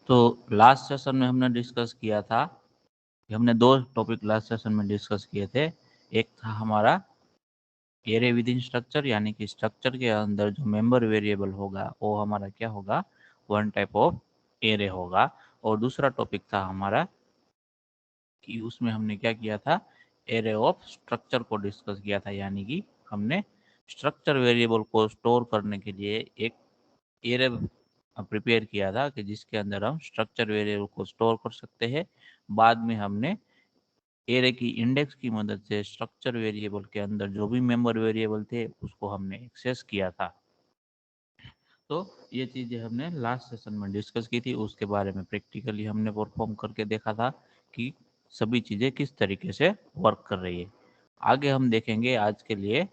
तो last session में हमने डिस्कस किया था कि हमने दो टॉपिक लास्ट सेशन में डिस्कस किए थे। एक था हमारा एरे विद इन स्ट्रक्चर, यानी कि स्ट्रक्चर के अंदर जो मेंबर वेरिएबल होगा वो हमारा क्या होगा, वन टाइप ऑफ एरे होगा। और दूसरा टॉपिक था हमारा कि उसमें हमने क्या किया था, एरे ऑफ स्ट्रक्चर को डिस्कस किया था, यानी कि हमने स्ट्रक्चर वेरिएबल को स्टोर करने के लिए एक एरे प्रिपेयर किया था कि जिसके अंदर हम स्ट्रक्चर वेरिएबल को स्टोर कर सकते हैं। बाद में हमने एरे की इंडेक्स की मदद से स्ट्रक्चर वेरिएबल के अंदर जो भी मेंबर वेरिएबल थे उसको हमने एक्सेस किया था। तो ये चीज़ें हमने लास्ट सेशन में डिस्कस की थी, उसके बारे में प्रैक्टिकली हमने परफॉर्म करके देखा था कि सभी चीज़ें किस तरीके से वर्क कर रही है। आगे हम देखेंगे आज के लिए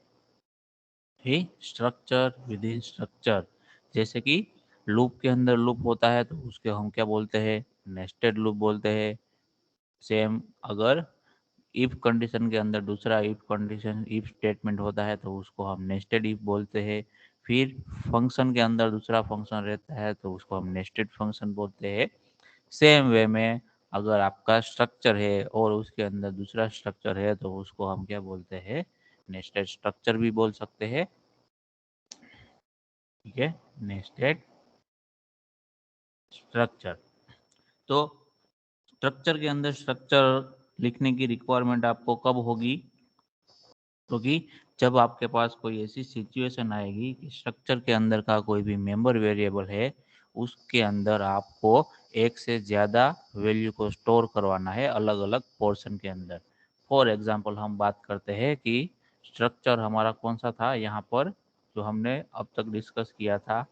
ही स्ट्रक्चर विद इन स्ट्रक्चर। जैसे कि लूप के अंदर लूप होता है तो उसके हम क्या बोलते हैं, नेस्टेड लूप बोलते हैं। सेम अगर इफ कंडीशन के अंदर दूसरा इफ कंडीशन इफ स्टेटमेंट होता है तो उसको हम नेस्टेड इफ बोलते हैं। फिर फंक्शन के अंदर दूसरा फंक्शन रहता है तो उसको हम नेस्टेड फंक्शन बोलते हैं। सेम वे में अगर आपका स्ट्रक्चर है और उसके अंदर दूसरा स्ट्रक्चर है तो उसको हम क्या बोलते हैं, नेस्टेड स्ट्रक्चर भी बोल सकते हैं। ठीक है, नेस्टेड स्ट्रक्चर। तो स्ट्रक्चर के अंदर स्ट्रक्चर लिखने की रिक्वायरमेंट आपको कब होगी, क्योंकि जब आपके पास कोई ऐसी सिचुएशन आएगी कि स्ट्रक्चर के अंदर का कोई भी मेंबर वेरिएबल है, उसके अंदर आपको एक से ज़्यादा वैल्यू को स्टोर करवाना है अलग अलग पोर्शन के अंदर। फॉर एग्जांपल हम बात करते हैं कि स्ट्रक्चर हमारा कौन सा था यहाँ पर जो हमने अब तक डिस्कस किया था,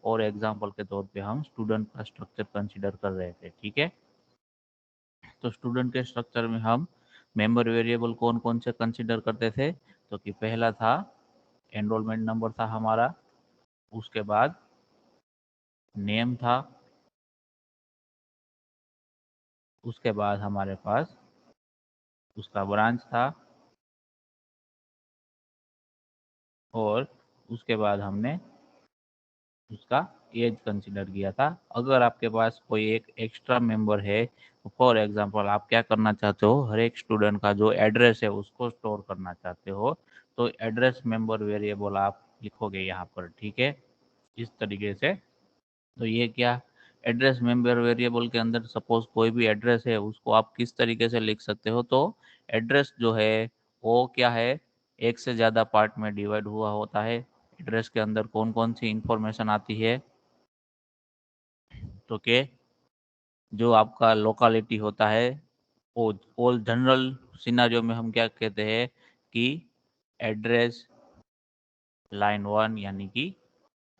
और एग्जांपल के तौर पे हम स्टूडेंट का स्ट्रक्चर कंसीडर कर रहे थे। ठीक है, तो स्टूडेंट के स्ट्रक्चर में हम मेंबर वेरिएबल कौन कौन से कंसीडर करते थे, तो कि पहला था एनरोलमेंट नंबर था हमारा, उसके बाद नेम था, उसके बाद हमारे पास उसका ब्रांच था, और उसके बाद हमने उसका एज कंसीडर किया था। अगर आपके पास कोई एक एक्स्ट्रा मेंबर है, फॉर एग्जांपल आप क्या करना चाहते हो, हर एक स्टूडेंट का जो एड्रेस है उसको स्टोर करना चाहते हो, तो एड्रेस मेंबर वेरिएबल आप लिखोगे यहाँ पर। ठीक है, इस तरीके से। तो ये क्या, एड्रेस मेंबर वेरिएबल के अंदर सपोज कोई भी एड्रेस है उसको आप किस तरीके से लिख सकते हो, तो एड्रेस जो है वो क्या है, एक से ज़्यादा पार्ट में डिवाइड हुआ होता है। एड्रेस के अंदर कौन कौन सी इंफॉर्मेशन आती है, तो के जो आपका लोकेलिटी होता है, वो ऑल जनरल सिनारियो में हम क्या कहते हैं कि एड्रेस लाइन वन, यानी कि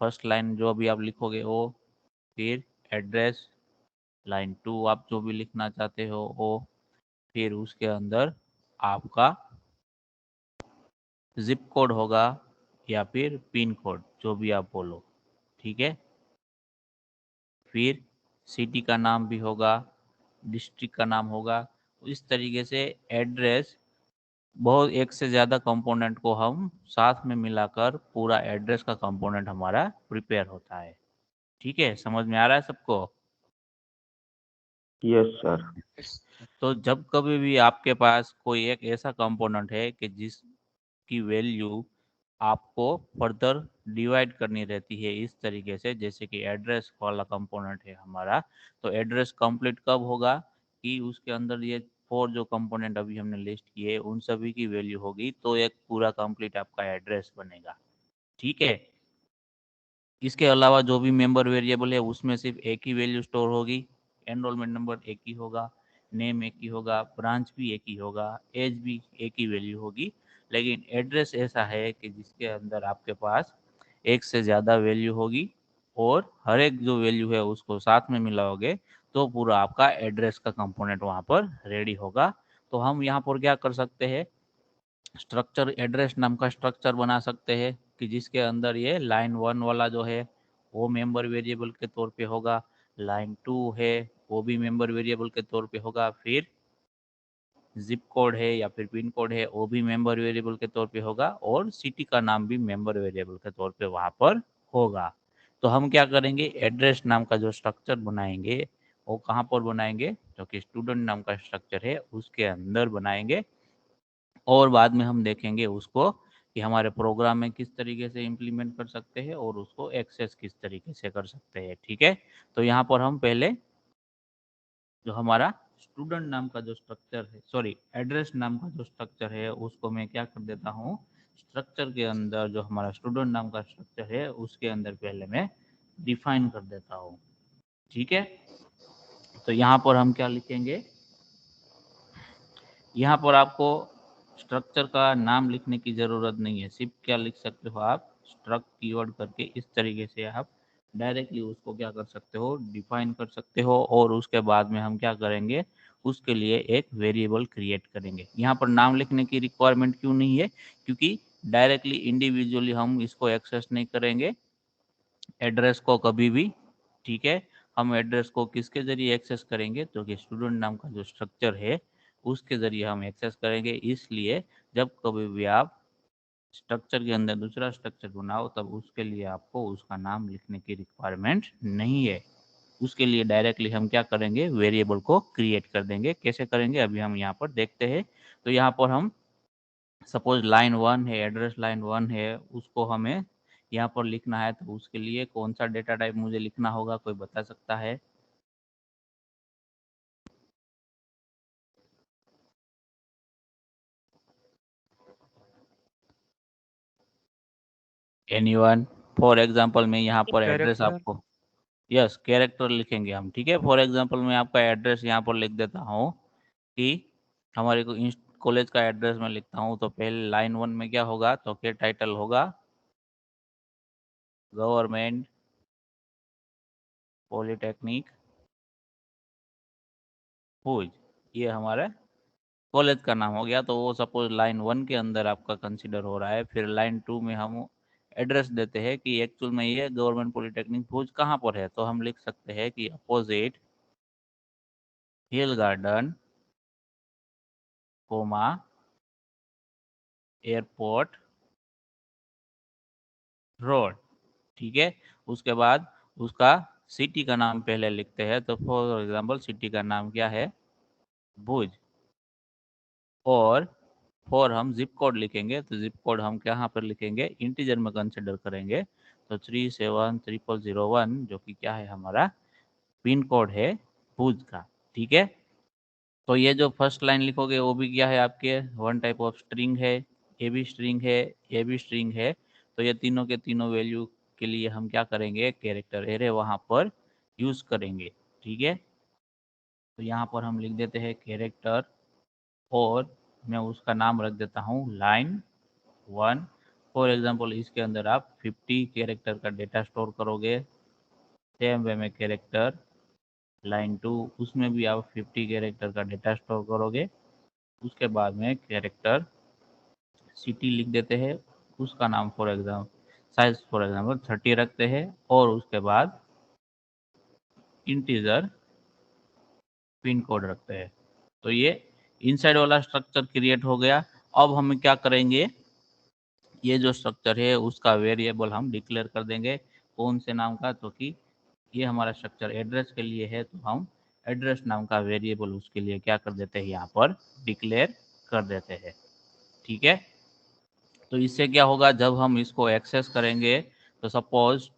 फर्स्ट लाइन जो भी आप लिखोगे वो, फिर एड्रेस लाइन टू आप जो भी लिखना चाहते हो वो, फिर उसके अंदर आपका जिप कोड होगा या फिर पिन कोड जो भी आप बोलो। ठीक है, फिर सिटी का नाम भी होगा, डिस्ट्रिक्ट का नाम होगा। तो इस तरीके से एड्रेस, बहुत एक से ज़्यादा कंपोनेंट को हम साथ में मिलाकर पूरा एड्रेस का कंपोनेंट हमारा प्रिपेयर होता है। ठीक है, समझ में आ रहा है सबको। Yes sir. तो जब कभी भी आपके पास कोई एक ऐसा कंपोनेंट है कि जिसकी वैल्यू आपको फर्दर डिवाइड करनी रहती है इस तरीके से, जैसे कि एड्रेस वाला कंपोनेंट है हमारा, तो एड्रेस कंप्लीट कब होगा कि उसके अंदर ये फोर जो कंपोनेंट अभी हमने लिस्ट किए उन सभी की वैल्यू होगी, तो एक पूरा कंप्लीट आपका एड्रेस बनेगा। ठीक है, इसके अलावा जो भी मेंबर वेरिएबल है उसमें सिर्फ एक ही वैल्यू स्टोर होगी, एनरोलमेंट नंबर एक ही होगा, नेम एक ही होगा, ब्रांच भी एक ही होगा, एज भी एक ही वैल्यू होगी। लेकिन एड्रेस ऐसा है कि जिसके अंदर आपके पास एक से ज़्यादा वैल्यू होगी, और हर एक जो वैल्यू है उसको साथ में मिलाओगे तो पूरा आपका एड्रेस का कंपोनेंट वहाँ पर रेडी होगा। तो हम यहाँ पर क्या कर सकते हैं, स्ट्रक्चर एड्रेस नाम का स्ट्रक्चर बना सकते हैं कि जिसके अंदर ये लाइन वन वाला जो है वो मेंबर वेरिएबल के तौर पे होगा, लाइन टू है वो भी मेंबर वेरिएबल के तौर पे होगा, फिर जिप कोड है या फिर पिन कोड है वो भी मेंबर वेरिएबल के तौर पे होगा, और सिटी का नाम भी मेंबर वेरिएबल के तौर पे वहाँ पर होगा। तो हम क्या करेंगे, एड्रेस नाम का जो स्ट्रक्चर बनाएंगे वो कहाँ पर बनाएंगे, जो कि स्टूडेंट नाम का स्ट्रक्चर है उसके अंदर बनाएंगे। और बाद में हम देखेंगे उसको कि हमारे प्रोग्राम में किस तरीके से इम्प्लीमेंट कर सकते हैं और उसको एक्सेस किस तरीके से कर सकते हैं। ठीक है, तो यहाँ पर हम पहले जो हमारा स्टूडेंट नाम का जो स्ट्रक्चर है, सॉरी एड्रेस नाम का जो स्ट्रक्चर है, उसको मैं क्या कर देता हूँ, स्ट्रक्चर के अंदर जो हमारा स्टूडेंट नाम का स्ट्रक्चर है उसके अंदर पहले मैं डिफाइन कर देता हूँ। ठीक है, तो यहाँ पर हम क्या लिखेंगे, यहाँ पर आपको स्ट्रक्चर का नाम लिखने की ज़रूरत नहीं है, सिर्फ क्या लिख सकते हो आप, स्ट्रक्ट कीवर्ड करके इस तरीके से आप डायरेक्टली उसको क्या कर सकते हो, डिफाइन कर सकते हो। और उसके बाद में हम क्या करेंगे, उसके लिए एक वेरिएबल क्रिएट करेंगे। यहाँ पर नाम लिखने की रिक्वायरमेंट क्यों नहीं है, क्योंकि डायरेक्टली इंडिविजुअली हम इसको एक्सेस नहीं करेंगे एड्रेस को कभी भी। ठीक है, हम एड्रेस को किसके ज़रिए एक्सेस करेंगे, तो कि स्टूडेंट नाम का जो स्ट्रक्चर है उसके ज़रिए हम एक्सेस करेंगे। इसलिए जब कभी भी आप स्ट्रक्चर के अंदर दूसरा स्ट्रक्चर बनाओ तब उसके लिए आपको उसका नाम लिखने की रिक्वायरमेंट नहीं है। उसके लिए डायरेक्टली हम क्या करेंगे, वेरिएबल को क्रिएट कर देंगे। कैसे करेंगे अभी हम यहाँ पर देखते हैं। तो यहाँ पर हम सपोज लाइन 1 है, एड्रेस लाइन 1 है, उसको हमें यहाँ पर लिखना है, तो उसके लिए कौन सा डेटा टाइप मुझे लिखना होगा, कोई बता सकता है? एनीवन? फॉर एग्जांपल मैं यहाँ पर एड्रेस कैरेक्टर। आपको, यस कैरेक्टर लिखेंगे हम। ठीक है, फॉर एग्जांपल मैं आपका एड्रेस यहाँ पर लिख देता हूँ कि हमारे को कॉलेज का एड्रेस मैं लिखता हूँ। तो पहले लाइन 1 में क्या होगा, तो क्या टाइटल होगा, गवर्नमेंट पॉलिटेक्निक भुज, ये हमारा कॉलेज का नाम हो गया। तो वो सपोज लाइन 1 के अंदर आपका कंसीडर हो रहा है। फिर लाइन 2 में हम एड्रेस देते हैं कि एक्चुअल में ये गवर्नमेंट पॉलिटेक्निक भुज कहाँ पर है, तो हम लिख सकते हैं कि अपोजिट हिल गार्डन कोमा एयरपोर्ट रोड। ठीक है, उसके बाद उसका सिटी का नाम पहले लिखते हैं। तो फॉर एग्जांपल सिटी का नाम क्या है, भुज। और फॉर हम जिप कोड लिखेंगे, तो जिप कोड हम कहाँ पर लिखेंगे, इंटीजर में कंसिडर करेंगे। तो 370001 जो कि क्या है, हमारा पिन कोड है भुज का। ठीक है, तो ये जो फर्स्ट लाइन लिखोगे वो भी क्या है आपके, वन टाइप ऑफ स्ट्रिंग है, ए बी स्ट्रिंग है, ए बी स्ट्रिंग है। तो ये तीनों के तीनों वैल्यू के लिए हम क्या करेंगे, कैरेक्टर एरे वहाँ पर यूज़ करेंगे। ठीक है, तो यहाँ पर हम लिख देते हैं कैरेक्टर, और मैं उसका नाम रख देता हूँ लाइन 1। फॉर एग्जांपल इसके अंदर आप 50 कैरेक्टर का डेटा स्टोर करोगे। सेम वे में कैरेक्टर लाइन 2, उसमें भी आप 50 कैरेक्टर का डेटा स्टोर करोगे। उसके बाद में कैरेक्टर सिटी लिख देते हैं, उसका नाम for example size for example 30 रखते हैं। और उसके बाद इंटीजर पिन कोड रखते हैं। तो ये इनसाइड वाला स्ट्रक्चर क्रिएट हो गया। अब हम क्या करेंगे, ये जो स्ट्रक्चर है उसका वेरिएबल हम डिक्लेयर कर देंगे। कौन से नाम का, तो कि ये हमारा स्ट्रक्चर एड्रेस के लिए है, तो हम एड्रेस नाम का वेरिएबल उसके लिए क्या कर देते हैं, यहाँ पर डिक्लेयर कर देते हैं। ठीक है, तो इससे क्या होगा, जब हम इसको एक्सेस करेंगे, तो सपोज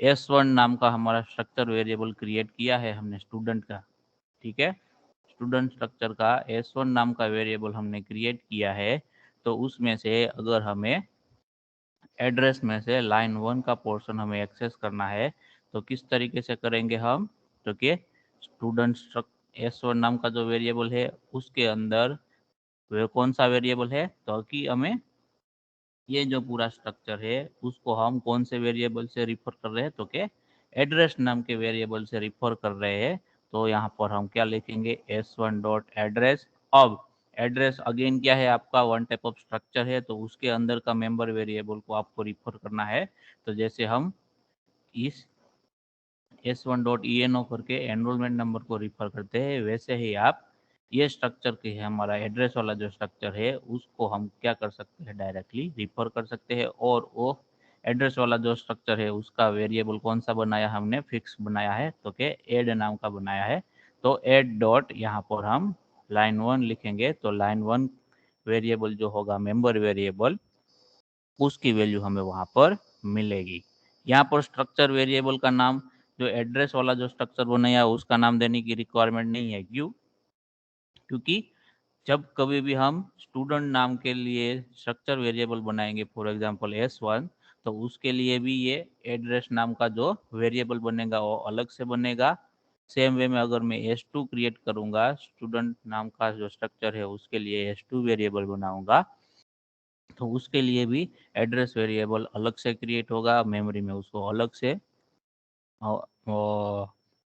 S1 नाम का हमारा स्ट्रक्चर वेरिएबल क्रिएट किया है हमने स्टूडेंट का। ठीक है, स्टूडेंट स्ट्रक्चर का S1 नाम का वेरिएबल हमने क्रिएट किया है। तो उसमें से अगर हमें एड्रेस में से लाइन 1 का पोर्शन हमें एक्सेस करना है, तो किस तरीके से करेंगे हम, तो कि स्टूडेंट S1 नाम का जो वेरिएबल है उसके अंदर वे कौन सा वेरिएबल है, तो कि हमें ये जो पूरा स्ट्रक्चर है उसको हम कौन से वेरिएबल से रिफर कर रहे हैं, तो कि एड्रेस नाम के वेरिएबल से रिफर कर रहे हैं। तो यहाँ पर हम क्या लिखेंगे, S1 डॉट एड्रेस। अब एड्रेस अगेन क्या है आपका, वन टाइप ऑफ स्ट्रक्चर है, तो उसके अंदर का मेंबर वेरिएबल को आपको रिफर करना है। तो जैसे हम इस S1 डॉट ENO करके एनरोलमेंट नंबर को रिफर करते हैं, वैसे ही आप ये स्ट्रक्चर के हमारा एड्रेस वाला जो स्ट्रक्चर है उसको हम क्या कर सकते हैं, डायरेक्टली रिफर कर सकते हैं। और वो एड्रेस वाला जो स्ट्रक्चर है उसका वेरिएबल कौन सा बनाया हमने, फिक्स बनाया है, तो कि ऐड नाम का बनाया है। तो एड डॉट यहाँ पर हम लाइन 1 लिखेंगे तो लाइन 1 वेरिएबल जो होगा मेंबर वेरिएबल उसकी वैल्यू हमें वहाँ पर मिलेगी। यहाँ पर स्ट्रक्चर वेरिएबल का नाम जो एड्रेस वाला जो स्ट्रक्चर बनाया उसका नाम देने की रिक्वायरमेंट नहीं है। क्यों? क्योंकि जब कभी भी हम स्टूडेंट नाम के लिए स्ट्रक्चर वेरिएबल बनाएंगे फॉर एग्जांपल S1 तो उसके लिए भी ये एड्रेस नाम का जो वेरिएबल बनेगा वो अलग से बनेगा। सेम वे में अगर मैं S2 क्रिएट करूंगा स्टूडेंट नाम का जो स्ट्रक्चर है उसके लिए S2 वेरिएबल बनाऊंगा तो उसके लिए भी एड्रेस वेरिएबल अलग से क्रिएट होगा, मेमोरी में उसको अलग से वो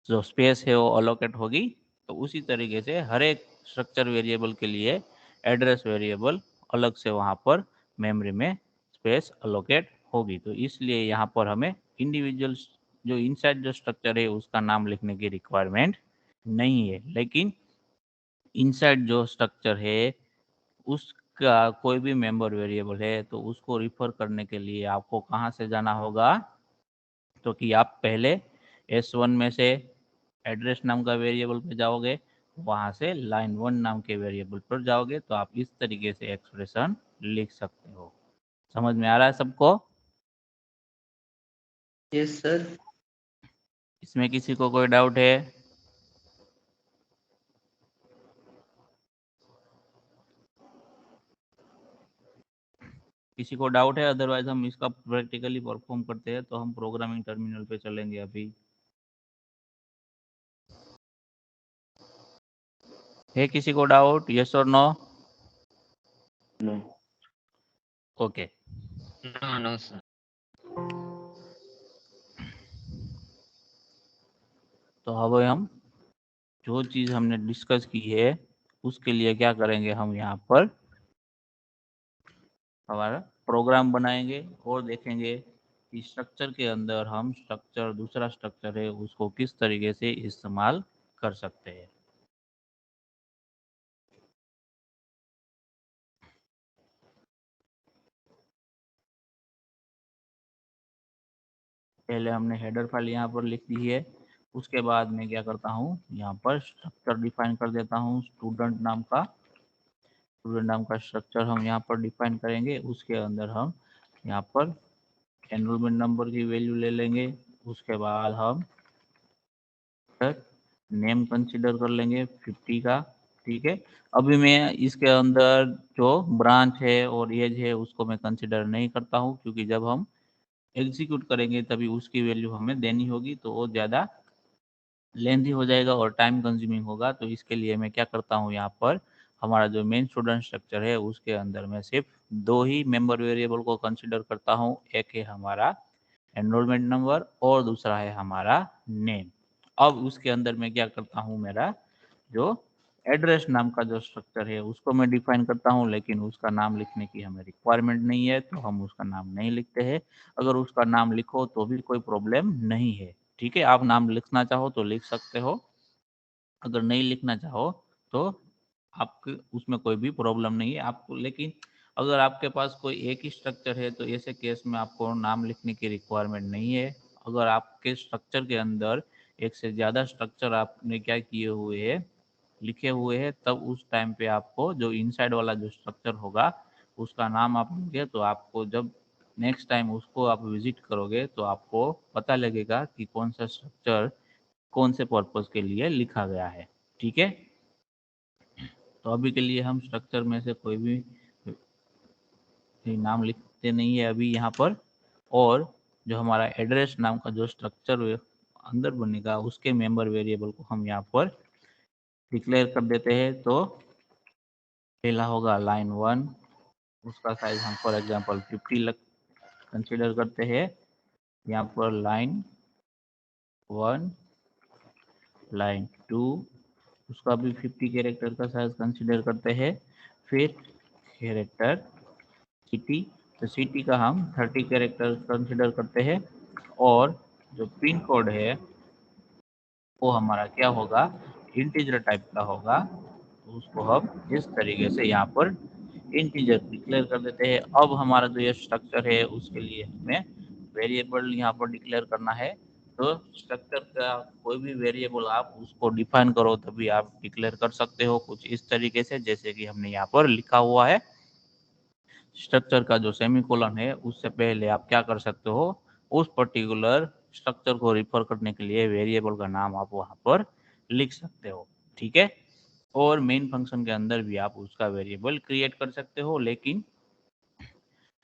जो स्पेस है वो अलोकेट होगी। तो उसी तरीके से हर एक स्ट्रक्चर वेरिएबल के लिए एड्रेस वेरिएबल अलग से वहाँ पर मेमोरी में स्पेस अलोकेट होगी। तो इसलिए यहाँ पर हमें इंडिविजुअल जो इनसाइड जो स्ट्रक्चर है उसका नाम लिखने की रिक्वायरमेंट नहीं है। लेकिन इनसाइड जो स्ट्रक्चर है उसका कोई भी मेंबर वेरिएबल है तो उसको रिफर करने के लिए आपको कहाँ से जाना होगा? तो कि आप पहले S1 में से एड्रेस नाम का वेरिएबल पे जाओगे, वहाँ से लाइन 1 नाम के वेरिएबल पर जाओगे तो आप इस तरीके से एक्सप्रेशन लिख सकते हो। समझ में आ रहा है सबको? Yes sir. इसमें किसी को कोई डाउट है? किसी को डाउट है? अदरवाइज हम इसका प्रैक्टिकली परफॉर्म करते हैं तो हम प्रोग्रामिंग टर्मिनल पे चलेंगे अभी। है किसी को डाउट? यस और no? No. Okay. No sir. तो अब हम जो चीज़ हमने डिस्कस की है उसके लिए क्या करेंगे, हम यहाँ पर हमारा प्रोग्राम बनाएंगे और देखेंगे कि स्ट्रक्चर के अंदर हम स्ट्रक्चर दूसरा स्ट्रक्चर है उसको किस तरीके से इस्तेमाल कर सकते हैं। पहले हमने हेडर फाइल यहाँ पर लिख दी है। उसके बाद मैं क्या करता हूँ, यहाँ पर स्ट्रक्चर डिफाइन कर देता हूँ। स्टूडेंट नाम का स्ट्रक्चर हम यहाँ पर डिफाइन करेंगे। उसके अंदर हम यहाँ पर एनरोलमेंट नंबर की वैल्यू ले लेंगे। उसके बाद हम नेम कंसीडर कर लेंगे 50 का। ठीक है। अभी मैं इसके अंदर जो ब्रांच है और एज है उसको मैं कंसीडर नहीं करता हूँ क्योंकि जब हम एग्जीक्यूट करेंगे तभी उसकी वैल्यू हमें देनी होगी तो वो ज़्यादा लेंथी हो जाएगा और टाइम कंज्यूमिंग होगा। तो इसके लिए मैं क्या करता हूँ, यहाँ पर हमारा जो मेन स्टूडेंट स्ट्रक्चर है उसके अंदर मैं सिर्फ दो ही मेंबर वेरिएबल को कंसीडर करता हूँ। एक है हमारा एनरोलमेंट नंबर और दूसरा है हमारा नेम। अब उसके अंदर मैं क्या करता हूँ, मेरा जो एड्रेस नाम का जो स्ट्रक्चर है उसको मैं डिफाइन करता हूँ, लेकिन उसका नाम लिखने की हमें रिक्वायरमेंट नहीं है तो हम उसका नाम नहीं लिखते हैं। अगर उसका नाम लिखो तो भी कोई प्रॉब्लम नहीं है। ठीक है, आप नाम लिखना चाहो तो लिख सकते हो, अगर नहीं लिखना चाहो तो आपके उसमें कोई भी प्रॉब्लम नहीं है आपको। लेकिन अगर आपके पास कोई एक ही स्ट्रक्चर है तो ऐसे केस में आपको नाम लिखने की रिक्वायरमेंट नहीं है। अगर आपके स्ट्रक्चर के अंदर एक से ज़्यादा स्ट्रक्चर आपने क्या किए हुए हैं, लिखे हुए हैं, तब उस टाइम पे आपको जो इनसाइड वाला जो स्ट्रक्चर होगा उसका नाम आप लोगे तो आपको जब नेक्स्ट टाइम उसको आप विजिट करोगे तो आपको पता लगेगा कि कौन सा स्ट्रक्चर कौन से पर्पस के लिए लिखा गया है। ठीक है। तो अभी के लिए हम स्ट्रक्चर में से कोई भी नाम लिखते नहीं है अभी यहाँ पर। और जो हमारा एड्रेस नाम का जो स्ट्रक्चर अंदर बनेगा उसके मेंबर वेरिएबल को हम यहाँ पर डिक्लेयर कर देते हैं। तो पहला होगा लाइन 1, उसका साइज हम फॉर एग्जांपल 50 कंसीडर करते हैं। यहाँ पर लाइन 1, लाइन 2, उसका भी 50 कैरेक्टर का साइज कंसीडर करते हैं। फिर कैरेक्टर सिटी, तो सिटी का हम 30 कैरेक्टर कंसीडर करते हैं। और जो पिन कोड है वो हमारा क्या होगा, इंटीजर टाइप का होगा। तो उसको हम इस तरीके से यहाँ पर इंटीजर डिक्लेयर कर देते हैं। अब हमारा जो ये स्ट्रक्चर है उसके लिए हमें वेरिएबल यहाँ पर डिक्लेयर करना है। तो स्ट्रक्चर का कोई भी वेरिएबल आप उसको डिफाइन करो तभी आप डिक्लेयर कर सकते हो, कुछ इस तरीके से जैसे कि हमने यहाँ पर लिखा हुआ है। स्ट्रक्चर का जो सेमीकोलन है उससे पहले आप क्या कर सकते हो, उस पर्टिकुलर स्ट्रक्चर को रिफर करने के लिए वेरिएबल का नाम आप वहां पर लिख सकते हो, ठीक है। और मेन फंक्शन के अंदर भी आप उसका वेरिएबल क्रिएट कर सकते हो, लेकिन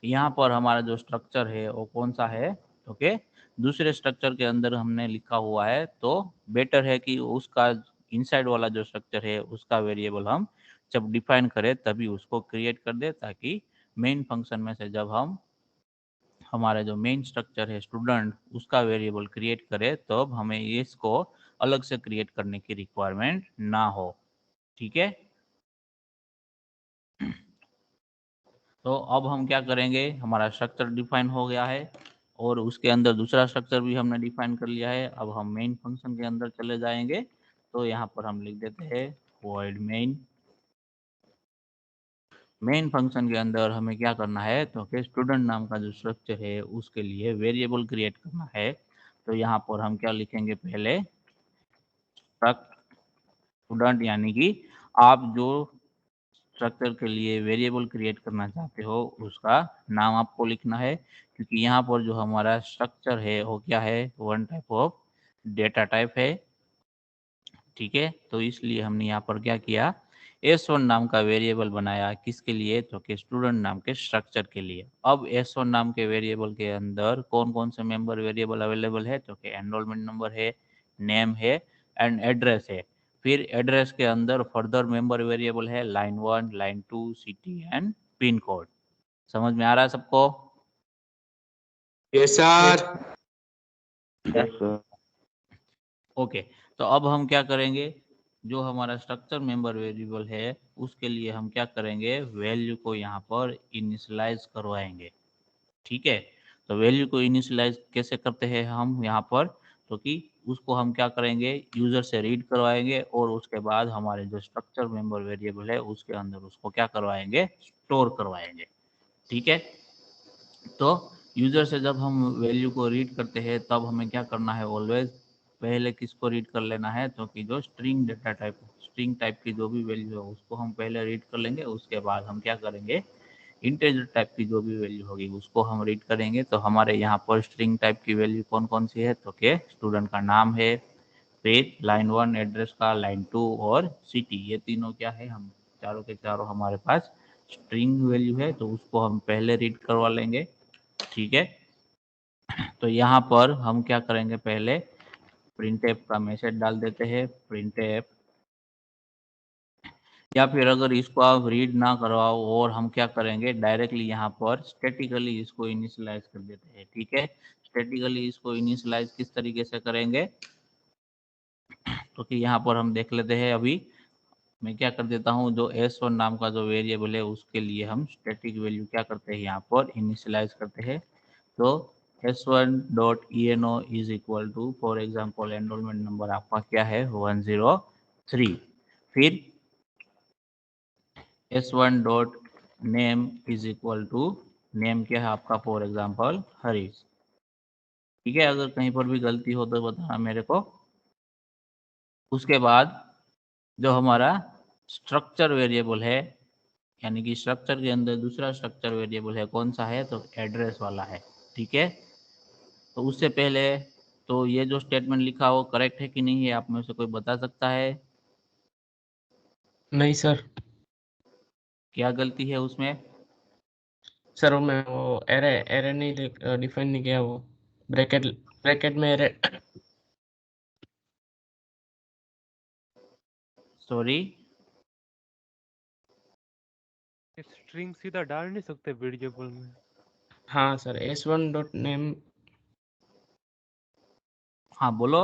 यहाँ पर हमारा जो स्ट्रक्चर है वो कौन सा है, ओके, दूसरे स्ट्रक्चर के अंदर हमने लिखा हुआ है, तो बेटर है कि उसका इनसाइड वाला जो स्ट्रक्चर है उसका वेरिएबल हम जब डिफाइन करें तभी उसको क्रिएट कर दे, ताकि मेन फंक्शन में से जब हम हमारा जो मेन स्ट्रक्चर है स्टूडेंट उसका वेरिएबल क्रिएट करें तब हमें इसको अलग से क्रिएट करने की रिक्वायरमेंट ना हो, ठीक है। तो अब हम क्या करेंगे, हमारा स्ट्रक्चर डिफाइन हो गया है और उसके अंदर दूसरा स्ट्रक्चर भी हमने डिफाइन कर लिया है। अब हम मेन फंक्शन के अंदर चले जाएंगे, तो यहाँ पर हम लिख देते हैं void main। मेन फंक्शन के अंदर हमें क्या करना है, तो कि स्टूडेंट नाम का जो स्ट्रक्चर है उसके लिए वेरिएबल क्रिएट करना है। तो यहाँ पर हम क्या लिखेंगे, पहले स्टूडेंट, यानी कि आप जो स्ट्रक्चर के लिए वेरिएबल क्रिएट करना चाहते हो उसका नाम आपको लिखना है, क्योंकि यहाँ पर जो हमारा स्ट्रक्चर है वो क्या है, one type of data type है, ठीक है। तो इसलिए हमने यहाँ पर क्या किया, s1 नाम का वेरिएबल बनाया, किसके लिए, तो कि स्टूडेंट नाम के स्ट्रक्चर के लिए। अब s1 नाम के वेरिएबल के अंदर कौन कौन से मेंबर वेरिएबल अवेलेबल है, तो कि एनरोलमेंट नंबर है, नेम है एंड एड्रेस है। फिर एड्रेस के अंदर फर्दर मेंबर वेरिएबल है line 1, line 2, city and pin code. समझ में आ रहा है सबको? Yes sir. Yes sir. Okay, तो अब हम क्या करेंगे, जो हमारा स्ट्रक्चर मेंबर वेरिएबल है उसके लिए हम क्या करेंगे, वैल्यू को यहाँ पर इनिशियलाइज करवाएंगे, ठीक है। तो वैल्यू को इनिशियलाइज कैसे करते हैं हम यहाँ पर, तो कि उसको हम क्या करेंगे, यूजर से रीड करवाएंगे और उसके बाद हमारे जो स्ट्रक्चर मेंबर वेरिएबल है उसके अंदर उसको क्या करवाएंगे, स्टोर करवाएंगे, ठीक है। तो यूजर से जब हम वैल्यू को रीड करते हैं तब हमें क्या करना है, ऑलवेज पहले किसको रीड कर लेना है, तो कि जो string data type, string type की जो भी वैल्यू है उसको हम पहले रीड कर लेंगे। उसके बाद हम क्या करेंगे, इंटीजर टाइप की जो भी वैल्यू होगी उसको हम रीड करेंगे। तो हमारे यहाँ पर स्ट्रिंग टाइप की वैल्यू कौन कौन सी है, तो कि स्टूडेंट का नाम है, फिर लाइन 1 एड्रेस का, लाइन 2 और सिटी, ये तीनों क्या है, हम चारों के चारों हमारे पास स्ट्रिंग वैल्यू है, तो उसको हम पहले रीड करवा लेंगे, ठीक है। तो यहाँ पर हम क्या करेंगे, पहले प्रिंटफ का मैसेज डाल देते हैं, प्रिंटफ, या फिर अगर इसको आप रीड ना करवाओ और हम क्या करेंगे, डायरेक्टली यहाँ पर स्टैटिकली इसको इनिशियलाइज कर देते हैं, ठीक है। स्टैटिकली इसको इनिशियलाइज किस तरीके से करेंगे, तो कि यहाँ पर हम देख लेते हैं। अभी मैं क्या कर देता हूँ, जो s1 नाम का जो वेरिएबल है उसके लिए हम स्टैटिक वैल्यू क्या करते हैं, यहाँ पर इनिशियलाइज करते हैं। तो s1 dot eno is equal to, for example enrolment number आपका क्या है, 103। फिर s1 dot name is equal to, name क्या है आपका, फॉर एग्जाम्पल हरीश, ठीक है। अगर कहीं पर भी गलती हो तो बताना मेरे को। उसके बाद जो हमारा स्ट्रक्चर वेरिएबल है, यानी कि स्ट्रक्चर के अंदर दूसरा स्ट्रक्चर वेरिएबल है, कौन सा है, तो एड्रेस वाला है, ठीक है। तो उससे पहले, तो ये जो स्टेटमेंट लिखा हो करेक्ट है कि नहीं है, आप में से कोई बता सकता है, नहीं सर। क्या गलती है उसमें? सर मैं वो एरे एरे नहीं डिफाइन नहीं किया, वो ब्रैकेट ब्रैकेट में एरे। सॉरी, स्ट्रिंग सीधा डाल नहीं सकते वेरिएबल में? हाँ सर, s1 डॉट नेम। हाँ बोलो।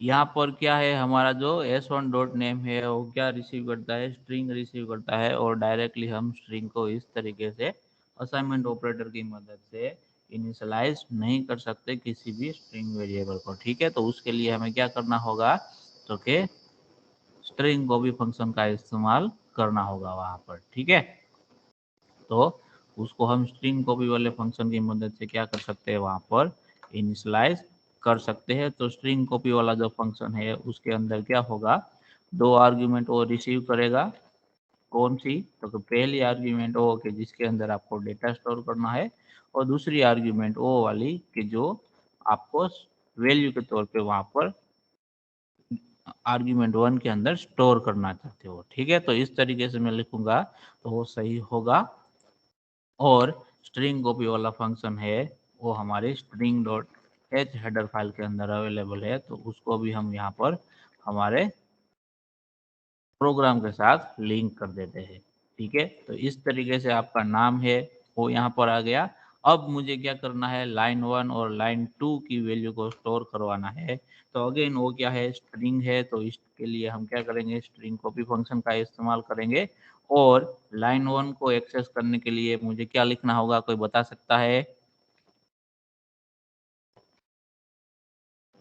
यहाँ पर क्या है, हमारा जो s1 डॉट नेम है वो क्या रिसीव करता है, स्ट्रिंग रिसीव करता है, और डायरेक्टली हम स्ट्रिंग को इस तरीके से असाइनमेंट ऑपरेटर की मदद से इनिशियलाइज नहीं कर सकते किसी भी स्ट्रिंग वेरिएबल को, ठीक है। तो उसके लिए हमें क्या करना होगा, तो कि स्ट्रिंग को भी फंक्शन का इस्तेमाल करना होगा वहां पर, ठीक है। तो उसको हम स्ट्रिंग कॉपी वाले फंक्शन की मदद से क्या कर सकते हैं, वहां पर इनिशियलाइज कर सकते हैं। तो स्ट्रिंग कॉपी वाला जो फंक्शन है उसके अंदर क्या होगा, 2 आर्ग्यूमेंट वो रिसीव करेगा। कौन सी, तो पहली आर्ग्यूमेंट वो कि जिसके अंदर आपको डेटा स्टोर करना है, और दूसरी आर्ग्यूमेंट वो वाली कि जो आपको वैल्यू के तौर पे वहां पर आर्ग्यूमेंट 1 के अंदर स्टोर करना चाहते हो। ठीक है, तो इस तरीके से मैं लिखूंगा तो वो सही होगा। और स्ट्रिंग कॉपी वाला फंक्शन है वो हमारे string dot H header file के अंदर अवेलेबल है, तो उसको भी हम यहाँ पर हमारे प्रोग्राम के साथ लिंक कर देते हैं। ठीक है, तो इस तरीके से आपका नाम है वो यहाँ पर आ गया। अब मुझे क्या करना है, लाइन 1 और लाइन 2 की वैल्यू को स्टोर करवाना है। तो अगेन वो क्या है, स्ट्रिंग है, तो इसके लिए हम क्या करेंगे, स्ट्रिंग कॉपी फंक्शन का इस्तेमाल करेंगे। और लाइन 1 को एक्सेस करने के लिए मुझे क्या लिखना होगा, कोई बता सकता है?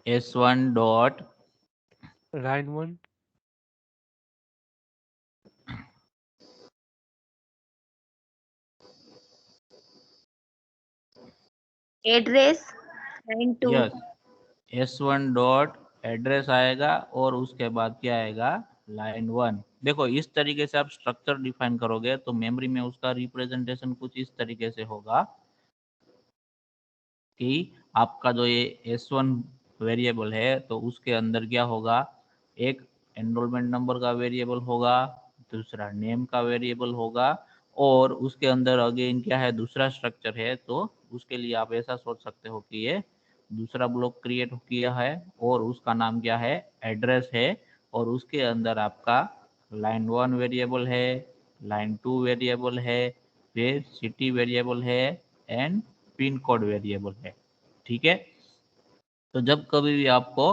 s1 dot line 1 address line 2 yes, s1 dot address आएगा और उसके बाद क्या आएगा, लाइन 1। देखो इस तरीके से आप स्ट्रक्चर डिफाइन करोगे तो मेमोरी में उसका रिप्रेजेंटेशन कुछ इस तरीके से होगा कि आपका जो ये s1 वेरिएबल है तो उसके अंदर क्या होगा, एक एनरोलमेंट नंबर का वेरिएबल होगा, दूसरा नेम का वेरिएबल होगा, और उसके अंदर अगेन क्या है, दूसरा स्ट्रक्चर है। तो उसके लिए आप ऐसा सोच सकते हो कि ये दूसरा ब्लॉक क्रिएट किया है और उसका नाम क्या है, एड्रेस है, और उसके अंदर आपका लाइन 1 वेरिएबल है, लाइन 2 वेरिएबल है, फिर सिटी वेरिएबल है एंड पिन कोड वेरिएबल है। ठीक है, तो जब कभी भी आपको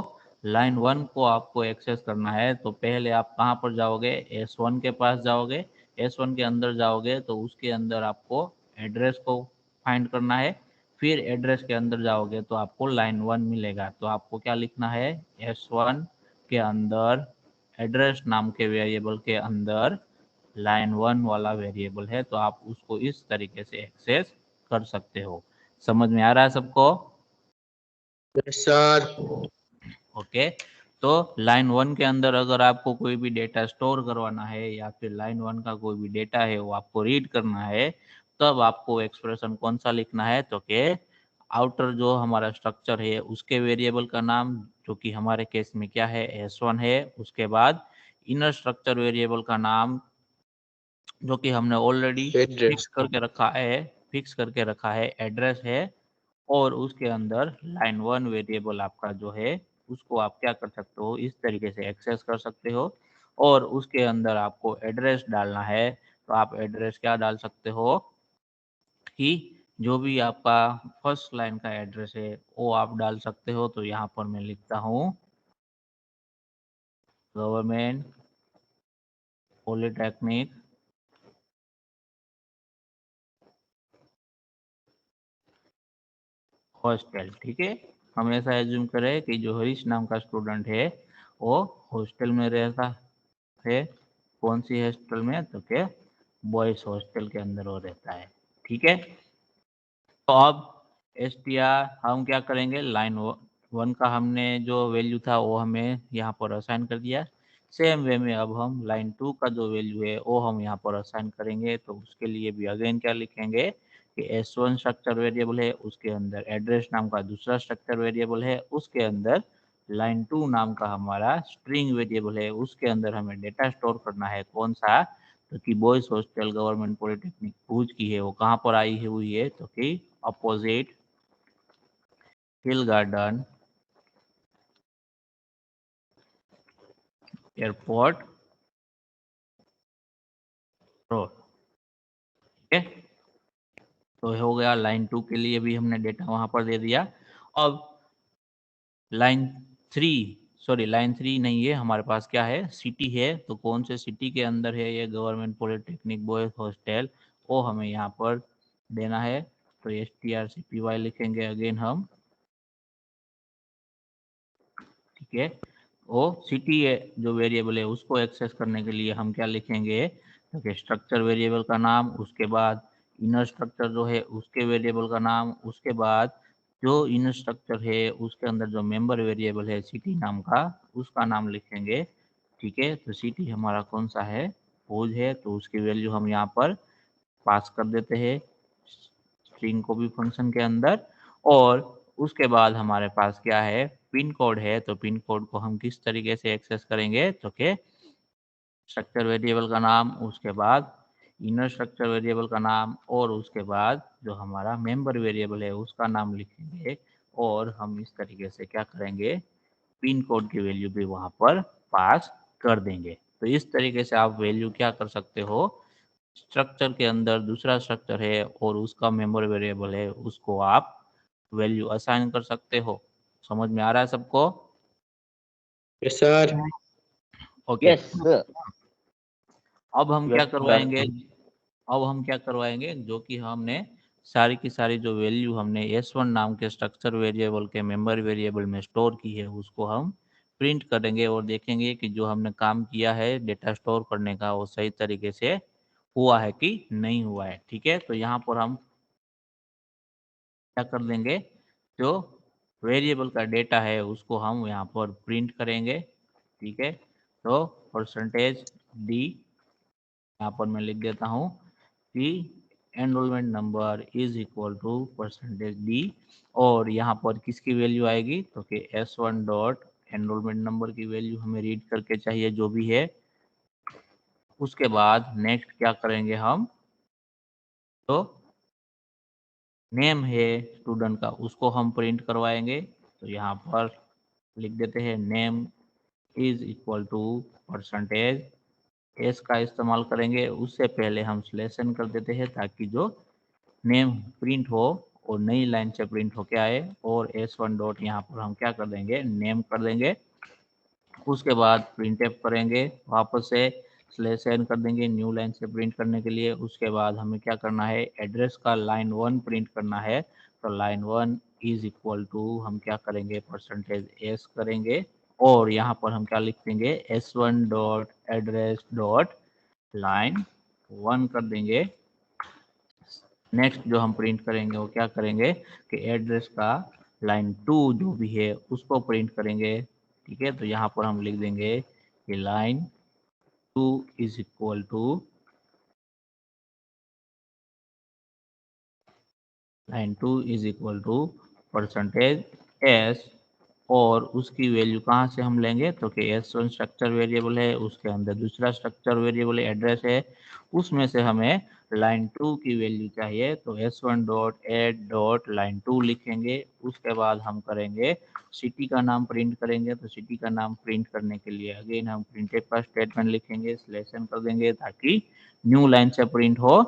लाइन 1 को आपको एक्सेस करना है तो पहले आप कहाँ पर जाओगे, S1 के पास जाओगे। S1 के अंदर जाओगे तो उसके अंदर आपको एड्रेस को फाइंड करना है। फिर एड्रेस के अंदर जाओगे तो आपको लाइन 1 मिलेगा। तो आपको क्या लिखना है, S1 के अंदर एड्रेस नाम के वेरिएबल के अंदर लाइन 1 वाला वेरिएबल है, तो आप उसको इस तरीके से एक्सेस कर सकते हो। समझ में आ रहा है सबको? सर ओके, तो लाइन 1 के अंदर अगर आपको कोई भी डेटा स्टोर करवाना है या फिर लाइन 1 का कोई भी डेटा है वो आपको रीड करना है, तब आपको एक्सप्रेशन कौन सा लिखना है, तो के आउटर जो हमारा स्ट्रक्चर है उसके वेरिएबल का नाम, जो कि हमारे केस में क्या है, S1 है। उसके बाद इनर स्ट्रक्चर वेरिएबल का नाम जो कि हमने ऑलरेडी फिक्स करके रखा है, एड्रेस है। और उसके अंदर लाइन 1 वेरिएबल आपका जो है उसको आप क्या कर सकते हो, इस तरीके से एक्सेस कर सकते हो। और उसके अंदर आपको एड्रेस डालना है, तो आप एड्रेस क्या डाल सकते हो कि जो भी आपका फर्स्ट लाइन का एड्रेस है वो आप डाल सकते हो। तो यहाँ पर मैं लिखता हूँ गवर्नमेंट पॉलिटेक्निक हॉस्टल। ठीक है, हम ऐसा एज्यूम करें कि जो हरीश नाम का स्टूडेंट है वो हॉस्टल में रहता है। कौन सी हॉस्टल में, तो क्या बॉयज हॉस्टल के अंदर वो रहता है। ठीक है, तो अब str हम क्या करेंगे, लाइन 1 का हमने जो वैल्यू था वो हमें यहाँ पर असाइन कर दिया। सेम वे में अब हम लाइन 2 का जो वैल्यू है वो हम यहाँ पर असाइन करेंगे। तो उसके लिए भी अगेन क्या लिखेंगे कि S1 स्ट्रक्चर वेरिएबल है, उसके अंदर एड्रेस नाम का दूसरा स्ट्रक्चर वेरिएबल है, उसके अंदर लाइन 2 नाम का हमारा स्ट्रिंग वेरिएबल है, उसके अंदर हमें डेटा स्टोर करना है। कौन सा, तो कि बॉयज हॉस्टल गवर्नमेंट पॉलिटेक्निक भूज की है, वो कहाँ पर आई हुई है, तो कि अपोजिट हिल गार्डन एयरपोर्ट रोड। ठीक है, तो हो गया लाइन 2 के लिए भी हमने डेटा वहां पर दे दिया। अब लाइन 3, सॉरी लाइन 3 नहीं है हमारे पास, क्या है, सिटी है। तो कौन से सिटी के अंदर है ये गवर्नमेंट पॉलिटेक्निक बॉयज हॉस्टल, वो हमें यहाँ पर देना है। तो strcpy लिखेंगे अगेन हम। ठीक है, वो सिटी है जो वेरिएबल है उसको एक्सेस करने के लिए हम क्या लिखेंगे, तो स्ट्रक्चर वेरिएबल का नाम, उसके बाद इनर स्ट्रक्चर जो है उसके वेरिएबल का नाम, उसके बाद जो इनर स्ट्रक्चर है उसके अंदर जो मेंबर वेरिएबल है सिटी नाम का, उसका नाम लिखेंगे। ठीक है, तो सिटी हमारा कौन सा है, भुज है, तो उसकी वैल्यू हम यहाँ पर पास कर देते हैं स्ट्रिंग को भी फंक्शन के अंदर। और उसके बाद हमारे पास क्या है, पिन कोड है, तो पिन कोड को हम किस तरीके से एक्सेस करेंगे, तो के स्ट्रक्चर वेरिएबल का नाम, उसके बाद इनर स्ट्रक्चर वेरिएबल का नाम, और उसके बाद जो हमारा मेंबर वेरिएबल है उसका नाम लिखेंगे। और हम इस तरीके से क्या करेंगे, पिन कोड की वैल्यू भी वहां पर पास कर देंगे। तो इस तरीके से आप वैल्यू क्या कर सकते हो, स्ट्रक्चर के अंदर दूसरा स्ट्रक्चर है और उसका मेंबर वेरिएबल है, उसको आप वैल्यू असाइन कर सकते हो। समझ में आ रहा है सबको? Yes sir. Okay. Yes sir. अब हम क्या Yes, करवाएंगे, अब हम क्या करवाएंगे, जो कि हमने सारी की सारी जो वैल्यू हमने S1 नाम के स्ट्रक्चर वेरिएबल के मेंबर वेरिएबल में स्टोर की है उसको हम प्रिंट करेंगे और देखेंगे कि जो हमने काम किया है डेटा स्टोर करने का वो सही तरीके से हुआ है कि नहीं हुआ है। ठीक है, तो यहाँ पर हम क्या कर देंगे, जो वेरिएबल का डेटा है उसको हम यहाँ पर प्रिंट करेंगे। ठीक है, तो %d यहाँ पर मैं लिख देता हूँ कि enrolment number is equal to %d, और यहाँ पर किसकी वैल्यू आएगी, तो कि S1 डॉट एनरोलमेंट नंबर की वैल्यू हमें रीड करके चाहिए जो भी है। उसके बाद नेक्स्ट क्या करेंगे हम, तो नेम है स्टूडेंट का उसको हम प्रिंट करवाएंगे। तो यहाँ पर लिख देते हैं name is equal to %, S का इस्तेमाल करेंगे, उससे पहले हम स्लेशन कर देते हैं ताकि जो नेम प्रिंट हो और नई लाइन से प्रिंट होके आए। और S1 डॉट यहाँ पर हम क्या कर देंगे, नेम कर देंगे। उसके बाद प्रिंट एफ करेंगे, वापस से स्लेश एन कर देंगे न्यू लाइन से प्रिंट करने के लिए। उसके बाद हमें क्या करना है, एड्रेस का लाइन 1 प्रिंट करना है। तो लाइन 1 इज इक्वल टू हम क्या करेंगे, %s करेंगे, और यहाँ पर हम क्या लिख देंगे, S1 dot address dot line 1 कर देंगे। नेक्स्ट जो हम प्रिंट करेंगे वो क्या करेंगे कि एड्रेस का लाइन 2 जो भी है उसको प्रिंट करेंगे। ठीक है, तो यहाँ पर हम लिख देंगे कि line 2 is equal to %s, और उसकी वैल्यू कहाँ से हम लेंगे, तो कि S1 स्ट्रक्चर वेरिएबल है, उसके अंदर दूसरा स्ट्रक्चर वेरिएबल एड्रेस है, उसमें से हमें लाइन 2 की वैल्यू चाहिए। तो S1 dot add dot line 2 लिखेंगे। उसके बाद हम करेंगे सिटी का नाम प्रिंट करेंगे। तो सिटी का नाम प्रिंट करने के लिए अगेन हम प्रिंटफ का स्टेटमेंट लिखेंगे, स्लेशन कर देंगे ताकि न्यू लाइन से प्रिंट हो।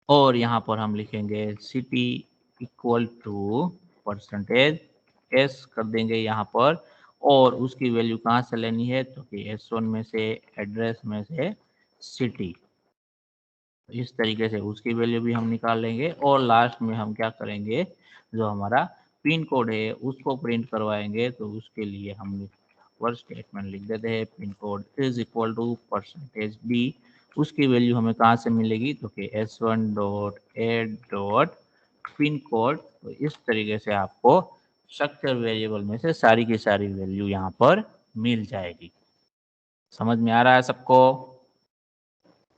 और यहाँ पर हम लिखेंगे सिटी इक्वल टू %s कर देंगे यहाँ पर, और उसकी वैल्यू कहाँ से लेनी है, तो कि S1 में से एड्रेस में से सिटी, इस तरीके से उसकी वैल्यू भी हम निकाल लेंगे। और लास्ट में हम क्या करेंगे, जो हमारा पिन कोड है उसको प्रिंट करवाएंगे। तो उसके लिए हम फर्स्ट स्टेटमेंट लिख देते हैं, pin code is equal to %d, उसकी वैल्यू हमें कहाँ से मिलेगी, तो कि S1 dot add dot pin code. तो इस तरीके से आपको स्ट्रक्चर वेरिएबल में से सारी की सारी वैल्यू यहाँ पर मिल जाएगी। समझ में आ रहा है सबको?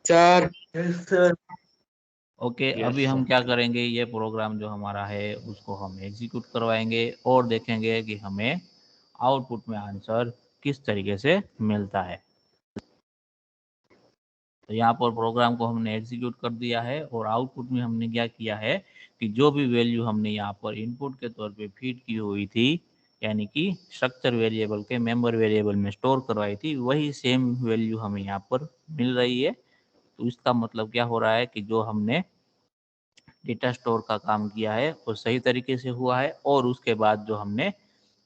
सर। ओके, Yes, अभी हम sir. क्या करेंगे, ये प्रोग्राम जो हमारा है उसको हम एग्जीक्यूट करवाएंगे और देखेंगे कि हमें आउटपुट में आंसर किस तरीके से मिलता है। तो यहाँ पर प्रोग्राम को हमने एग्जीक्यूट कर दिया है और आउटपुट में हमने क्या किया है कि जो भी वैल्यू हमने यहाँ पर इनपुट के तौर पे फीड की हुई थी, यानी कि स्ट्रक्चर वेरिएबल के मेंबर वेरिएबल में स्टोर करवाई थी, वही सेम वैल्यू हमें यहाँ पर मिल रही है। तो इसका मतलब क्या हो रहा है कि जो हमने डेटा स्टोर का काम किया है वो सही तरीके से हुआ है, और उसके बाद जो हमने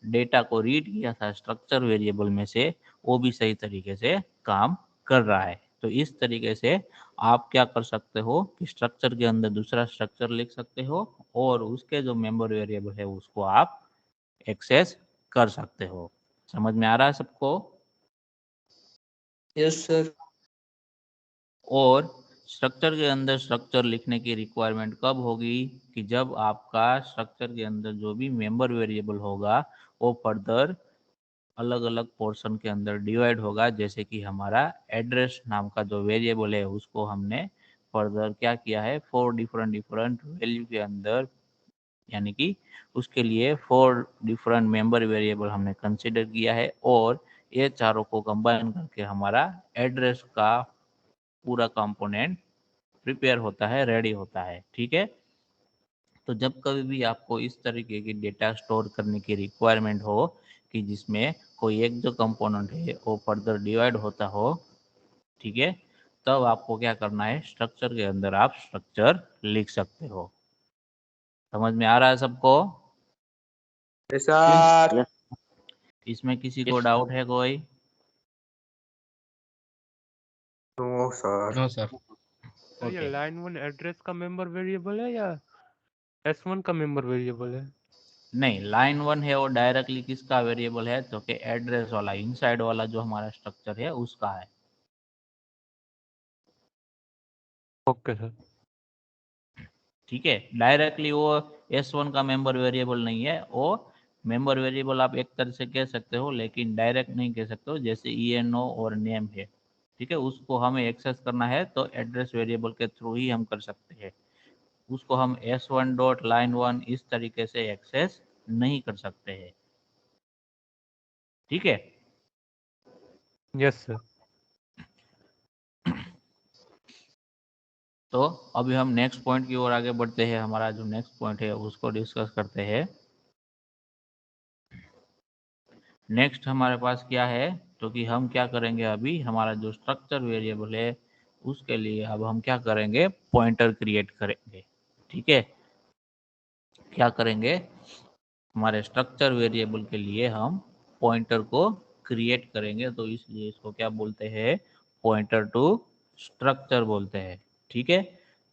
डेटा को रीड किया था स्ट्रक्चर वेरिएबल में से वो भी सही तरीके से काम कर रहा है। तो इस तरीके से आप क्या कर सकते हो कि स्ट्रक्चर के अंदर दूसरा स्ट्रक्चर लिख सकते हो और उसके जो मेंबर वेरिएबल है उसको आप एक्सेस कर सकते हो। समझ में आ रहा है सबको? Yes sir. और स्ट्रक्चर के अंदर स्ट्रक्चर लिखने की रिक्वायरमेंट कब होगी कि जब आपका स्ट्रक्चर के अंदर जो भी मेंबर वेरिएबल होगा वो फर्दर अलग अलग पोर्शन के अंदर डिवाइड होगा। जैसे कि हमारा एड्रेस नाम का जो वेरिएबल है उसको हमने फर्दर क्या किया है, 4 डिफरेंट वैल्यू के अंदर, यानी कि उसके लिए 4 डिफरेंट मेंबर वेरिएबल हमने कंसिडर किया है और ये चारों को कंबाइन करके हमारा एड्रेस का पूरा कंपोनेंट प्रिपेयर होता है, रेडी होता है। ठीक है, तो जब कभी भी आपको इस तरीके की डेटा स्टोर करने की रिक्वायरमेंट हो कि जिसमें कोई एक जो कंपोनेंट है वो फर्दर डिवाइड होता हो, ठीक है, तब आपको क्या करना है, स्ट्रक्चर के अंदर आप स्ट्रक्चर लिख सकते हो। समझ में आ रहा है सबको? Yes. इसमें किसी को डाउट है कोई? No, sir. No sir. Sir ये ओके, लाइन 1 एड्रेस का मेंबर वेरिएबल है या S1 का मेंबर वेरिएबल है? नहीं, लाइन 1 है वो डायरेक्टली किसका वेरिएबल है, तो कि एड्रेस वाला, इनसाइड वाला जो हमारा स्ट्रक्चर है उसका है। Okay sir. ठीक है, डायरेक्टली वो S1 का मेंबर वेरिएबल नहीं है, वो मेंबर वेरिएबल आप एक तरह से कह सकते हो, लेकिन डायरेक्ट नहीं कह सकते हो। जैसे ENO और नेम है, ठीक है, उसको हमें एक्सेस करना है तो एड्रेस वेरिएबल के थ्रू ही हम कर सकते हैं। उसको हम S1 डॉट लाइन 1 इस तरीके से एक्सेस नहीं कर सकते हैं। ठीक है, यस सर। तो अभी हम नेक्स्ट पॉइंट की ओर आगे बढ़ते हैं। हमारा जो नेक्स्ट पॉइंट है उसको डिस्कस करते हैं। नेक्स्ट हमारे पास क्या है, तो कि हम क्या करेंगे, अभी हमारा जो स्ट्रक्चर वेरिएबल है उसके लिए अब हम क्या करेंगे, पॉइंटर क्रिएट करेंगे। ठीक है, क्या करेंगे, हमारे स्ट्रक्चर वेरिएबल के लिए हम पॉइंटर को क्रिएट करेंगे, तो इसलिए इसको क्या बोलते हैं, पॉइंटर टू स्ट्रक्चर बोलते हैं। ठीक है,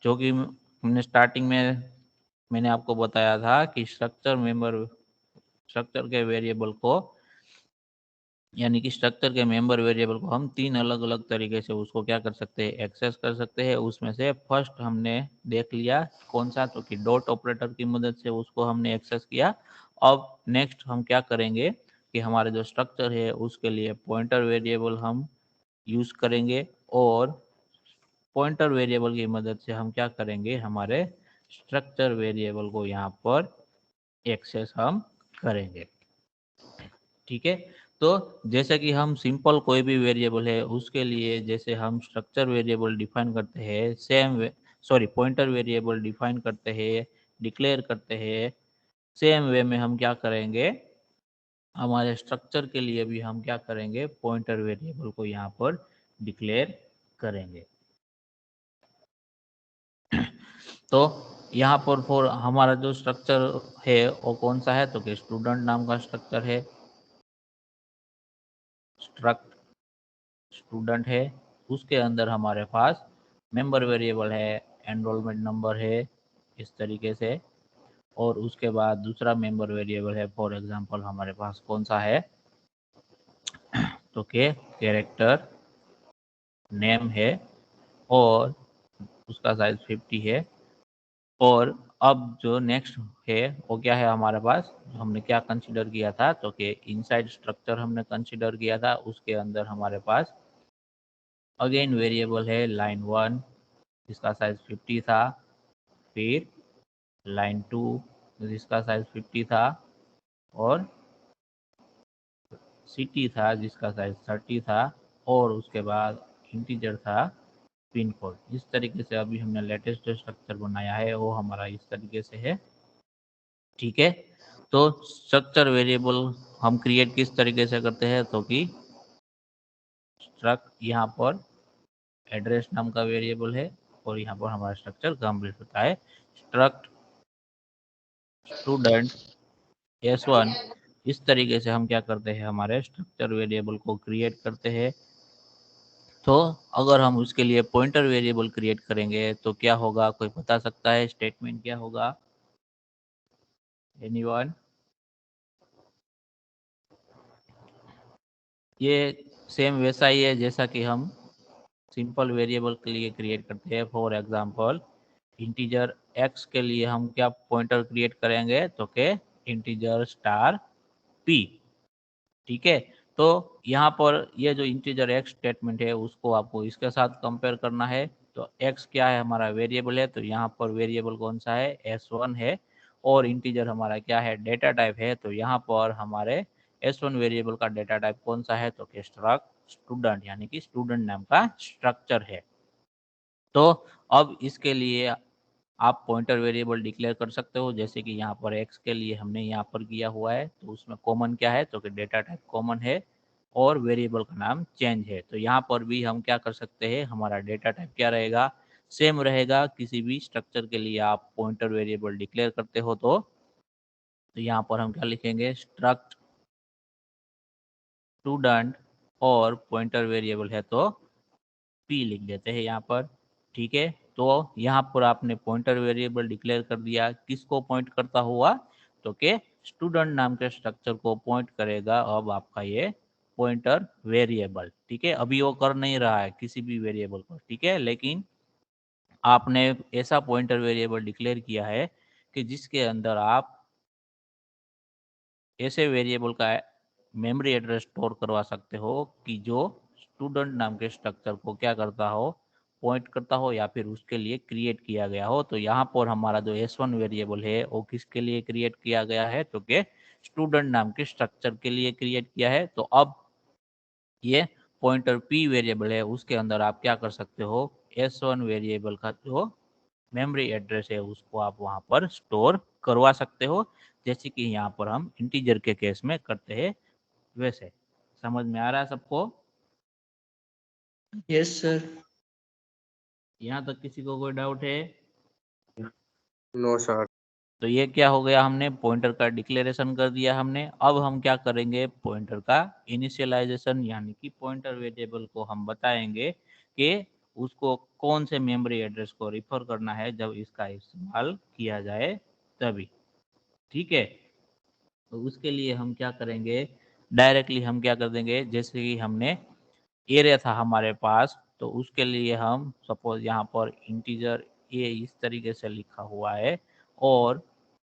जो कि हमने स्टार्टिंग में मैंने आपको बताया था कि स्ट्रक्चर के वेरिएबल को, यानी कि स्ट्रक्चर के मेंबर वेरिएबल को हम 3 अलग अलग तरीके से उसको क्या कर सकते हैं, एक्सेस कर सकते हैं। उसमें से फर्स्ट हमने देख लिया कौन सा, तो कि डॉट ऑपरेटर की मदद से उसको हमने एक्सेस किया। अब नेक्स्ट हम क्या करेंगे कि हमारे जो स्ट्रक्चर है उसके लिए पॉइंटर वेरिएबल हम यूज करेंगे, और पॉइंटर वेरिएबल की मदद से हम क्या करेंगे, हमारे स्ट्रक्चर वेरिएबल को यहाँ पर एक्सेस हम करेंगे। ठीक है, तो जैसे कि हम सिंपल कोई भी वेरिएबल है उसके लिए जैसे हम स्ट्रक्चर वेरिएबल डिफाइन करते हैं, पॉइंटर वेरिएबल डिफाइन करते हैं, डिक्लेयर करते हैं, सेम वे में हम क्या करेंगे, हमारे स्ट्रक्चर के लिए भी हम क्या करेंगे, पॉइंटर वेरिएबल को यहाँ पर डिक्लेयर करेंगे। तो यहाँ पर फॉर हमारा जो स्ट्रक्चर है वो कौन सा है, तो कि स्टूडेंट नाम का स्ट्रक्चर है, स्ट्रक्ट स्टूडेंट है। उसके अंदर हमारे पास मेंबर वेरिएबल है, एनरोलमेंट नंबर है, इस तरीके से। और उसके बाद दूसरा मेंबर वेरिएबल है, फॉर एग्जांपल हमारे पास कौन सा है, तो के कैरेक्टर नेम है, और उसका साइज 50 है। और अब जो नेक्स्ट है वो क्या है हमारे पास, हमने क्या कंसीडर किया था, तो कि इनसाइड स्ट्रक्चर हमने कंसीडर किया था। उसके अंदर हमारे पास अगेन वेरिएबल है लाइन 1 जिसका साइज 50 था, फिर लाइन 2 जिसका साइज 50 था, और सिटी था जिसका साइज 30 था, और उसके बाद इंटीजर था पिन कोड। इस तरीके से अभी हमने लेटेस्ट जो स्ट्रक्चर बनाया है वो हमारा इस तरीके से है। ठीक है, तो स्ट्रक्चर वेरिएबल हम क्रिएट किस तरीके से करते हैं, तो कि स्ट्रक्ट यहाँ पर एड्रेस नाम का वेरिएबल है, और यहाँ पर हमारा स्ट्रक्चर कंप्लीट होता है। स्ट्रक्ट स्टूडेंट S1, इस तरीके से हम क्या करते हैं, हमारे स्ट्रक्चर वेरिएबल को क्रिएट करते हैं। तो अगर हम उसके लिए पॉइंटर वेरिएबल क्रिएट करेंगे तो क्या होगा, कोई बता सकता है स्टेटमेंट क्या होगा, एनीवन? ये सेम वैसा ही है जैसा कि हम सिंपल वेरिएबल के लिए क्रिएट करते हैं। फॉर एग्जांपल इंटीजर x के लिए हम क्या पॉइंटर क्रिएट करेंगे, तो के इंटीजर स्टार p। ठीक है, तो यहाँ पर ये जो इंटीजर x स्टेटमेंट है उसको आपको इसके साथ कंपेयर करना है। तो x क्या है, हमारा वेरिएबल है, तो यहाँ पर वेरिएबल कौन सा है, s1 है। और इंटीजर हमारा क्या है, डेटा टाइप है, तो यहाँ पर हमारे s1 वेरिएबल का डेटा टाइप कौन सा है, तो स्ट्रक्ट स्टूडेंट, यानी कि स्टूडेंट नाम का स्ट्रक्चर है। तो अब इसके लिए आप पॉइंटर वेरिएबल डिक्लेयर कर सकते हो, जैसे कि यहाँ पर x के लिए हमने यहाँ पर किया हुआ है। तो उसमें कॉमन क्या है, तो कि डेटा टाइप कॉमन है और वेरिएबल का नाम चेंज है। तो यहाँ पर भी हम क्या कर सकते हैं, हमारा डेटा टाइप क्या रहेगा, सेम रहेगा। किसी भी स्ट्रक्चर के लिए आप पॉइंटर वेरिएबल डिक्लेयर करते हो तो यहाँ पर हम क्या लिखेंगे, स्ट्रक्ट स्टूडेंट और पॉइंटर वेरिएबल है तो p लिख देते हैं यहाँ पर। ठीक है, तो यहाँ पर आपने पॉइंटर वेरिएबल डिक्लेयर कर दिया, किसको पॉइंट करता हुआ, तो के स्टूडेंट नाम के स्ट्रक्चर को पॉइंट करेगा अब आपका ये पॉइंटर वेरिएबल। ठीक है, अभी वो कर नहीं रहा है किसी भी वेरिएबल को। ठीक है, लेकिन आपने ऐसा पॉइंटर वेरिएबल डिक्लेयर किया है कि जिसके अंदर आप ऐसे वेरिएबल का मेमोरी एड्रेस स्टोर करवा सकते हो कि जो स्टूडेंट नाम के स्ट्रक्चर को क्या करता हो, पॉइंट करता हो या फिर उसके लिए क्रिएट किया गया हो। तो यहाँ पर हमारा जो s1 वेरिएबल है वो किसके लिए क्रिएट किया गया है, तो के स्टूडेंट नाम के स्ट्रक्चर के लिए क्रिएट किया है। तो अब ये पॉइंटर p वेरिएबल है, उसके अंदर आप क्या कर सकते हो, s1 वेरिएबल का जो मेमोरी एड्रेस है उसको आप वहां पर स्टोर करवा सकते हो, जैसे कि यहाँ पर हम इंटीजर के केस में करते हैं वैसे। समझ में आ रहा है सबको? Yes sir. यहाँ तक किसी को कोई डाउट है? No sir. तो ये क्या हो गया, हमने पॉइंटर का डिक्लेरेशन कर दिया हमने। अब हम क्या करेंगे, पॉइंटर का इनिशियलाइजेशन, यानी कि पॉइंटर वेरिएबल को हम बताएंगे कि उसको कौन से मेमोरी एड्रेस को रिफर करना है जब इसका इस्तेमाल किया जाए तभी। ठीक है, तो उसके लिए हम क्या करेंगे, डायरेक्टली हम क्या कर देंगे, जैसे कि हमने एरिया था हमारे पास, तो उसके लिए हम सपोज यहाँ पर इंटीजर ए इस तरीके से लिखा हुआ है और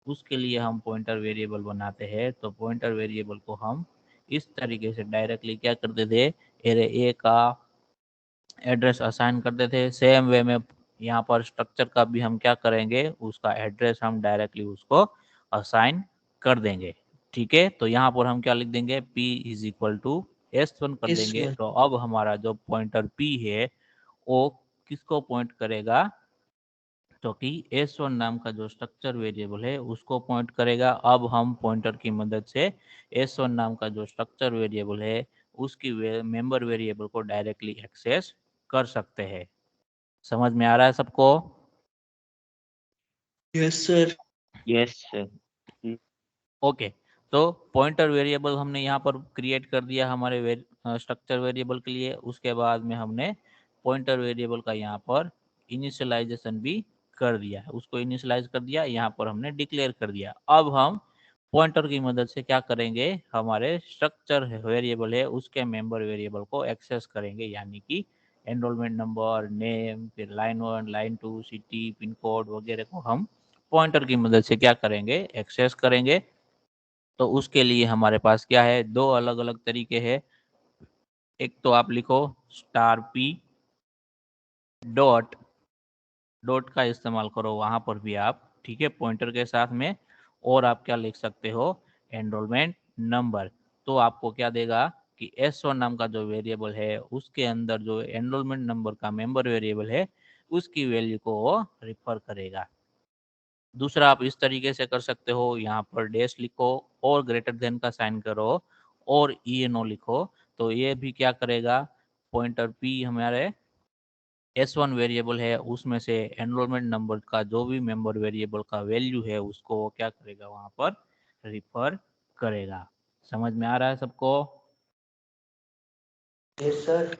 उसके लिए हम पॉइंटर वेरिएबल बनाते हैं। तो पॉइंटर वेरिएबल को हम इस तरीके से डायरेक्टली क्या करते थे, एरे ए का एड्रेस असाइन करते थे। सेम वे में यहाँ पर स्ट्रक्चर का भी हम क्या करेंगे, उसका एड्रेस हम डायरेक्टली उसको असाइन कर देंगे। ठीक है, तो यहाँ पर हम क्या लिख देंगे, p is equal to s1 कर देंगे। S1 तो अब हमारा जो पॉइंटर p है वो किसको पॉइंट करेगा, तो कि s1 नाम का जो स्ट्रक्चर वेरिएबल है उसको पॉइंट करेगा। अब हम पॉइंटर की मदद से s1 नाम का जो स्ट्रक्चर वेरिएबल है उसकी मेंबर वेरिएबल को डायरेक्टली एक्सेस कर सकते हैं। समझ में आ रहा है सबको? Yes sir. Yes sir. Okay, तो पॉइंटर वेरिएबल हमने यहाँ पर क्रिएट कर दिया हमारे स्ट्रक्चर वेरिएबल के लिए। उसके बाद में हमने पॉइंटर वेरिएबल का यहाँ पर इनिशियलाइजेशन भी कर दिया है, उसको इनिशियलाइज कर दिया, यहाँ पर हमने डिक्लेयर कर दिया। अब हम पॉइंटर की मदद से क्या करेंगे, हमारे स्ट्रक्चर वेरिएबल है उसके मेंबर वेरिएबल को एक्सेस करेंगे, यानी कि एनरोलमेंट नंबर, नेम, फिर line 1, line 2, city, pin code वगैरह को हम पॉइंटर की मदद से क्या करेंगे, एक्सेस करेंगे। तो उसके लिए हमारे पास क्या है, दो अलग अलग तरीके हैं। एक तो आप लिखो स्टार p डॉट डॉट का इस्तेमाल करो वहां पर भी आप, ठीक है, पॉइंटर के साथ में। और आप क्या लिख सकते हो, एनरोलमेंट नंबर। तो आपको क्या देगा कि s1 नाम का जो वेरिएबल है उसके अंदर जो एनरोलमेंट नंबर का मेंबर वेरिएबल है उसकी वैल्यू को वो रिफर करेगा। दूसरा आप इस तरीके से कर सकते हो, यहाँ पर डैश लिखो और ग्रेटर देन का साइन करो और ENO लिखो। तो ये भी क्या करेगा, पॉइंटर p हमारे s1 वेरिएबल है उसमें से एनरोलमेंट नंबर का जो भी मेंबर वेरिएबल का वैल्यू है उसको वो क्या करेगा, वहां पर रिफर करेगा। समझ में आ रहा है सबको? Yes sir.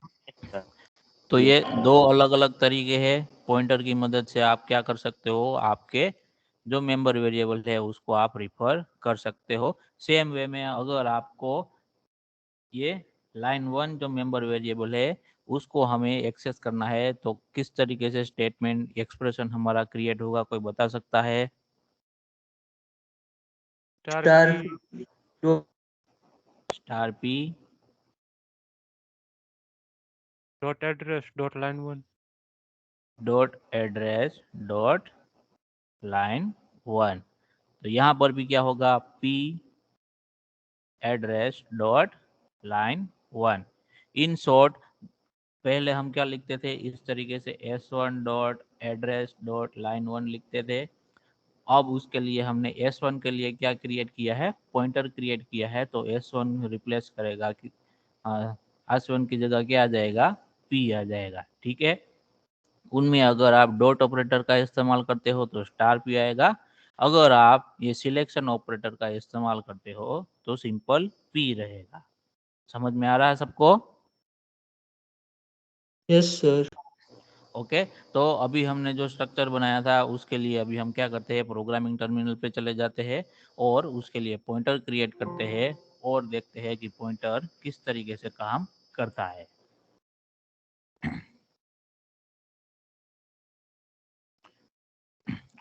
तो ये दो अलग अलग तरीके हैं, पॉइंटर की मदद से आप क्या कर सकते हो, आपके जो मेंबर वेरिएबल है उसको आप रिफर कर सकते हो। सेम वे में अगर आपको ये लाइन 1 जो मेंबर वेरिएबल है उसको हमें एक्सेस करना है, तो किस तरीके से स्टेटमेंट एक्सप्रेशन हमारा क्रिएट होगा, कोई बता सकता है? Star P star P dot address dot line 1 dot address dot line 1। तो यहाँ पर भी क्या होगा, P address dot line 1। In short पहले हम क्या लिखते थे, इस तरीके से s1 dot address dot line 1 लिखते थे। अब उसके लिए हमने s1 के लिए क्या क्रिएट किया है, पॉइंटर क्रिएट किया है, तो s1 रिप्लेस करेगा कि s1 की जगह क्या आ जाएगा, p आ जाएगा। ठीक है, उनमें अगर आप डॉट ऑपरेटर का इस्तेमाल करते हो तो स्टार पी आएगा, अगर आप ये सिलेक्शन ऑपरेटर का इस्तेमाल करते हो तो सिंपल पी रहेगा। समझ में आ रहा है सबको? Yes sir. ओके, तो अभी हमने जो स्ट्रक्चर बनाया था उसके लिए अभी हम क्या करते हैं, प्रोग्रामिंग टर्मिनल पे चले जाते हैं और उसके लिए पॉइंटर क्रिएट करते हैं और देखते हैं कि पॉइंटर किस तरीके से काम करता है।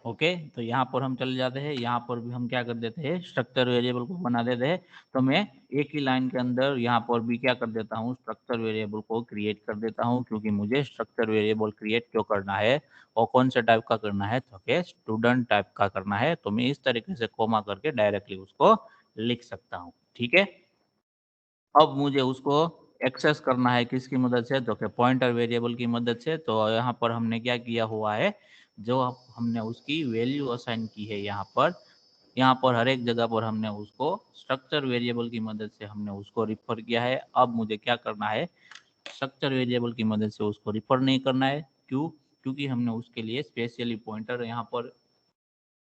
ओके, तो यहाँ पर हम चले जाते हैं, यहाँ पर भी हम क्या कर देते हैं, स्ट्रक्चर वेरिएबल को बना देते हैं। तो मैं एक ही लाइन के अंदर यहाँ पर भी क्या कर देता हूँ, स्ट्रक्चर वेरिएबल को क्रिएट कर देता हूँ, क्योंकि मुझे स्ट्रक्चर वेरिएबल क्रिएट क्यों करना है और कौन से टाइप का करना है, तो क्या स्टूडेंट टाइप का करना है। तो मैं इस तरीके से कोमा करके डायरेक्टली उसको लिख सकता हूँ। ठीक है, अब मुझे उसको एक्सेस करना है किसकी मदद से, तो पॉइंटर वेरिएबल की मदद से। तो यहाँ पर हमने क्या किया हुआ है, जो हमने उसकी वैल्यू असाइन की है, यहाँ पर हर एक जगह पर हमने उसको स्ट्रक्चर वेरिएबल की मदद से हमने उसको रिफर किया है। अब मुझे क्या करना है, स्ट्रक्चर वेरिएबल की मदद से उसको रिफर नहीं करना है। क्यों? क्योंकि हमने उसके लिए स्पेशली पॉइंटर यहाँ पर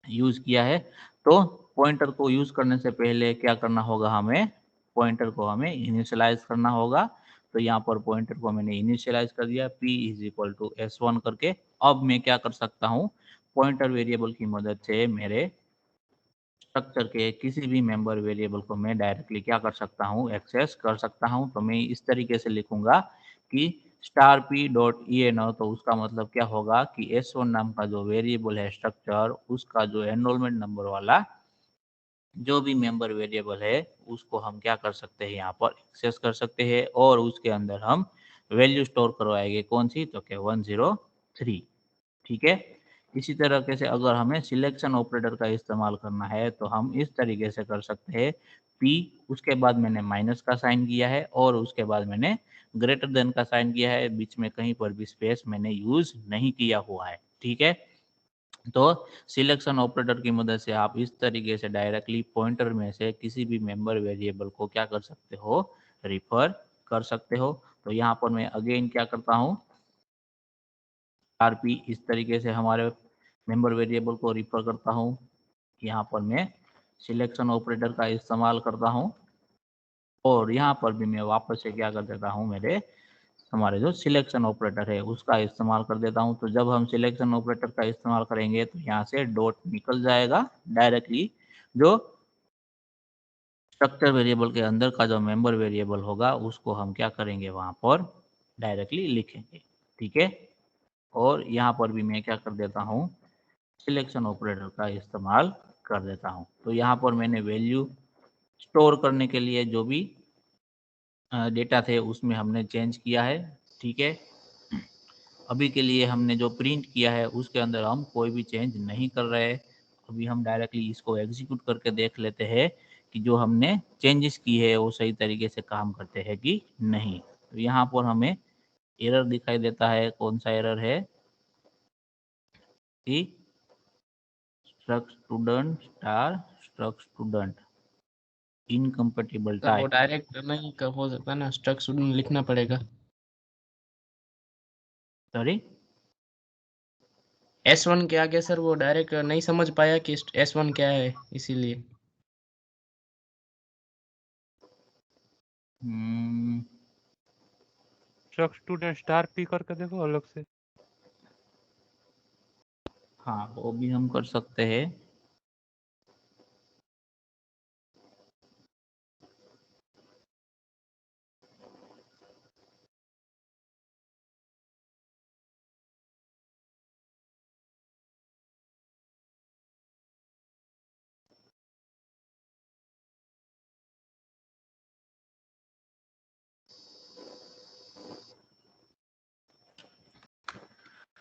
यूज किया है। तो पॉइंटर को यूज करने से पहले क्या करना होगा, हमें पॉइंटर को हमें इनिशियलाइज करना होगा। तो यहाँ पर पॉइंटर को मैंने इनिशियलाइज कर दिया, p is equal to s1 करके। अब मैं क्या कर सकता हूँ, पॉइंटर वेरिएबल की मदद से मेरे स्ट्रक्चर के किसी भी मेंबर वेरिएबल को मैं डायरेक्टली क्या कर सकता हूँ, एक्सेस कर सकता हूँ। तो मैं इस तरीके से लिखूंगा कि star P dot E N, तो उसका मतलब क्या होगा कि s1 नाम का जो वेरिएबल है स्ट्रक्चर, उसका जो एनरोलमेंट नंबर वाला जो भी मेंबर वेरिएबल है उसको हम क्या कर सकते हैं, यहाँ पर एक्सेस कर सकते हैं और उसके अंदर हम वैल्यू स्टोर करवाएंगे, कौन सी, तो क्या 103। ठीक है, इसी तरीके से अगर हमें सिलेक्शन ऑपरेटर का इस्तेमाल करना है तो हम इस तरीके से कर सकते हैं, p उसके बाद मैंने माइनस का साइन किया है और उसके बाद मैंने ग्रेटर देन का साइन किया है, बीच में कहीं पर भी स्पेस मैंने यूज नहीं किया हुआ है। ठीक है, तो सिलेक्शन ऑपरेटर की मदद से आप इस तरीके से डायरेक्टली पॉइंटर में से किसी भी मेंबर वेरिएबल को क्या कर सकते हो, रिफर कर सकते हो। तो यहाँ पर मैं अगेन क्या करता हूँ, rp इस तरीके से हमारे मेंबर वेरिएबल को रिफर करता हूँ। यहाँ पर मैं सिलेक्शन ऑपरेटर का इस्तेमाल करता हूँ और यहाँ पर भी मैं वापस से क्या कर देता हूँ, मेरे हमारे जो सिलेक्शन ऑपरेटर है उसका इस्तेमाल कर देता हूँ। तो जब हम सिलेक्शन ऑपरेटर का इस्तेमाल करेंगे तो यहाँ से डॉट निकल जाएगा, डायरेक्टली जो स्ट्रक्चर वेरिएबल के अंदर का जो मेंबर वेरिएबल होगा उसको हम क्या करेंगे, वहाँ पर डायरेक्टली लिखेंगे। ठीक है, और यहाँ पर भी मैं क्या कर देता हूँ, सिलेक्शन ऑपरेटर का इस्तेमाल कर देता हूँ। तो यहाँ पर मैंने वैल्यू स्टोर करने के लिए जो भी डेटा थे उसमें हमने चेंज किया है। ठीक है, अभी के लिए हमने जो प्रिंट किया है उसके अंदर हम कोई भी चेंज नहीं कर रहे। अभी हम डायरेक्टली इसको एग्जीक्यूट करके देख लेते हैं कि जो हमने चेंजेस की है वो सही तरीके से काम करते हैं कि नहीं। तो यहाँ पर हमें एरर दिखाई देता है, कौन सा एरर है कि struct student star struct student incompatible sir वो टाइप। डायरेक्ट नहीं हो सकता ना, स्ट्रक्ट स्टूडेंट लिखना पड़ेगा। सॉरी, S1 के आगे सर वो डायरेक्ट नहीं समझ पाया कि S1 क्या है, इसीलिए। स्ट्रक्ट स्टूडेंट स्टार पी करके देखो अलग से। हाँ वो भी हम कर सकते हैं।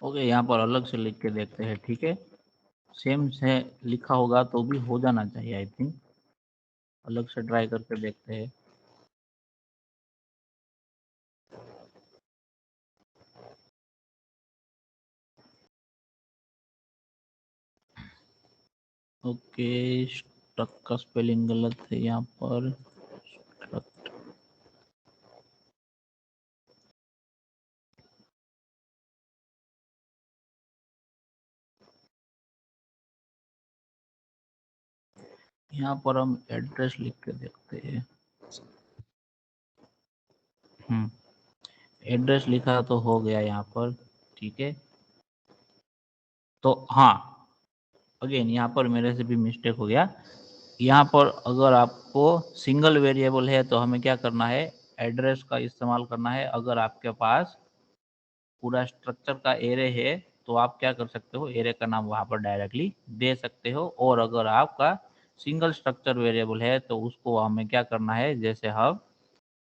ओके, यहाँ पर अलग से लिख के देखते हैं, ठीक है। सेम से लिखा होगा तो भी हो जाना चाहिए आई थिंक। अलग से ट्राई करके देखते हैं। ओके, स्ट्रक का स्पेलिंग गलत है यहाँ पर। स्ट्रक यहाँ पर हम एड्रेस लिख के देखते हैं। एड्रेस लिखा तो हो गया यहाँ पर, ठीक है। तो हाँ, अगेन यहाँ पर मेरे से भी मिस्टेक हो गया। यहाँ पर अगर आपको सिंगल वेरिएबल है तो हमें क्या करना है, एड्रेस का इस्तेमाल करना है। अगर आपके पास पूरा स्ट्रक्चर का एरे है तो आप क्या कर सकते हो, एरे का नाम वहाँ पर डायरेक्टली दे सकते हो। और अगर आपका सिंगल स्ट्रक्चर वेरिएबल है तो उसको हमें क्या करना है, जैसे हम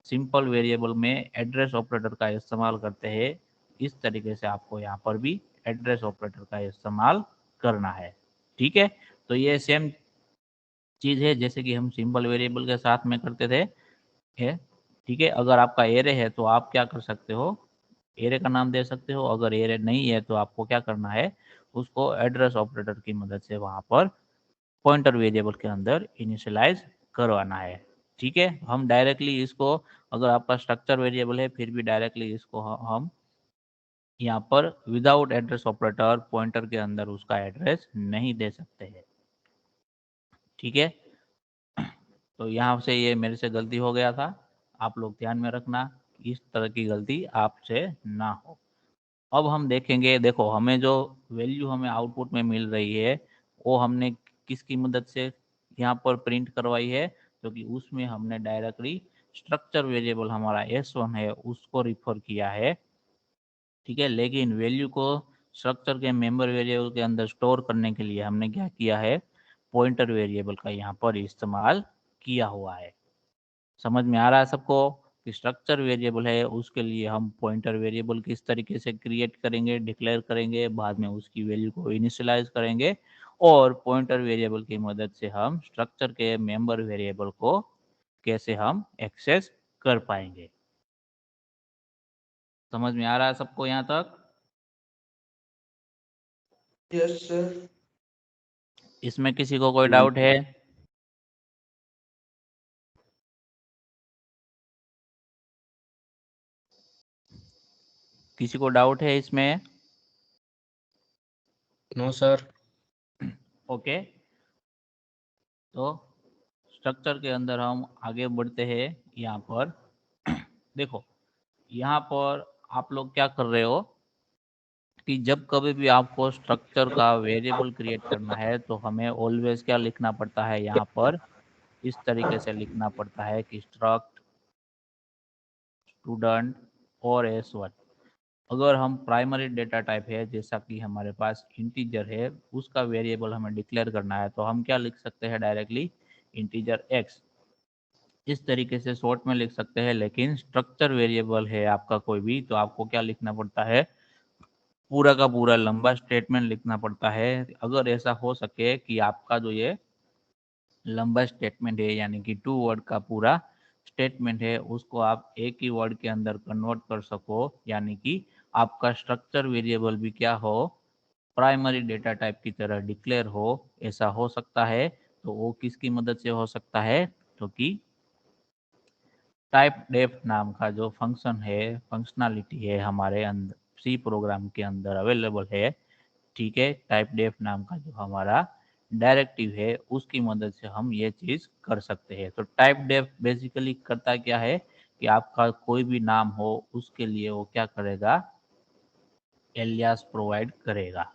सिंपल वेरिएबल में एड्रेस ऑपरेटर का इस्तेमाल करते हैं, इस तरीके से आपको यहाँ पर भी एड्रेस ऑपरेटर का इस्तेमाल करना है, ठीक है। तो ये सेम चीज़ है जैसे कि हम सिंपल वेरिएबल के साथ में करते थे, है, ठीक है। अगर आपका एरे है तो आप क्या कर सकते हो, एरे का नाम दे सकते हो। अगर एरे नहीं है तो आपको क्या करना है, उसको एड्रेस ऑपरेटर की मदद से वहाँ पर पॉइंटर वेरिएबल के अंदर इनिशियलाइज करवाना है, ठीक है। हम डायरेक्टली इसको, अगर आपका स्ट्रक्चर वेरिएबल है फिर भी डायरेक्टली इसको हम यहाँ पर विदाउट एड्रेस ऑपरेटर पॉइंटर के अंदर उसका एड्रेस नहीं दे सकते हैं, ठीक है। तो यहाँ से ये मेरे से गलती हो गया था, आप लोग ध्यान में रखना इस तरह की गलती आपसे ना हो। अब हम देखेंगे, देखो हमें जो वैल्यू हमें आउटपुट में मिल रही है वो हमने किसकी मदद से यहाँ पर प्रिंट करवाई है, क्योंकि उसमें हमने डायरेक्टली स्ट्रक्चर वेरिएबल हमारा S1 है उसको रिफर किया है, ठीक है। लेकिन वैल्यू को स्ट्रक्चर के मेंबर वेरिएबल के अंदर स्टोर करने के लिए हमने क्या किया है, पॉइंटर वेरिएबल का यहाँ पर इस्तेमाल किया हुआ है। समझ में आ रहा है सबको कि स्ट्रक्चर वेरिएबल है उसके लिए हम पॉइंटर वेरिएबल किस तरीके से क्रिएट करेंगे, डिक्लेयर करेंगे, बाद में उसकी वैल्यू को इनिशियलाइज करेंगे और पॉइंटर वेरिएबल की मदद से हम स्ट्रक्चर के मेंबर वेरिएबल को कैसे हम एक्सेस कर पाएंगे। समझ में आ रहा है सबको यहाँ तक? Yes sir. इसमें किसी को कोई डाउट है? किसी को डाउट है इसमें? No sir. ओके, तो स्ट्रक्चर के अंदर हम आगे बढ़ते हैं। यहाँ पर देखो, यहाँ पर आप लोग क्या कर रहे हो कि जब कभी भी आपको स्ट्रक्चर का वेरिएबल क्रिएट करना है तो हमें ऑलवेज क्या लिखना पड़ता है, यहाँ पर इस तरीके से लिखना पड़ता है कि स्ट्रक्ट स्टूडेंट और S1। अगर हम प्राइमरी डेटा टाइप है जैसा कि हमारे पास इंटीजर है उसका वेरिएबल हमें डिक्लेयर करना है तो हम क्या लिख सकते हैं, डायरेक्टली इंटीजर x, इस तरीके से शॉर्ट में लिख सकते हैं। लेकिन स्ट्रक्चर वेरिएबल है आपका कोई भी तो आपको क्या लिखना पड़ता है, पूरा का पूरा लंबा स्टेटमेंट लिखना पड़ता है। अगर ऐसा हो सके कि आपका जो ये लंबा स्टेटमेंट है यानी कि 2 वर्ड का पूरा स्टेटमेंट है उसको आप एक ही वर्ड के अंदर कन्वर्ट कर सको, यानी कि आपका स्ट्रक्चर वेरिएबल भी क्या हो, प्राइमरी डेटा टाइप की तरह डिक्लेयर हो, ऐसा हो सकता है। तो वो किसकी मदद से हो सकता है, तो कि टाइप डेफ नाम का जो फंक्शन है, फंक्शनलिटी है हमारे अंदर सी प्रोग्राम के अंदर अवेलेबल है, ठीक है। टाइप डेफ नाम का जो हमारा डायरेक्टिव है उसकी मदद से हम ये चीज़ कर सकते हैं। तो टाइप डेफ बेसिकली करता क्या है कि आपका कोई भी नाम हो उसके लिए वो क्या करेगा, एलियास प्रोवाइड करेगा,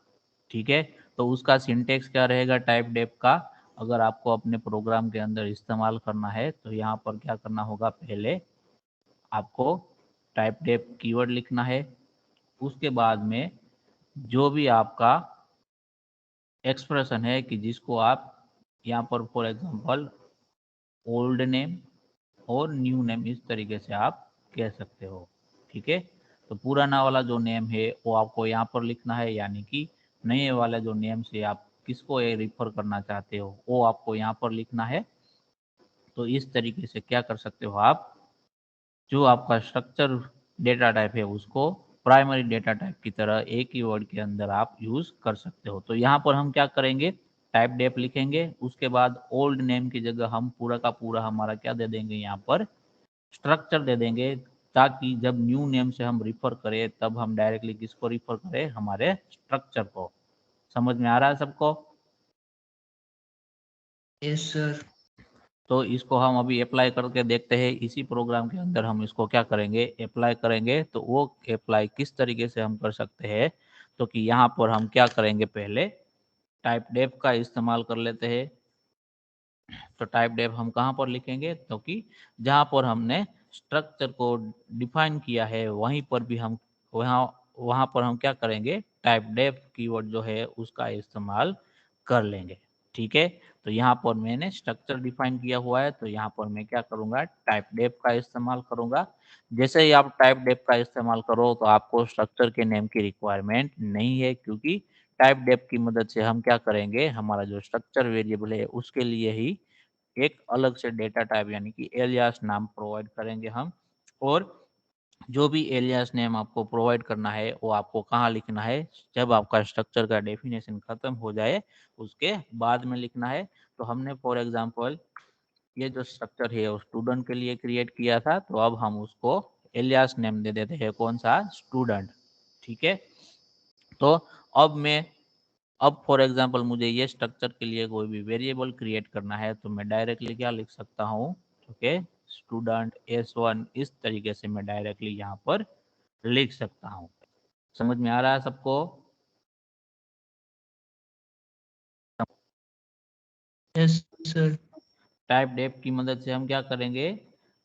ठीक है। तो उसका सिंटेक्स क्या रहेगा टाइप डेफ का, अगर आपको अपने प्रोग्राम के अंदर इस्तेमाल करना है तो यहाँ पर क्या करना होगा, पहले आपको टाइप डेफ कीवर्ड लिखना है। उसके बाद में जो भी आपका एक्सप्रेशन है कि जिसको आप यहाँ पर फॉर एग्जांपल ओल्ड नेम और न्यू नेम इस तरीके से आप कह सकते हो, ठीक है। तो पुराना वाला जो नेम है वो आपको यहाँ पर लिखना है, यानी कि नए वाला जो नेम से आप किसको रिफर करना चाहते हो वो आपको यहाँ पर लिखना है। तो इस तरीके से क्या कर सकते हो आप, जो आपका स्ट्रक्चर डेटा टाइप है उसको प्राइमरी डेटा टाइप की तरह एक ही वर्ड के अंदर आप यूज कर सकते हो। तो यहाँ पर हम क्या करेंगे, टाइप डेफ लिखेंगे, उसके बाद ओल्ड नेम की जगह हम पूरा का पूरा हमारा क्या दे देंगे, यहाँ पर स्ट्रक्चर दे देंगे, ताकि जब न्यू नेम से हम रिफर करें तब हम डायरेक्टली किसको रिफर करें, हमारे स्ट्रक्चर को। समझ में आ रहा है सबको? Yes, sir. तो इसको हम अभी अप्लाई करके देखते हैं। इसी प्रोग्राम के अंदर हम इसको क्या करेंगे, अप्लाई करेंगे। तो वो अप्लाई किस तरीके से हम कर सकते हैं, तो कि यहाँ पर हम क्या करेंगे, पहले टाइप डेफ का इस्तेमाल कर लेते हैं। तो टाइप डेफ हम कहाँ पर लिखेंगे, तो कि जहाँ पर हमने स्ट्रक्चर को डिफाइन किया है वहीं पर भी हम वहाँ वहाँ पर हम क्या करेंगे, टाइप डेफ कीवर्ड जो है उसका इस्तेमाल कर लेंगे। ठीक है, तो यहाँ पर मैंने स्ट्रक्चर डिफाइन किया हुआ है, तो यहाँ पर मैं क्या करूँगा, टाइप डेफ का इस्तेमाल करूँगा। जैसे ही आप टाइप डेफ का इस्तेमाल करो तो आपको स्ट्रक्चर के नेम की रिक्वायरमेंट नहीं है, क्योंकि टाइप डेफ की मदद से हम क्या करेंगे, हमारा जो स्ट्रक्चर वेरिएबल है उसके लिए ही एक अलग से डेटा टाइप यानी कि एलियास नाम प्रोवाइड करेंगे हम। और जो भी एलियास नेम आपको प्रोवाइड करना है वो आपको कहाँ लिखना है, जब आपका स्ट्रक्चर का डेफिनेशन खत्म हो जाए उसके बाद में लिखना है। तो हमने फॉर एग्जांपल ये जो स्ट्रक्चर है वो स्टूडेंट के लिए क्रिएट किया था, तो अब हम उसको एलियास नेम दे देते हैं, कौन सा, स्टूडेंट। ठीक है, तो अब फॉर एग्जांपल मुझे ये स्ट्रक्चर के लिए कोई भी वेरिएबल क्रिएट करना है, तो मैं डायरेक्टली क्या लिख सकता हूँ, ओके, स्टूडेंट s1, इस तरीके से मैं डायरेक्टली यहाँ पर लिख सकता हूँ। समझ में आ रहा है सबको? Yes, sir. टाइप डेफ की मदद से हम क्या करेंगे,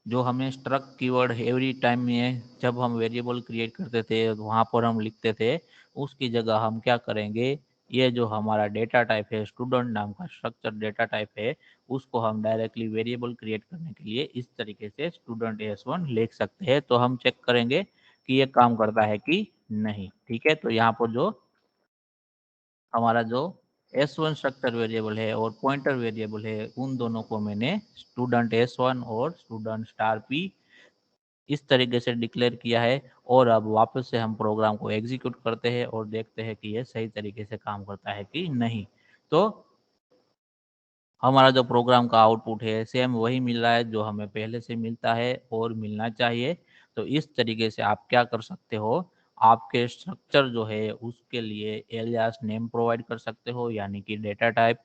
जो हमें स्ट्रक्ट कीवर्ड एवरी टाइम में जब हम वेरिएबल क्रिएट करते थे वहाँ पर हम लिखते थे, उसकी जगह हम क्या करेंगे, ये जो हमारा डेटा टाइप है स्टूडेंट नाम का स्ट्रक्चर डेटा टाइप है, उसको हम डायरेक्टली वेरिएबल क्रिएट करने के लिए इस तरीके से स्टूडेंट s1 लिख सकते हैं। तो हम चेक करेंगे कि ये काम करता है कि नहीं। ठीक है, तो यहाँ पर जो हमारा जो s1 स्ट्रक्चर वेरिएबल है और पॉइंटर वेरिएबल है, उन दोनों को मैंने स्टूडेंट s1 और स्टूडेंट स्टार p इस तरीके से डिक्लेयर किया है। और अब वापस से हम प्रोग्राम को एग्जीक्यूट करते हैं और देखते हैं कि ये सही तरीके से काम करता है कि नहीं। तो हमारा जो प्रोग्राम का आउटपुट है सेम वही मिल रहा है जो हमें पहले से मिलता है और मिलना चाहिए। तो इस तरीके से आप क्या कर सकते हो, आपके स्ट्रक्चर जो है उसके लिए एलियास नेम प्रोवाइड कर सकते हो, यानी कि डेटा टाइप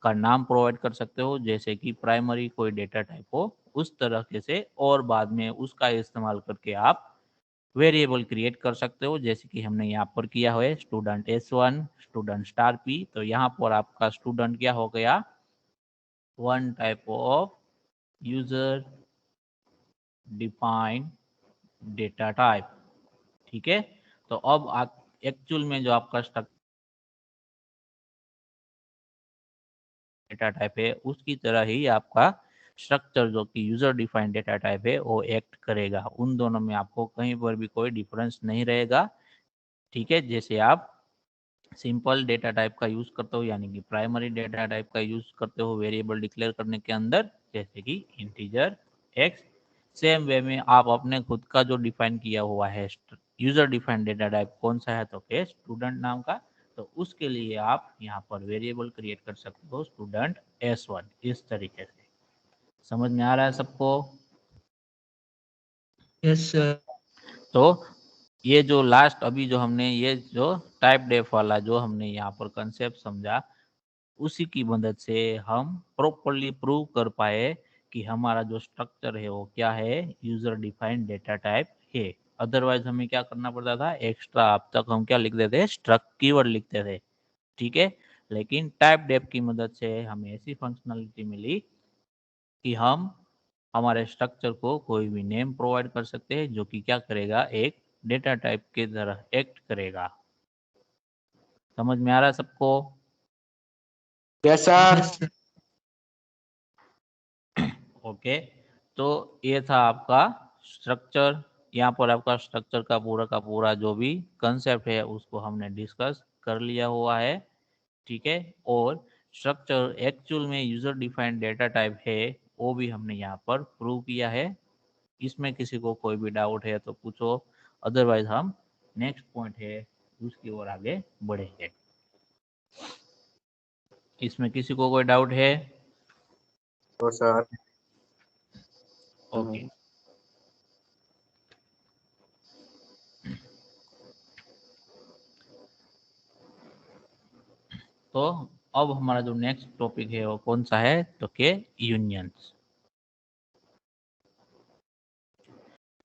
का नाम प्रोवाइड कर सकते हो, जैसे कि प्राइमरी कोई डेटा टाइप हो उस तरीके से, और बाद में उसका इस्तेमाल करके आप वेरिएबल क्रिएट कर सकते हो, जैसे कि हमने यहाँ पर किया है student s1 student star p। तो यहाँ पर आपका स्टूडेंट क्या हो गया, one type of user defined data type. ठीक है, तो अब आप एक्चुअल में जो आपका डेटा टाइप है उसकी तरह ही आपका स्ट्रक्चर जो कि यूजर डिफाइंड डेटा टाइप है वो एक्ट करेगा। उन दोनों में आपको कहीं पर भी कोई डिफरेंस नहीं रहेगा। ठीक है, जैसे आप सिंपल डेटा टाइप का यूज करते हो, यानी कि प्राइमरी डेटा टाइप का यूज करते हो वेरिएबल डिक्लेयर करने के अंदर, जैसे कि इंटीजर एक्स, सेम वे में आप अपने खुद का जो डिफाइन किया हुआ है यूजर डिफाइंड डेटा टाइप कौन सा है, तो के स्टूडेंट नाम का, तो उसके लिए आप यहाँ पर वेरिएबल क्रिएट कर सकते हो स्टूडेंट s1 इस तरीके से। समझ में आ रहा है सबको? Yes, sir. तो ये जो लास्ट अभी जो हमने ये जो टाइप डेफ वाला जो हमने यहाँ पर कंसेप्ट समझा, उसी की मदद से हम प्रॉपरली प्रूव कर पाए कि हमारा जो स्ट्रक्चर है वो क्या है, यूजर डिफाइंड डेटा टाइप है। अदरवाइज हमें क्या करना पड़ता था, एक्स्ट्रा अब तक हम क्या लिखते थे, स्ट्रक्ट कीवर्ड लिखते थे। ठीक है, लेकिन टाइप डेफ की मदद से हमें ऐसी फंक्शनलिटी मिली कि हम हमारे स्ट्रक्चर को कोई भी नेम प्रोवाइड कर सकते हैं जो कि क्या करेगा, एक डेटा टाइप की तरह एक्ट करेगा। समझ में आ रहा है सबको? Yes, sir. ओके, तो ये था आपका स्ट्रक्चर यहाँ पर आपका स्ट्रक्चर का पूरा जो भी कंसेप्ट है उसको हमने डिस्कस कर लिया हुआ है, ठीक है। और स्ट्रक्चर एक्चुअल में यूजर डिफाइंड डेटा टाइप है वो भी हमने यहाँ पर प्रूव किया है। इसमें किसी को कोई भी डाउट है तो पूछो, अदरवाइज हम नेक्स्ट पॉइंट है उसकी ओर आगे बढ़ेंगे। इसमें किसी को कोई डाउट है? तो सर ओके, तो अब हमारा जो नेक्स्ट टॉपिक है वो कौन सा है, तो के यूनियंस।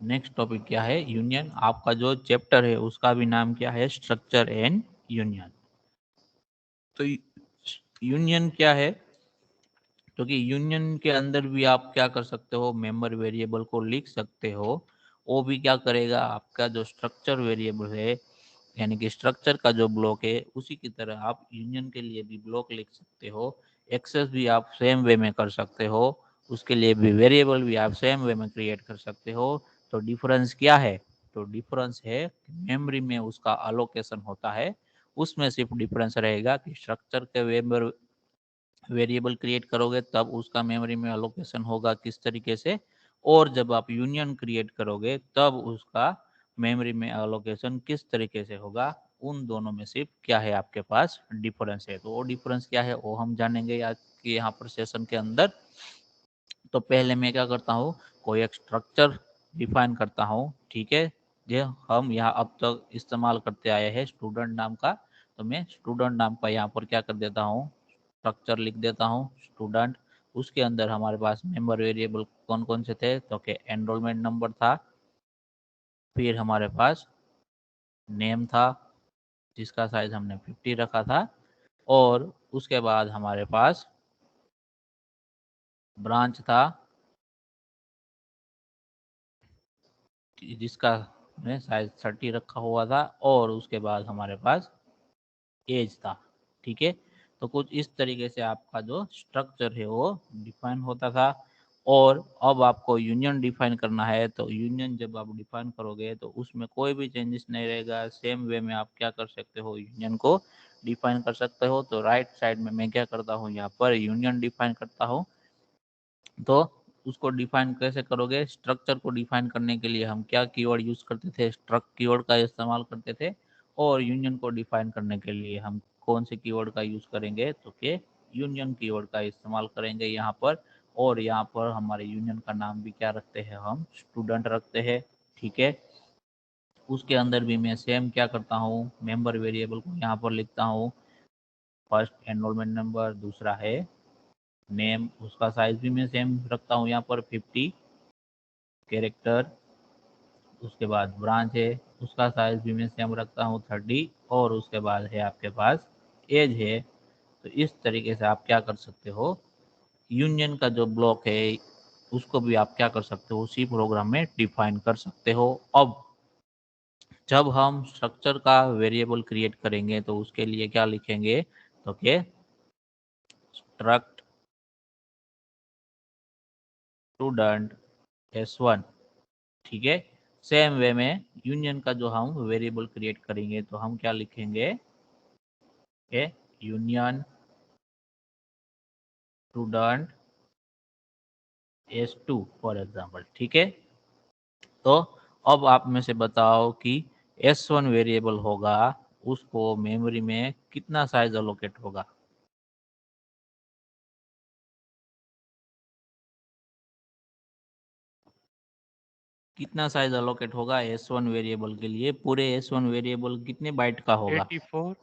नेक्स्ट टॉपिक क्या है, यूनियन। आपका जो चैप्टर है उसका भी नाम क्या है, स्ट्रक्चर एंड यूनियन। तो यूनियन क्या है, क्योंकि यूनियन के अंदर भी आप क्या कर सकते हो, मेंबर वेरिएबल को लिख सकते हो। वो भी क्या करेगा, आपका जो स्ट्रक्चर वेरिएबल है यानी कि स्ट्रक्चर का जो ब्लॉक है उसी की तरह आप यूनियन के लिए भी ब्लॉक लिख सकते हो। एक्सेस भी आप सेम वे में कर सकते हो, उसके लिए भी वेरिएबल भी आप सेम वे में क्रिएट कर सकते हो। तो डिफरेंस क्या है, तो डिफरेंस है मेमोरी में उसका अलोकेशन होता है, उसमें सिर्फ डिफरेंस रहेगा कि स्ट्रक्चर के वेरिएबल क्रिएट करोगे तब उसका मेमोरी में अलोकेशन होगा किस तरीके से, और जब आप यूनियन क्रिएट करोगे तब उसका मेमोरी में अलोकेशन किस तरीके से होगा। उन दोनों में सिर्फ क्या है, आपके पास डिफरेंस है। तो वो डिफरेंस क्या है वो हम जानेंगे आज के यहाँ पर सेशन के अंदर। तो पहले मैं क्या करता हूँ, कोई एक स्ट्रक्चर डिफाइन करता हूँ, ठीक है। जो हम यहाँ अब तक इस्तेमाल करते आए हैं स्टूडेंट नाम का, तो मैं स्टूडेंट नाम का यहाँ पर क्या कर देता हूँ, स्ट्रक्चर लिख देता हूँ स्टूडेंट। उसके अंदर हमारे पास मेंबर वेरिएबल कौन कौन से थे, तो कि एनरोलमेंट नंबर था, फिर हमारे पास नेम था जिसका साइज हमने 50 रखा था, और उसके बाद हमारे पास ब्रांच था जिसका में साइज 30 रखा हुआ था, और उसके बाद हमारे पास एज था, ठीक है। तो कुछ इस तरीके से आपका जो स्ट्रक्चर है वो डिफाइन होता था। और अब आपको यूनियन डिफाइन करना है, तो यूनियन जब आप डिफाइन करोगे तो उसमें कोई भी चेंजेस नहीं रहेगा, सेम वे में आप क्या कर सकते हो, यूनियन को डिफाइन कर सकते हो। तो राइट साइड में मैं क्या करता हूँ, यहाँ पर यूनियन डिफाइन करता हूँ। तो उसको डिफाइन कैसे करोगे, स्ट्रक्चर को डिफाइन करने के लिए हम क्या कीवर्ड यूज करते थे, स्ट्रक्ट कीवर्ड का इस्तेमाल करते थे। और यूनियन को डिफाइन करने के लिए हम कौन से कीवर्ड का यूज करेंगे, तो के यूनियन कीवर्ड का इस्तेमाल करेंगे यहाँ पर। और यहाँ पर हमारे यूनियन का नाम भी क्या रखते हैं, हम स्टूडेंट रखते हैं, ठीक है। उसके अंदर भी मैं सेम क्या करता हूँ, मेंबर वेरिएबल को यहाँ पर लिखता हूँ। फर्स्ट एनरोलमेंट नंबर, दूसरा है नेम, उसका साइज भी मैं सेम रखता हूँ यहाँ पर 50 कैरेक्टर। उसके बाद ब्रांच है, उसका साइज भी मैं सेम रखता हूँ 30, और उसके बाद है आपके पास एज है। तो इस तरीके से आप क्या कर सकते हो, यूनियन का जो ब्लॉक है उसको भी आप क्या कर सकते हो, उसी प्रोग्राम में डिफाइन कर सकते हो। अब जब हम स्ट्रक्चर का वेरिएबल क्रिएट करेंगे तो उसके लिए क्या लिखेंगे, तो के स्ट्रक्ट स्टूडेंट S1, ठीक है। सेम वे में यूनियन का जो हम वेरिएबल क्रिएट करेंगे तो हम क्या लिखेंगे, A union student S2 for example, ठीक है। तो अब आप में से बताओ कि S1 वेरिएबल होगा, उसको मेमोरी में कितना साइज अलोकेट होगा। कितना साइज अलोकेट होगा S1 वेरिएबल के लिए, पूरे S1 वेरिएबल कितने बाइट का होगा। 84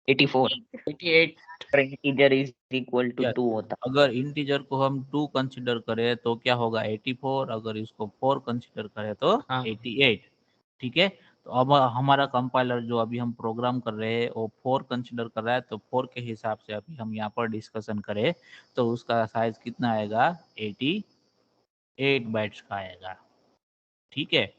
84 88 और integer is equal to Yes. 2 होता अगर इंटीजर को हम 2 कंसिडर करें तो क्या होगा 84, अगर इसको 4 कंसिडर करें तो हाँ 88, ठीक है। तो अब हमारा कंपाइलर जो अभी हम प्रोग्राम कर रहे हैं वो 4 कंसिडर कर रहा है, तो 4 के हिसाब से अभी हम यहाँ पर डिस्कशन करें तो उसका साइज कितना आएगा, 88 बाइट्स का आएगा, ठीक है।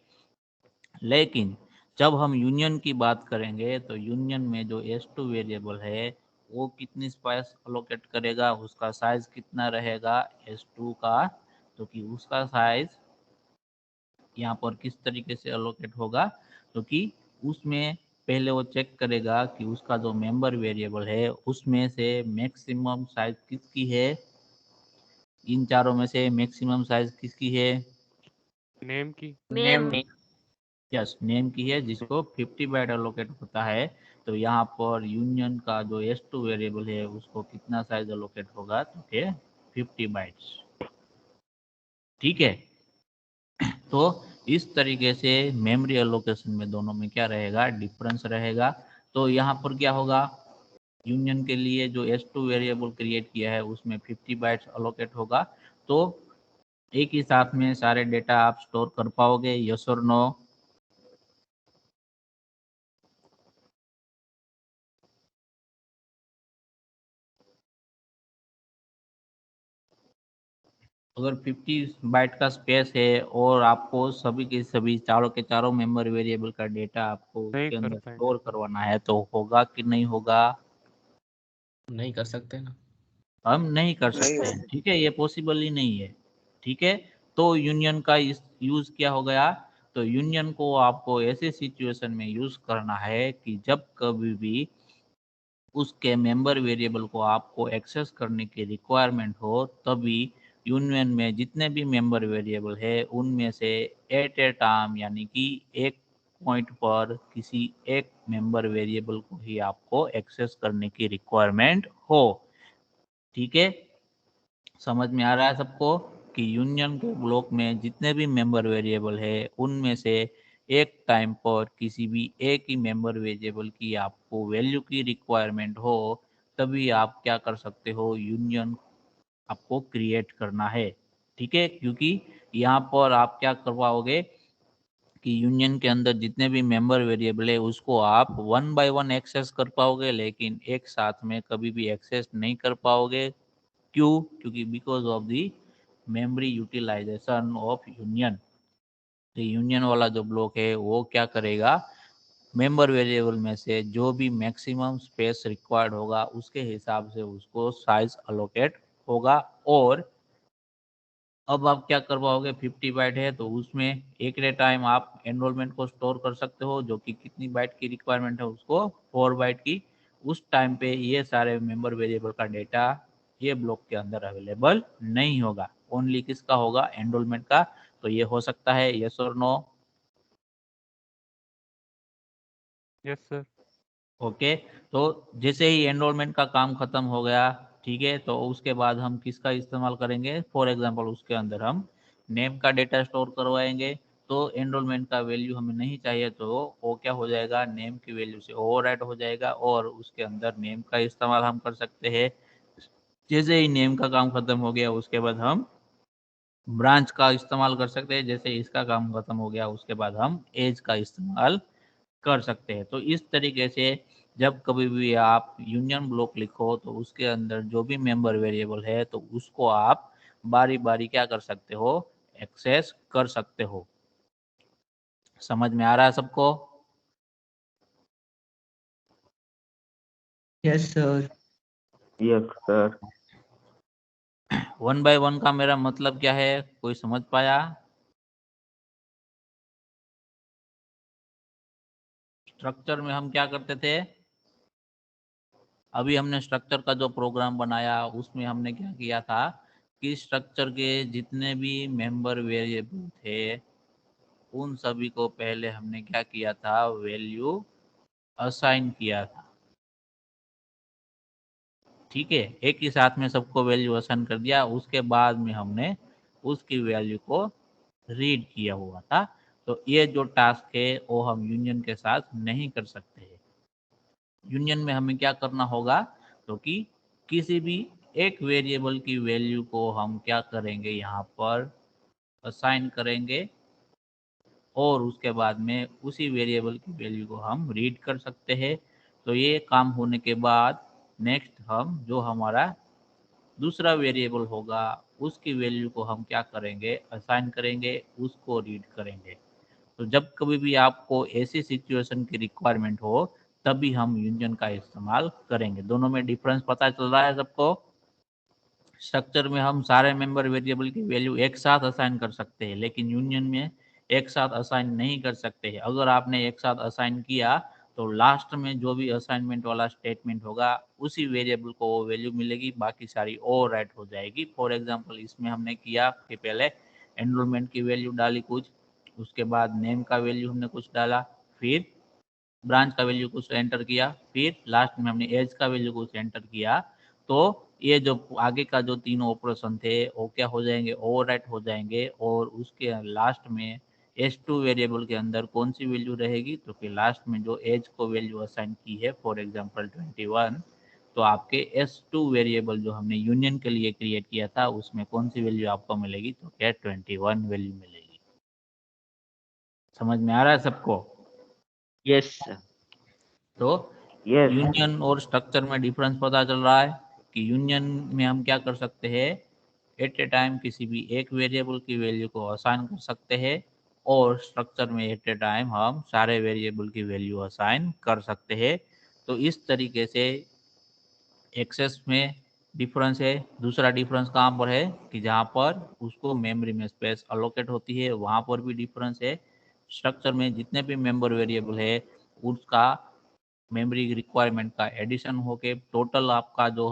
लेकिन जब हम यूनियन की बात करेंगे तो यूनियन में जो S2 वेरिएबल है वो कितनी स्पेस अलोकेट करेगा, उसका साइज कितना रहेगा S2 का, तो कि उसका साइज यहाँ पर किस तरीके से अलोकेट होगा, तो कि उसमें पहले वो चेक करेगा कि उसका जो मेंबर वेरिएबल है उसमें से मैक्सिमम साइज किसकी है, इन चारों में से मैक्सिमम साइज किसकी है, नेम की। नेम यस नेम की है, जिसको 50 बाइट अलोकेट होता है। तो यहाँ पर यूनियन का जो S2 वेरिएबल है उसको कितना साइज अलोकेट होगा, तो कि 50 बाइट्स। ठीक है, तो इस तरीके से मेमोरी एलोकेशन में दोनों में क्या रहेगा, डिफरेंस रहेगा। तो यहाँ पर क्या होगा, यूनियन के लिए जो S2 वेरिएबल क्रिएट किया है उसमें 50 बाइट्स अलोकेट होगा। तो एक ही साथ में सारे डेटा आप स्टोर कर पाओगे, यस और नो? अगर 50 बाइट का स्पेस है और आपको सभी के सभी चारों के चारों मेंबर वेरिएबल का डेटा आपको नहीं उसके कर अंदर पाएंगे। स्टोर करवाना है, तो होगा कि नहीं होगा? नहीं कर सकते ना। हम नहीं कर नहीं सकते होगा। हैं, ठीक है, ये पॉसिबल ही नहीं है। ठीक है, तो यूनियन का इस यूज क्या हो गया, तो यूनियन को आपको ऐसे सिचुएशन में यूज करना है कि जब कभी भी उसके मेंबर वेरिएबल को आपको एक्सेस करने की रिक्वायरमेंट हो, तभी यूनियन में जितने भी मेंबर वेरिएबल है उनमें से एट ए टाइम यानी कि एक पॉइंट पर किसी एक मेंबर वेरिएबल को ही आपको एक्सेस करने की रिक्वायरमेंट हो। ठीक है, समझ में आ रहा है सबको कि यूनियन के ब्लॉक में जितने भी मेंबर वेरिएबल है उनमें से एक टाइम पर किसी भी एक ही मेंबर वेरिएबल की आपको वैल्यू की रिक्वायरमेंट हो, तभी आप क्या कर सकते हो, यूनियन आपको क्रिएट करना है। ठीक है, क्योंकि यहाँ पर आप क्या करवाओगे कि यूनियन के अंदर जितने भी मेंबर वेरिएबल है उसको आप वन बाय वन एक्सेस कर पाओगे, लेकिन एक साथ में कभी भी एक्सेस नहीं कर पाओगे। क्यों? क्योंकि because of the memory utilization of union. तो यूनियन वाला जो ब्लॉक है वो क्या करेगा, मेंबर वेरिएबल में से जो भी मैक्सिमम स्पेस रिक्वायर्ड होगा उसके हिसाब से उसको साइज अलोकेट होगा। और अब आप क्या करवाओगे, 50 बाइट है तो उसमें एक एट टाइम आप एनरोलमेंट को स्टोर कर सकते हो, जो कि कितनी बाइट की रिक्वायरमेंट है उसको, 4 बाइट की। उस टाइम पे ये सारे मेंबर वेरिएबल का डेटा ये ब्लॉक के अंदर अवेलेबल नहीं होगा, ओनली किसका होगा, एनरोलमेंट का। तो ये हो सकता है यस और नो? Yes sir. ओके, तो जैसे ही एनरोलमेंट का काम खत्म हो गया, ठीक है, तो उसके बाद हम किसका इस्तेमाल करेंगे, फॉर एग्जांपल उसके अंदर हम नेम का डेटा स्टोर करवाएंगे। तो एनरोलमेंट का वैल्यू हमें नहीं चाहिए, तो वो क्या हो जाएगा, नेम की वैल्यू से ओवरराइट हो जाएगा और उसके अंदर नेम का इस्तेमाल हम कर सकते हैं। जैसे ही नेम का काम खत्म हो गया उसके बाद हम ब्रांच का इस्तेमाल कर सकते हैं, जैसे इसका काम खत्म हो गया उसके बाद हम एज का इस्तेमाल कर सकते हैं। तो इस तरीके से जब कभी भी आप यूनियन ब्लॉक लिखो तो उसके अंदर जो भी मेंबर वेरिएबल है तो उसको आप बारी बारी क्या कर सकते हो, एक्सेस कर सकते हो। समझ में आ रहा है सबको? Yes sir. Yes sir. One by one का मेरा मतलब क्या है, कोई समझ पाया? स्ट्रक्चर में हम क्या करते थे, अभी हमने स्ट्रक्चर का जो प्रोग्राम बनाया उसमें हमने क्या किया था कि स्ट्रक्चर के जितने भी मेंबर वेरिएबल थे उन सभी को पहले हमने क्या किया था, वैल्यू असाइन किया था। ठीक है, एक ही साथ में सबको वैल्यू असाइन कर दिया, उसके बाद में हमने उसकी वैल्यू को रीड किया हुआ था। तो ये जो टास्क है वो हम यूनियन के साथ नहीं कर सकते हैं। यूनियन में हमें क्या करना होगा, तो कि किसी भी एक वेरिएबल की वैल्यू को हम क्या करेंगे, यहाँ पर असाइन करेंगे और उसके बाद में उसी वेरिएबल की वैल्यू को हम रीड कर सकते हैं। तो ये काम होने के बाद नेक्स्ट हम जो हमारा दूसरा वेरिएबल होगा उसकी वैल्यू को हम क्या करेंगे, असाइन करेंगे, उसको रीड करेंगे। तो जब कभी भी आपको ऐसी सिचुएशन की रिक्वायरमेंट हो तभी हम यूनियन का इस्तेमाल करेंगे। दोनों में डिफरेंस पता चल रहा है सबको? स्ट्रक्चर में हम सारे मेंबर वेरिएबल की वैल्यू एक साथ असाइन कर सकते हैं, लेकिन यूनियन में एक साथ असाइन नहीं कर सकते हैं। अगर आपने एक साथ असाइन किया तो लास्ट में जो भी असाइनमेंट वाला स्टेटमेंट होगा उसी वेरिएबल को वो वैल्यू मिलेगी, बाकी सारी ओवरराइट हो जाएगी। फॉर एग्जांपल इसमें हमने किया कि पहले एनरोलमेंट की वैल्यू डाली कुछ, उसके बाद नेम का वैल्यू हमने कुछ डाला, फिर ब्रांच का वैल्यू कुछ एंटर किया, फिर लास्ट में हमने एज का वैल्यू कुछ एंटर किया। तो ये जो आगे का जो तीनों ऑपरेशन थे वो क्या हो जाएंगे, ओवरराइट हो जाएंगे। और उसके लास्ट में S2 वेरिएबल के अंदर कौन सी वैल्यू रहेगी, तो फिर लास्ट में जो एज को वैल्यू असाइन की है फॉर एग्जांपल 21, तो आपके S2 वेरिएबल जो हमने यूनियन के लिए क्रिएट किया था उसमें कौन सी वैल्यू आपको मिलेगी, तो क्या 21 वैल्यू मिलेगी। समझ में आ रहा है सबको? Yes, sir. तो Yes. यूनियन और स्ट्रक्चर में डिफरेंस पता चल रहा है कि यूनियन में हम क्या कर सकते हैं, एट ए टाइम किसी भी एक वेरिएबल की वैल्यू को असाइन कर सकते हैं, और स्ट्रक्चर में एट ए टाइम हम सारे वेरिएबल की वैल्यू असाइन कर सकते हैं। तो इस तरीके से एक्सेस में डिफरेंस है। दूसरा डिफरेंस कहाँ पर है कि जहाँ पर उसको मेमोरी में स्पेस अलोकेट होती है वहाँ पर भी डिफरेंस है। स्ट्रक्चर में जितने भी मेंबर वेरिएबल है उसका मेमोरी रिक्वायरमेंट का एडिशन होके टोटल आपका जो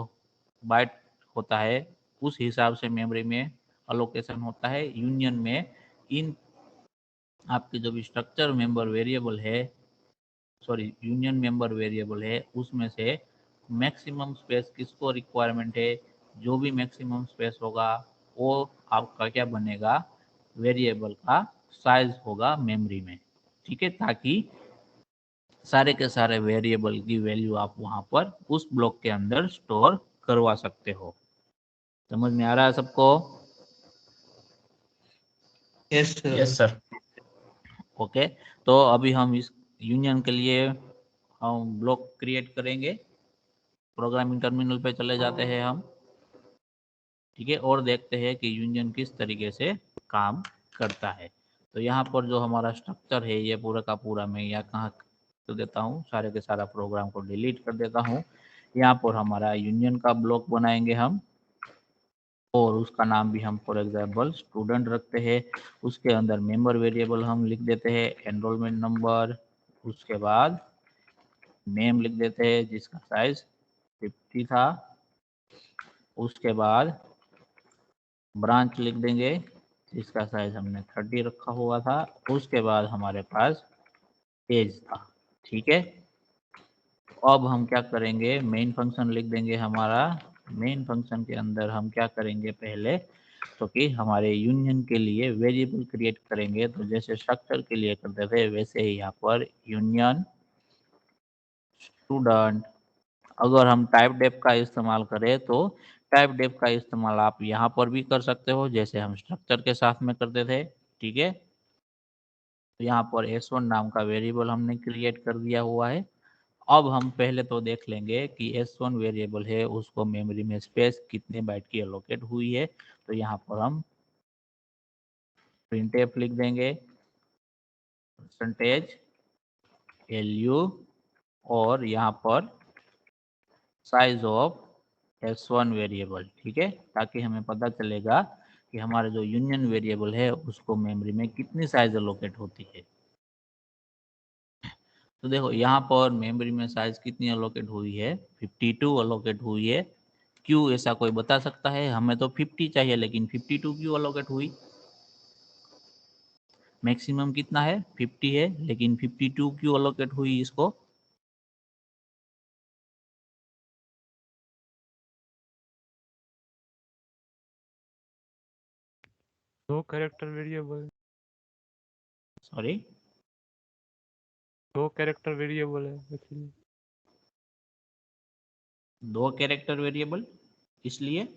बाइट होता है उस हिसाब से मेमोरी में अलोकेशन होता है। यूनियन में इन आपके जो भी स्ट्रक्चर मेंबर वेरिएबल है, सॉरी यूनियन मेंबर वेरिएबल है, उसमें से मैक्सिमम स्पेस किसको रिक्वायरमेंट है, जो भी मैक्सिमम स्पेस होगा वो आपका क्या बनेगा, वेरिएबल का साइज होगा मेमोरी में। ठीक है, ताकि सारे के सारे वेरिएबल की वैल्यू आप वहां पर उस ब्लॉक के अंदर स्टोर करवा सकते हो। समझ में आ रहा है सबको? Yes sir. ओके, तो अभी हम इस यूनियन के लिए हम ब्लॉक क्रिएट करेंगे। प्रोग्रामिंग टर्मिनल पे चले जाते हैं हम, ठीक है, और देखते हैं कि यूनियन किस तरीके से काम करता है। तो यहाँ पर जो हमारा स्ट्रक्चर है ये पूरा का पूरा मैं यहाँ कहाँ कर देता हूँ, सारे के सारा प्रोग्राम को डिलीट कर देता हूँ। यहाँ पर हमारा यूनियन का ब्लॉक बनाएंगे हम, और उसका नाम भी हम फॉर एग्जांपल स्टूडेंट रखते हैं। उसके अंदर मेंबर वेरिएबल हम लिख देते हैं एनरोलमेंट नंबर, उसके बाद नेम लिख देते हैं जिसका साइज 50 था, उसके बाद ब्रांच लिख देंगे जिसका साइज हमने 30 रखा हुआ था, उसके बाद हमारे पास एज था। ठीक है, अब हम क्या करेंगे, मेन फंक्शन लिख देंगे हमारा। मेन फंक्शन के अंदर हम क्या करेंगे पहले, तो कि हमारे यूनियन के लिए वेरिएबल क्रिएट करेंगे। तो जैसे स्ट्रक्चर के लिए करते थे वैसे ही यहाँ पर यूनियन स्टूडेंट। अगर हम टाइप डेफ का इस्तेमाल करें तो टाइप डेफ का इस्तेमाल आप यहाँ पर भी कर सकते हो जैसे हम स्ट्रक्चर के साथ में करते थे। ठीक है, तो यहाँ पर s1 नाम का वेरिएबल हमने क्रिएट कर दिया हुआ है। अब हम पहले तो देख लेंगे कि s1 वेरिएबल है उसको मेमोरी में स्पेस कितने बाइट की एलोकेट हुई है। तो यहाँ पर हम printf लिख देंगे परसेंटेज lu, और यहाँ पर साइज ऑफ s1 वेरिएबल। ठीक है, ताकि हमें पता चलेगा कि हमारा जो यूनियन वेरिएबल है उसको मेमोरी में कितनी साइज एलोकेट होती है। तो देखो यहाँ पर मेमोरी में साइज कितनी एलोकेट हुई है, 52 एलोकेट हुई है। क्यों, ऐसा कोई बता सकता है? हमें तो 50 चाहिए लेकिन 52 क्यों एलोकेट हुई? मैक्सिमम कितना है, 50 है, लेकिन 52 क्यों एलोकेट हुई इसको? दो कैरेक्टर वेरिएबल, सॉरी, दो कैरेक्टर वेरिएबल है इसलिए। 2 कैरेक्टर वेरिएबल इसलिए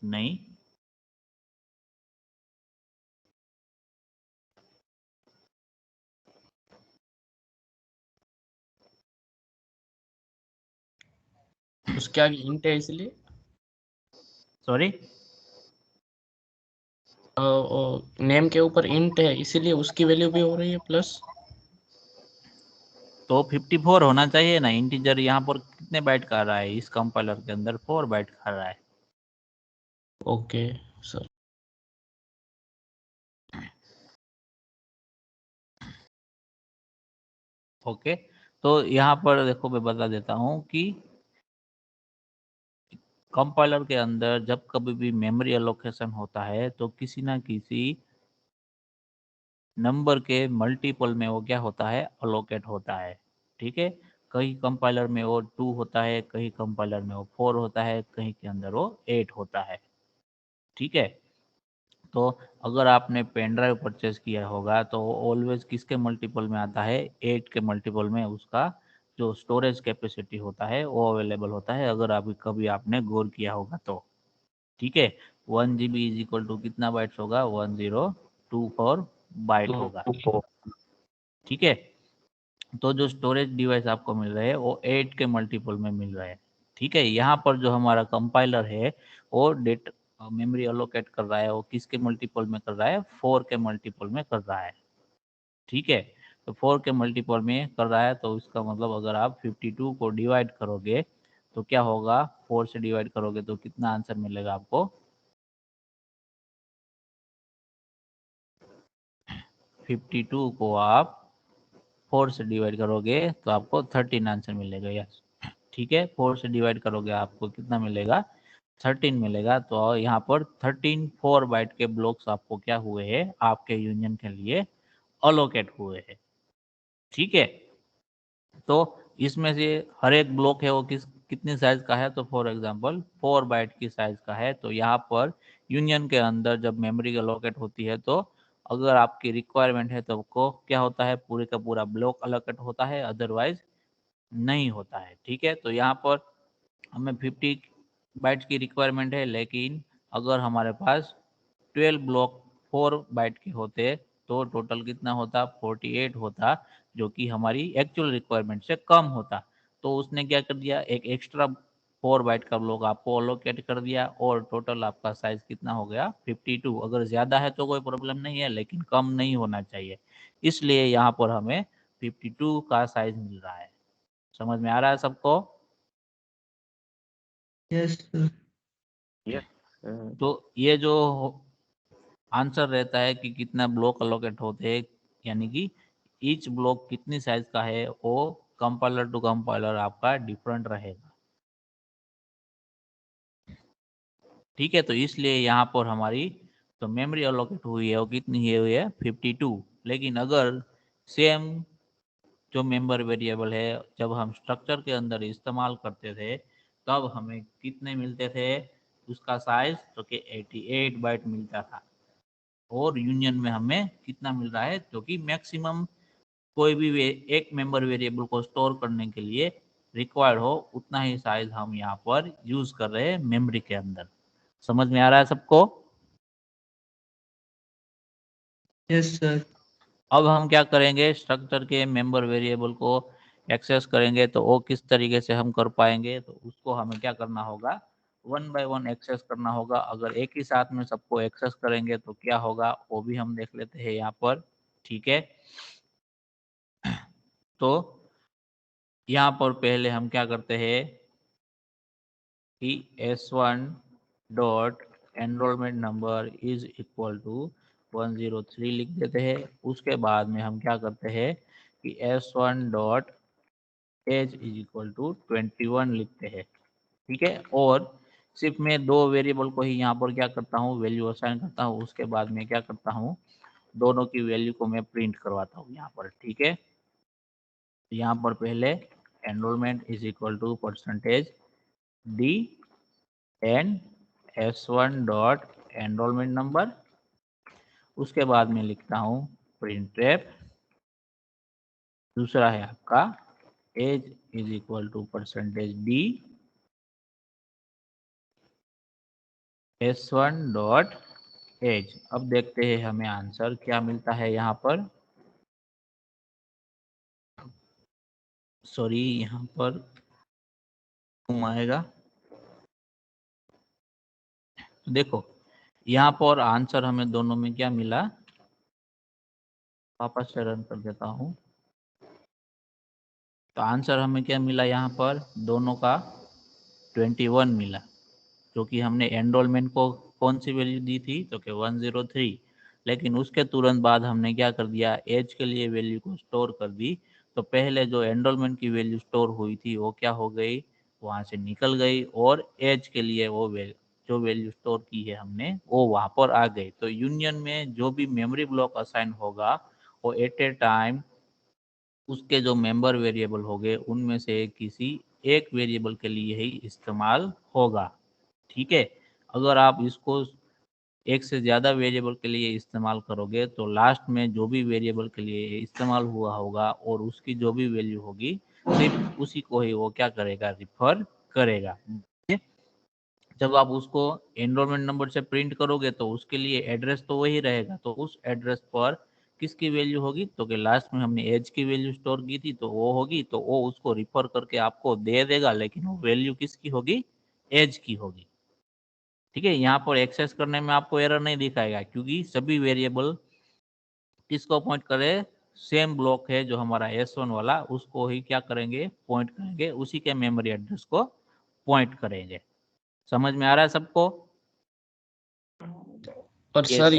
नहीं। उसके आगे इंट है इसलिए। सॉरी, नेम के ऊपर इंट है इसीलिए उसकी वैल्यू भी हो रही है प्लस। तो 54 होना चाहिए ना। इंटीजर यहाँ पर कितने बाइट का रहा है, इस कंपाइलर के अंदर 4 बाइट का रहा है। Okay sir. ओके, तो यहाँ पर देखो मैं बता देता हूँ कि कंपाइलर के अंदर जब कभी भी मेमोरी एलोकेशन होता है तो किसी ना किसी नंबर के मल्टीपल में वो क्या होता है, अलोकेट होता है। ठीक है, कहीं कंपाइलर में वो 2 होता है, कहीं कंपाइलर में वो 4 होता है, कहीं के अंदर वो 8 होता है। ठीक है, तो अगर आपने पेन ड्राइव परचेज किया होगा तो ऑलवेज किसके मल्टीपल में आता है, 8 के मल्टीपल में उसका जो स्टोरेज कैपेसिटी होता है वो अवेलेबल होता है, अगर अभी कभी आपने गौर किया होगा तो। ठीक है, 1 GB इज इक्वल टू कितना बाइट्स होगा, 1024 बाइट तो होगा। ठीक है, तो जो स्टोरेज डिवाइस आपको मिल रहे हैं वो 8 के मल्टीपल में मिल रहे हैं। ठीक है, यहाँ पर जो हमारा कंपाइलर है वो डेट मेमोरी अलोकेट कर रहा है, वो किसके मल्टीपल में कर रहा है, 4 के मल्टीपल में कर रहा है। ठीक है, तो 4 के मल्टीपल में कर रहा है तो इसका मतलब अगर आप 52 को डिवाइड करोगे तो क्या होगा, 4 से डिवाइड करोगे तो कितना आंसर मिलेगा आपको, 52 को आप 4 से डिवाइड करोगे तो आपको 13 आंसर मिलेगा। यस, ठीक है, 4 से डिवाइड करोगे आपको कितना मिलेगा, 13 मिलेगा। तो यहाँ पर 13 4 बाइट के ब्लॉक्स आपको क्या हुए हैं, आपके यूनियन के लिए अलोकेट हुए हैं। ठीक है, तो इसमें से हर एक ब्लॉक है वो कितनी साइज का है, तो फॉर एग्जांपल 4 बाइट की साइज का है। तो यहाँ पर यूनियन के अंदर जब मेमोरी अलोकेट होती है तो अगर आपकी रिक्वायरमेंट है तो आपको क्या होता है, पूरे का पूरा ब्लॉक अलोकेट होता है, अदरवाइज नहीं होता है। ठीक है, तो यहाँ पर हमें 50 बाइट्स की रिक्वायरमेंट है, लेकिन अगर हमारे पास 12 ब्लॉक 4 बाइट के होते तो टोटल कितना होता, 48 होता, जो कि हमारी एक्चुअल रिक्वायरमेंट से कम होता। तो उसने क्या कर दिया, एक एक्स्ट्रा 4 बाइट का ब्लॉक आपको अलोकेट कर दिया और टोटल आपका साइज कितना हो गया, 52। अगर ज़्यादा है तो कोई प्रॉब्लम नहीं है, लेकिन कम नहीं होना चाहिए, इसलिए यहाँ पर हमें 52 का साइज मिल रहा है। समझ में आ रहा है सबको? Yes sir. Yes, sir. तो ये जो आंसर रहता है कि कितना ब्लॉक अलोकेट होते हैं, यानी कि ईच ब्लॉक कितनी साइज का है, वो कंपाइलर टू कंपाइलर आपका डिफरेंट रहेगा। ठीक है, तो इसलिए यहाँ पर हमारी तो मेमोरी अलोकेट हुई है वो कितनी हुई है, 52। लेकिन अगर सेम जो मेंबर वेरिएबल है जब हम स्ट्रक्चर के अंदर इस्तेमाल करते थे तब हमें कितने मिलते थे, उसका साइज तो कि 88 बाइट मिलता था। और यूनियन में हमें कितना मिल रहा है, जो कि मैक्सिमम कोई भी एक मेंबर वेरिएबल को स्टोर करने के लिए रिक्वायर्ड हो उतना ही साइज हम यहाँ पर यूज कर रहे हैं मेमोरी के अंदर। समझ में आ रहा है सबको? Yes sir. अब हम क्या करेंगे, स्ट्रक्चर के मेंबर वेरिएबल को एक्सेस करेंगे तो वो किस तरीके से हम कर पाएंगे, तो उसको हमें क्या करना होगा, 1 बाय 1 एक्सेस करना होगा। अगर एक ही साथ में सबको एक्सेस करेंगे तो क्या होगा वो भी हम देख लेते हैं यहाँ पर। ठीक है, तो यहाँ पर पहले हम क्या करते हैं कि S1 dot enrolment number is equal to 103 लिख देते हैं। उसके बाद में हम क्या करते हैं कि S1 dot age is equal to 21 लिखते हैं। ठीक है, और सिर्फ मैं 2 वेरिएबल को ही यहाँ पर क्या करता हूँ, वैल्यू असाइन करता हूँ। उसके बाद में क्या करता हूँ, दोनों की वैल्यू को मैं प्रिंट करवाता हूँ यहाँ पर। ठीक है, यहाँ पर पहले enrolment is equal to percentage D and S1 dot enrolment number. उसके बाद में लिखता हूँ प्रिंटफ। दूसरा है आपका age is equal to percentage D S1 dot age. अब देखते हैं हमें आंसर क्या मिलता है यहाँ पर। सॉरी, यहाँ पर घुमाएगा। देखो यहाँ पर आंसर हमें दोनों में क्या मिला, वापस से रन कर देता हूँ। तो आंसर हमें क्या मिला, यहाँ पर दोनों का 21 मिला, क्योंकि हमने एनरोलमेंट को कौन सी वैल्यू दी थी, तो कि 103। लेकिन उसके तुरंत बाद हमने क्या कर दिया, एज के लिए वैल्यू को स्टोर कर दी तो पहले जो एनरोलमेंट की वैल्यू स्टोर हुई थी वो क्या हो गई, वहां से निकल गई और एज के लिए वो जो वैल्यू स्टोर की है हमने वो वहां पर आ गई। तो यूनियन में जो भी मेमोरी ब्लॉक असाइन होगा वो एट ए टाइम उसके जो मेंबर वेरिएबल होंगे उनमें से किसी एक वेरिएबल के लिए ही इस्तेमाल होगा। ठीक है, अगर आप इसको एक से ज़्यादा वेरिएबल के लिए इस्तेमाल करोगे तो लास्ट में जो भी वेरिएबल के लिए इस्तेमाल हुआ होगा और उसकी जो भी वैल्यू होगी सिर्फ उसी को ही वो क्या करेगा, रिफर करेगा। जब आप उसको एनरोलमेंट नंबर से प्रिंट करोगे तो उसके लिए एड्रेस तो वही रहेगा, तो उस एड्रेस पर किसकी वैल्यू होगी, तो कि लास्ट में हमने एज की वैल्यू स्टोर की थी तो वो होगी, तो वो उसको रिफर करके आपको दे देगा, लेकिन वो वैल्यू किसकी होगी, एज की होगी। ठीक है, यहाँ पर एक्सेस करने में आपको एरर नहीं दिखाएगा क्योंकि सभी वेरिएबल किसको पॉइंट करे, सेम ब्लॉक है जो हमारा S1 वाला, उसको ही क्या करेंगे, पॉइंट करेंगे, उसी के मेमोरी एड्रेस को पॉइंट करेंगे। समझ में आ रहा है सबको? और Yes, सर sir.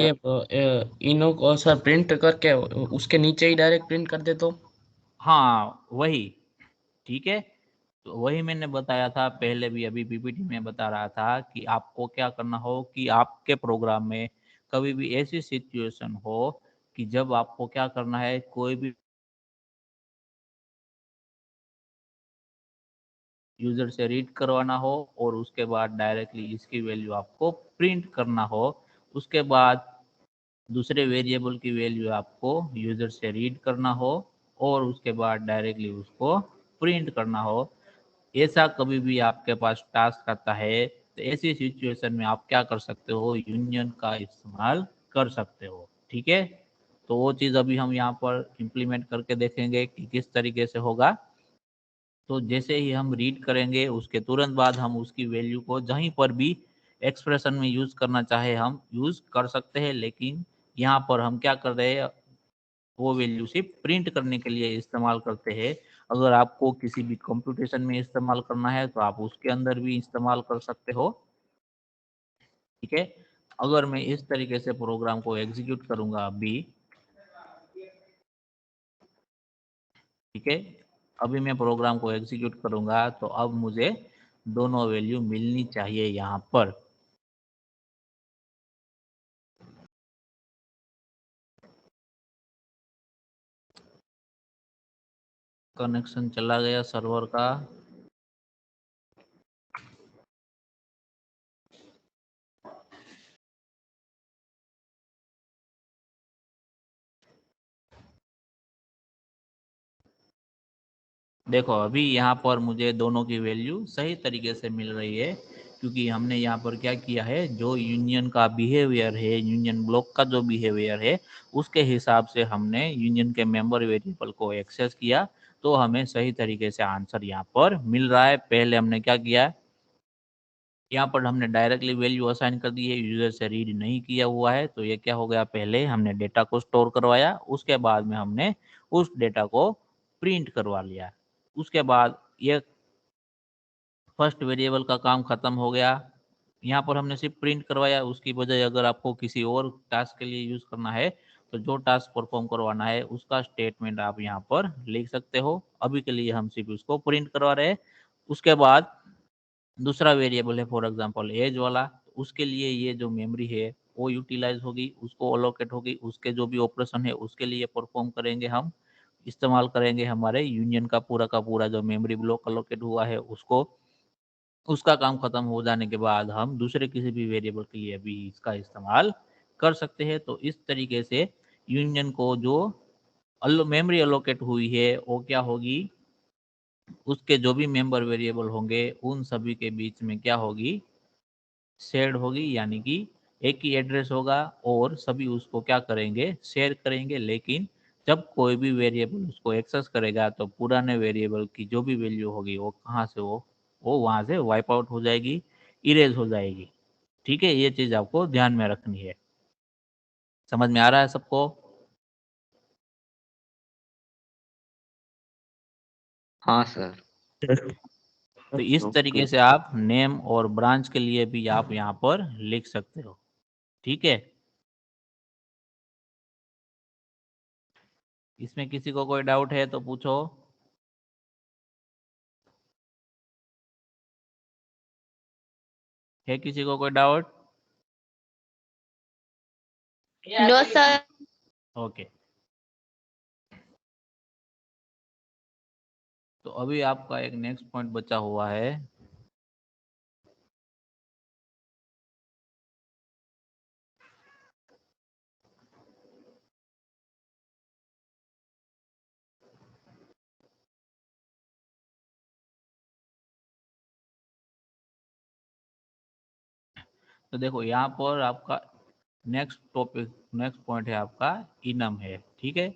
ये इनो को सर प्रिंट करके उसके नीचे ही डायरेक्ट प्रिंट कर दे तो? हाँ वही, ठीक है, तो वही मैंने बताया था पहले भी, अभी पीपीटी में बता रहा था कि आपको क्या करना हो कि आपके प्रोग्राम में कभी भी ऐसी सिचुएशन हो कि जब आपको क्या करना है, कोई भी यूजर से रीड करवाना हो और उसके बाद डायरेक्टली इसकी वैल्यू आपको प्रिंट करना हो, उसके बाद दूसरे वेरिएबल की वैल्यू आपको यूजर से रीड करना हो और उसके बाद डायरेक्टली उसको प्रिंट करना हो, ऐसा कभी भी आपके पास टास्क आता है तो ऐसी सिचुएशन में आप क्या कर सकते हो, यूनियन का इस्तेमाल कर सकते हो। ठीक है, तो वो चीज़ अभी हम यहाँ पर इम्प्लीमेंट करके देखेंगे कि किस तरीके से होगा। तो जैसे ही हम रीड करेंगे उसके तुरंत बाद हम उसकी वैल्यू को जहीं पर भी एक्सप्रेशन में यूज़ करना चाहे हम यूज़ कर सकते हैं, लेकिन यहाँ पर हम क्या कर रहे हैं, वो वैल्यू सिर्फ प्रिंट करने के लिए इस्तेमाल करते हैं। अगर आपको किसी भी कंप्यूटेशन में इस्तेमाल करना है तो आप उसके अंदर भी इस्तेमाल कर सकते हो। ठीक है, अगर मैं इस तरीके से प्रोग्राम को एग्जीक्यूट करूंगा अभी, ठीक है, अभी मैं प्रोग्राम को एग्जीक्यूट करूंगा तो अब मुझे दोनों वैल्यू मिलनी चाहिए यहाँ पर। कनेक्शन चला गया सर्वर का। देखो अभी यहाँ पर मुझे दोनों की वैल्यू सही तरीके से मिल रही है क्योंकि हमने यहाँ पर क्या किया है, जो यूनियन का बिहेवियर है, यूनियन ब्लॉक का जो बिहेवियर है उसके हिसाब से हमने यूनियन के मेंबर वेरिएबल को एक्सेस किया, तो हमें सही तरीके से आंसर यहाँ पर मिल रहा है। पहले हमने क्या किया, यहाँ पर हमने डायरेक्टली वैल्यू असाइन कर दी है, यूजर से रीड नहीं किया हुआ है, तो ये क्या हो गया, पहले हमने डेटा को स्टोर करवाया, उसके बाद में हमने उस डेटा को प्रिंट करवा लिया, उसके बाद ये फर्स्ट वेरिएबल का काम खत्म हो गया। यहाँ पर हमने सिर्फ प्रिंट करवाया, उसकी बजाय अगर आपको किसी और टास्क के लिए यूज करना है तो जो टास्क परफॉर्म करवाना है उसका स्टेटमेंट आप यहाँ पर लिख सकते हो। अभी के लिए हम सिर्फ उसको प्रिंट करवा रहे हैं। उसके बाद दूसरा वेरिएबल है फॉर एग्जांपल एज वाला, उसके लिए ये जो मेमोरी है वो यूटिलाइज होगी, उसको अलोकेट होगी, उसके जो भी ऑपरेशन है उसके लिए परफॉर्म करेंगे हम, इस्तेमाल करेंगे हमारे यूनियन का पूरा जो मेमोरी ब्लॉक अलोकेट हुआ है उसको। उसका काम खत्म हो जाने के बाद हम दूसरे किसी भी वेरिएबल के लिए भी इसका इस्तेमाल कर सकते हैं। तो इस तरीके से यूनियन को जो मेमोरी अलोकेट हुई है वो क्या होगी, उसके जो भी मेंबर वेरिएबल होंगे उन सभी के बीच में क्या होगी, शेयर्ड होगी, यानी कि एक ही एड्रेस होगा और सभी उसको क्या करेंगे, शेयर करेंगे। लेकिन जब कोई भी वेरिएबल उसको एक्सेस करेगा तो पुराने वेरिएबल की जो भी वैल्यू होगी वो कहाँ से वो वहाँ से वाइप आउट हो जाएगी, इरेज हो जाएगी। ठीक है, ये चीज़ आपको ध्यान में रखनी है। समझ में आ रहा है सबको? हाँ सर. तो इस तरीके Okay. से आप नेम और ब्रांच के लिए भी आप यहाँ पर लिख सकते हो। ठीक है, इसमें किसी को कोई डाउट है तो पूछो। है किसी को कोई डाउट? No, sir. ओके, तो अभी आपका एक नेक्स्ट पॉइंट बचा हुआ है। तो देखो यहाँ पर आपका नेक्स्ट टॉपिक, नेक्स्ट पॉइंट है आपका इनम है। ठीक है,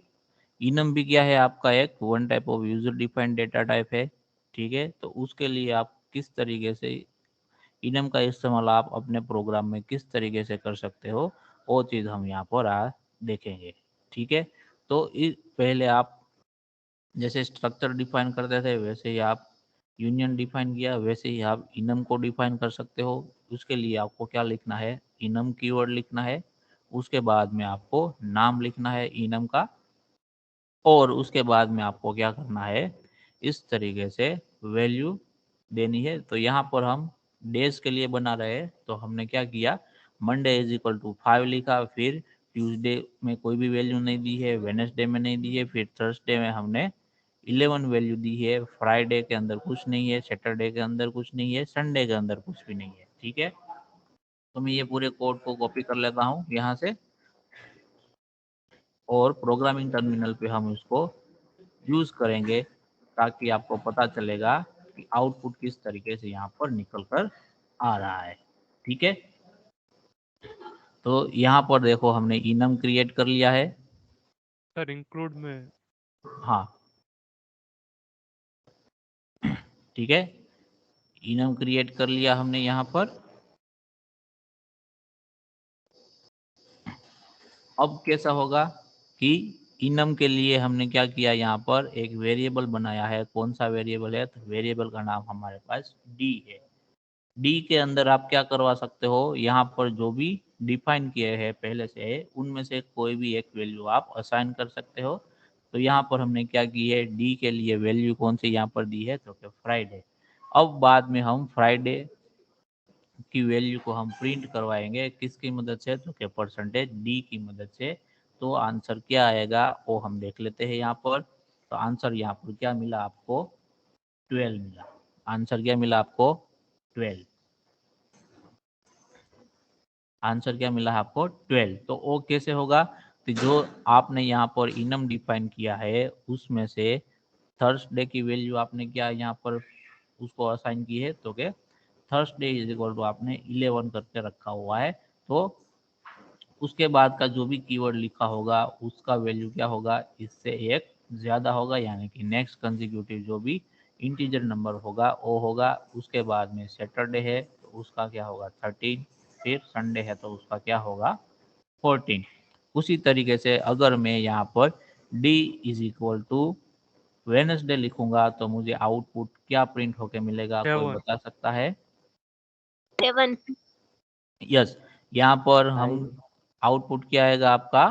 इनम भी क्या है आपका एक one type of user defined data type है। ठीक है, तो उसके लिए आप किस तरीके से इनम का इस्तेमाल आप अपने प्रोग्राम में किस तरीके से कर सकते हो, वो चीज़ हम यहाँ पर देखेंगे। ठीक है, तो पहले आप जैसे स्ट्रक्चर डिफाइन करते थे वैसे ही आप यूनियन डिफाइन किया, वैसे ही आप इनम को डिफाइन कर सकते हो। उसके लिए आपको क्या लिखना है, इनम कीवर्ड लिखना है, उसके बाद में आपको नाम लिखना है इनम का, और उसके बाद में आपको क्या करना है, इस तरीके से वैल्यू देनी है। तो यहाँ पर हम डेज के लिए बना रहे हैं, तो हमने क्या किया, मंडे इज इक्वल टू 5 लिखा, फिर ट्यूसडे में कोई भी वैल्यू नहीं दी है, वेडनेसडे में नहीं दी है, फिर थर्सडे में हमने 11 वैल्यू दी है, फ्राइडे के अंदर कुछ नहीं है, सैटरडे के अंदर कुछ नहीं है, संडे के अंदर कुछ भी नहीं है। ठीक है, तो मैं ये पूरे कोड को कॉपी कर लेता हूँ यहाँ से, और प्रोग्रामिंग टर्मिनल पे हम इसको यूज करेंगे, ताकि आपको पता चलेगा कि आउटपुट किस तरीके से यहाँ पर निकल कर आ रहा है। ठीक है, तो यहाँ पर देखो हमने इनम क्रिएट कर लिया है। सर इंक्लूड में हाँ, ठीक है, इनम क्रिएट कर लिया हमने यहाँ पर। अब कैसा होगा कि इनम के लिए हमने क्या किया, यहाँ पर एक वेरिएबल बनाया है। कौन सा वेरिएबल है, तो वेरिएबल का नाम हमारे पास डी है। डी के अंदर आप क्या करवा सकते हो, यहाँ पर जो भी डिफाइन किए हैं पहले से, उनमें से कोई भी एक वैल्यू आप असाइन कर सकते हो। तो यहाँ पर हमने क्या की है, डी के लिए वैल्यू कौन सी यहाँ पर दी है, तो क्या फ्राइडे। अब बाद में हम फ्राइडे की वैल्यू को हम प्रिंट करवाएंगे किसकी मदद से, तो क्या परसेंटेज डी की मदद से। तो आंसर क्या आएगा वो हम देख लेते हैं यहाँ पर। तो आंसर यहाँ पर क्या मिला आपको, 12 मिला। आंसर क्या मिला आपको, 12। आंसर क्या मिला है आपको, 12। तो वो कैसे होगा, तो जो आपने यहाँ पर इनम डिफाइन किया है उसमें से थर्सडे की वैल्यू आपने क्या यहाँ पर उसको असाइन की है, तो क्या थर्सडे इज इक्वल टू आपने 11 करके रखा हुआ है। तो उसके बाद का जो भी कीवर्ड लिखा होगा उसका वैल्यू क्या होगा, इससे एक ज्यादा होगा, यानी कि नेक्स्ट कंसेक्यूटिव जो भी इंटीजर नंबर होगा वो होगा। उसके बाद में सैटरडे है तो उसका क्या होगा 13, फिर संडे है तो उसका क्या होगा 14। उसी तरीके से अगर मैं यहाँ पर d is equal to Wednesday लिखूंगा तो मुझे आउटपुट क्या प्रिंट होके मिलेगा, कोई 7 बता सकता है? 7. यस, यहाँ पर हम आउटपुट क्या आएगा आपका,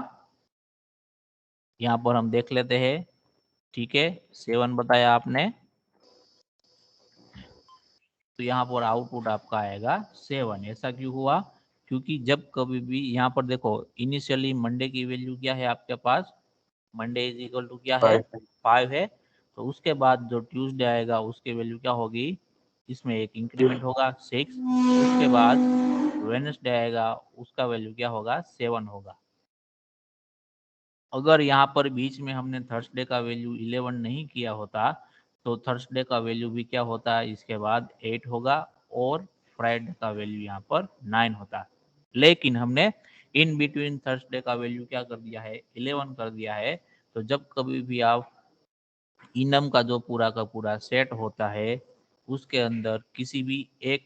यहाँ पर हम देख लेते हैं। ठीक है, 7 बताया आपने, तो यहाँ पर आउटपुट आपका आएगा 7। ऐसा क्यों हुआ, क्योंकि जब कभी भी यहाँ पर देखो इनिशियली मंडे की वैल्यू क्या है आपके पास, मंडे इज इक्वल टू क्या है 5 है। तो उसके बाद जो ट्यूसडे आएगा उसके वैल्यू क्या होगी, इसमें एक इंक्रीमेंट होगा 6। उसके बाद वेडनेसडे आएगा उसका वैल्यू क्या होगा 7 होगा। अगर यहाँ पर बीच में हमने थर्सडे का वैल्यू 11 नहीं किया होता तो थर्सडे का वैल्यू भी क्या होता है, इसके बाद 8 होगा, और फ्राइडे का वैल्यू यहाँ पर 9 होता। लेकिन हमने इन बिटवीन थर्सडे का वैल्यू क्या कर दिया है, 11 कर दिया है। तो जब कभी भी आप इनम का जो पूरा का पूरा सेट होता है उसके अंदर किसी भी एक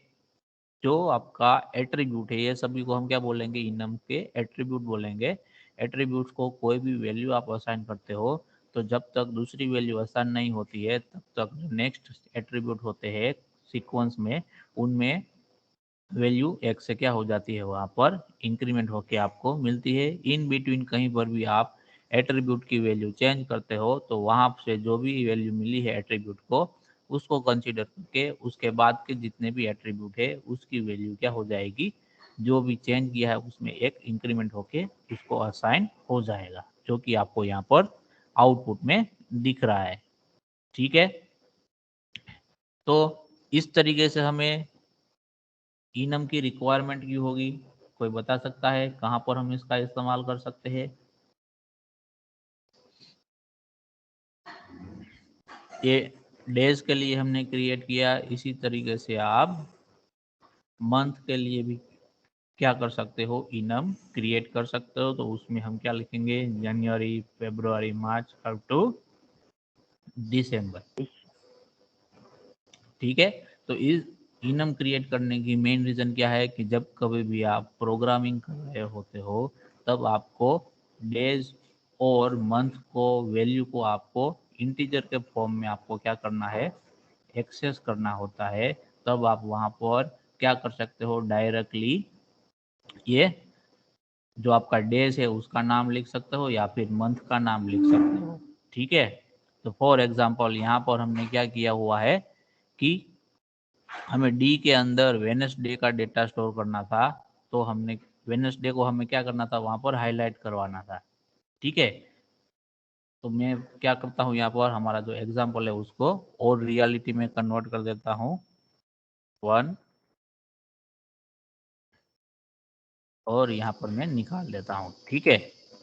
जो आपका एट्रीब्यूट है, ये सभी को हम क्या बोलेंगे, इनम के एट्रीब्यूट बोलेंगे। एट्रीब्यूट्स को कोई भी वैल्यू आप असाइन करते हो तो जब तक दूसरी वैल्यू असाइन नहीं होती है तब तक जो नेक्स्ट एट्रीब्यूट होते हैं सीक्वेंस में, उनमें वैल्यू एक से क्या हो जाती है, वहाँ पर इंक्रीमेंट होके आपको मिलती है। इन बिटवीन कहीं पर भी आप एट्रीब्यूट की वैल्यू चेंज करते हो तो वहां से जो भी वैल्यू मिली है एट्रीब्यूट को उसको कंसीडर करके उसके बाद के जितने भी एट्रीब्यूट है उसकी वैल्यू क्या हो जाएगी, जो भी चेंज किया है उसमें एक इंक्रीमेंट होके उसको असाइन हो जाएगा, जो कि आपको यहाँ पर आउटपुट में दिख रहा है। ठीक है, तो इस तरीके से हमें इनम की रिक्वायरमेंट की होगी। कोई बता सकता है कहाँ पर हम इसका इस्तेमाल कर सकते हैं? ये डेज के लिए हमने क्रिएट किया, इसी तरीके से आप मंथ के लिए भी क्या कर सकते हो, इनम क्रिएट कर सकते हो। तो उसमें हम क्या लिखेंगे, जनवरी, फरवरी, मार्च अप टू दिसंबर। ठीक है, तो इस इनम क्रिएट करने की मेन रीजन क्या है कि जब कभी भी आप प्रोग्रामिंग कर रहे होते हो तब आपको डेज और मंथ को वैल्यू को आपको इंटीजर के फॉर्म में आपको क्या करना है, एक्सेस करना होता है। तब आप वहां पर क्या कर सकते हो, डायरेक्टली ये जो आपका डेज है उसका नाम लिख सकते हो या फिर मंथ का नाम लिख सकते हो। ठीक है, तो फॉर एग्जांपल यहाँ पर हमने क्या किया हुआ है कि हमें डी के अंदर वेडनेसडे का डेटा स्टोर करना था, तो हमने वेडनेसडे को हमें क्या करना था, वहां पर हाईलाइट करवाना था। ठीक है, तो मैं क्या करता हूँ, यहाँ पर हमारा जो एग्जाम्पल है उसको और रियलिटी में कन्वर्ट कर देता हूँ 1 और यहाँ पर मैं निकाल देता हूँ। ठीक है,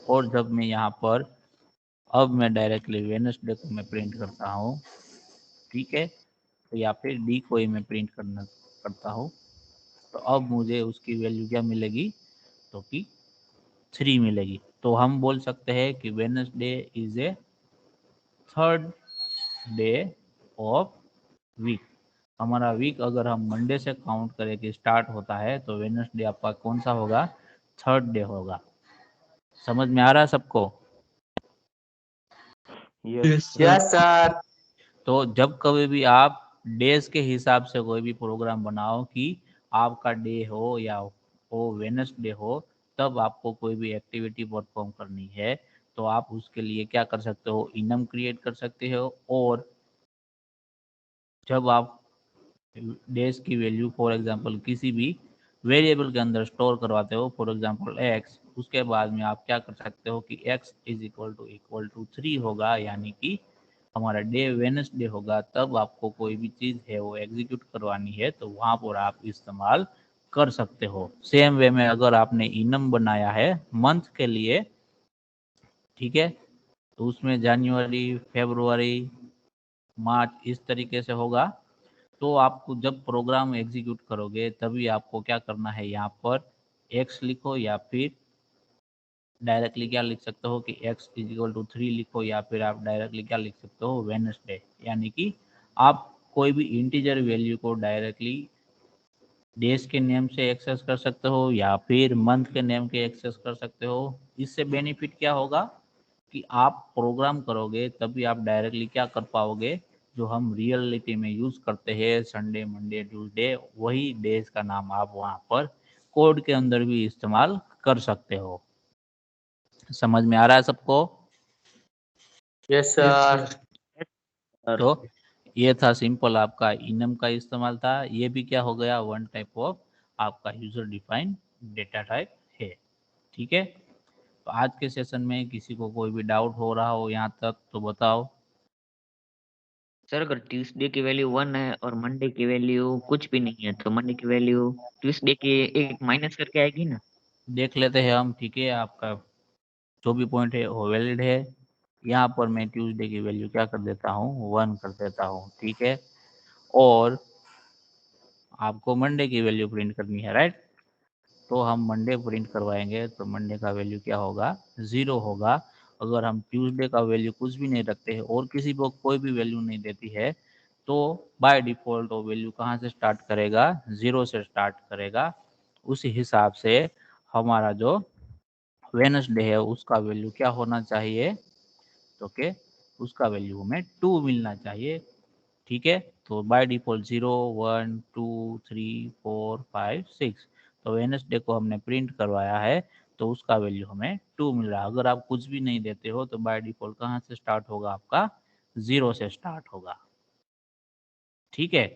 और जब मैं यहाँ पर अब मैं डायरेक्टली वेडनेसडे को मैं प्रिंट करता हूँ। ठीक है, तो या फिर डी को ही मैं प्रिंट करता हूँ, तो अब मुझे उसकी वैल्यू क्या मिलेगी, तो कि 3 मिलेगी। तो हम बोल सकते हैं कि Wednesday is a third day of week. हमारा वीक अगर हम मंडे से काउंट करें कि स्टार्ट होता है तो वेडनेसडे आपका कौन सा होगा, थर्ड डे होगा। समझ में आ रहा है सबको? Yes. Yes sir. तो जब कभी भी आप डेज के हिसाब से कोई भी प्रोग्राम बनाओ कि आपका डे हो या वो वेडनेसडे हो, तब आपको कोई भी एक्टिविटी परफॉर्म करनी है तो आप उसके लिए क्या कर सकते हो, इनम क्रिएट कर सकते हो। और जब आप डेज की वैल्यू फॉर एग्जांपल किसी भी वेरिएबल के अंदर स्टोर करवाते हो, फॉर एग्जांपल एक्स, उसके बाद में आप क्या कर सकते हो कि एक्स इज इक्वल टू 3 होगा, यानी कि हमारा डे वेडनेसडे होगा। तब आपको कोई भी चीज़ है वो एग्जीक्यूट करवानी है तो वहाँ पर आप इस्तेमाल कर सकते हो। सेम वे में अगर आपने इनम बनाया है मंथ के लिए, ठीक है, तो उसमें जनवरी, फरवरी, मार्च इस तरीके से होगा। तो आपको जब प्रोग्राम एग्जीक्यूट करोगे तभी आपको क्या करना है, यहाँ पर एक्स लिखो या फिर डायरेक्टली क्या लिख सकते हो कि एक्स इज इक्वल टू 3 लिखो, या फिर आप डायरेक्टली क्या लिख सकते हो, वेडनेसडे। यानी कि आप कोई भी इंटीजर वैल्यू को डायरेक्टली डेज के नेम से एक्सेस कर सकते हो या फिर मंथ के नेम के एक्सेस कर सकते हो। इससे बेनिफिट क्या होगा कि आप प्रोग्राम करोगे तभी आप डायरेक्टली क्या कर पाओगे, जो हम रियलिटी में यूज करते हैं संडे, मंडे, ट्यूसडे, वही डेज का नाम आप वहां पर कोड के अंदर भी इस्तेमाल कर सकते हो। समझ में आ रहा है सबको? Yes sir. तो ये था सिंपल आपका इनम का इस्तेमाल था। ये भी क्या हो गया, वन टाइप ऑफ आपका यूजर डिफाइंड डेटा टाइप है। ठीक है, तो आज के सेशन में किसी को कोई भी डाउट हो रहा हो यहाँ तक तो बताओ। सर अगर ट्यूसडे की वैल्यू 1 है और मंडे की वैल्यू कुछ भी नहीं है तो मंडे की वैल्यू ट्यूसडे के एक माइनस करके आएगी ना? देख लेते हैं हम। ठीक है, आपका जो भी पॉइंट है वो वैलिड है। यहाँ पर मैं ट्यूसडे की वैल्यू क्या कर देता हूँ, 1 कर देता हूँ। ठीक है, और आपको मंडे की वैल्यू प्रिंट करनी है, राइट? तो हम मंडे प्रिंट करवाएंगे तो मंडे का वैल्यू क्या होगा, 0 होगा। अगर हम ट्यूसडे का वैल्यू कुछ भी नहीं रखते हैं और किसी को कोई भी वैल्यू नहीं देती है तो बाय डिफ़ॉल्ट वो वैल्यू कहाँ से स्टार्ट करेगा, 0 से स्टार्ट करेगा। उसी हिसाब से हमारा जो वेडनेसडे है उसका वैल्यू क्या होना चाहिए, तो के उसका वैल्यू हमें 2 मिलना चाहिए। ठीक है, तो बाय डिफ़ॉल्ट 0, 1, 2, 3, 4, 5, 6, तो वेडनेसडे को हमने प्रिंट करवाया है तो उसका वैल्यू हमें 2 मिल रहा है। अगर आप कुछ भी नहीं देते हो तो बाय डिफॉल्ट कहाँ से स्टार्ट होगा, आपका 0 से स्टार्ट होगा। ठीक है,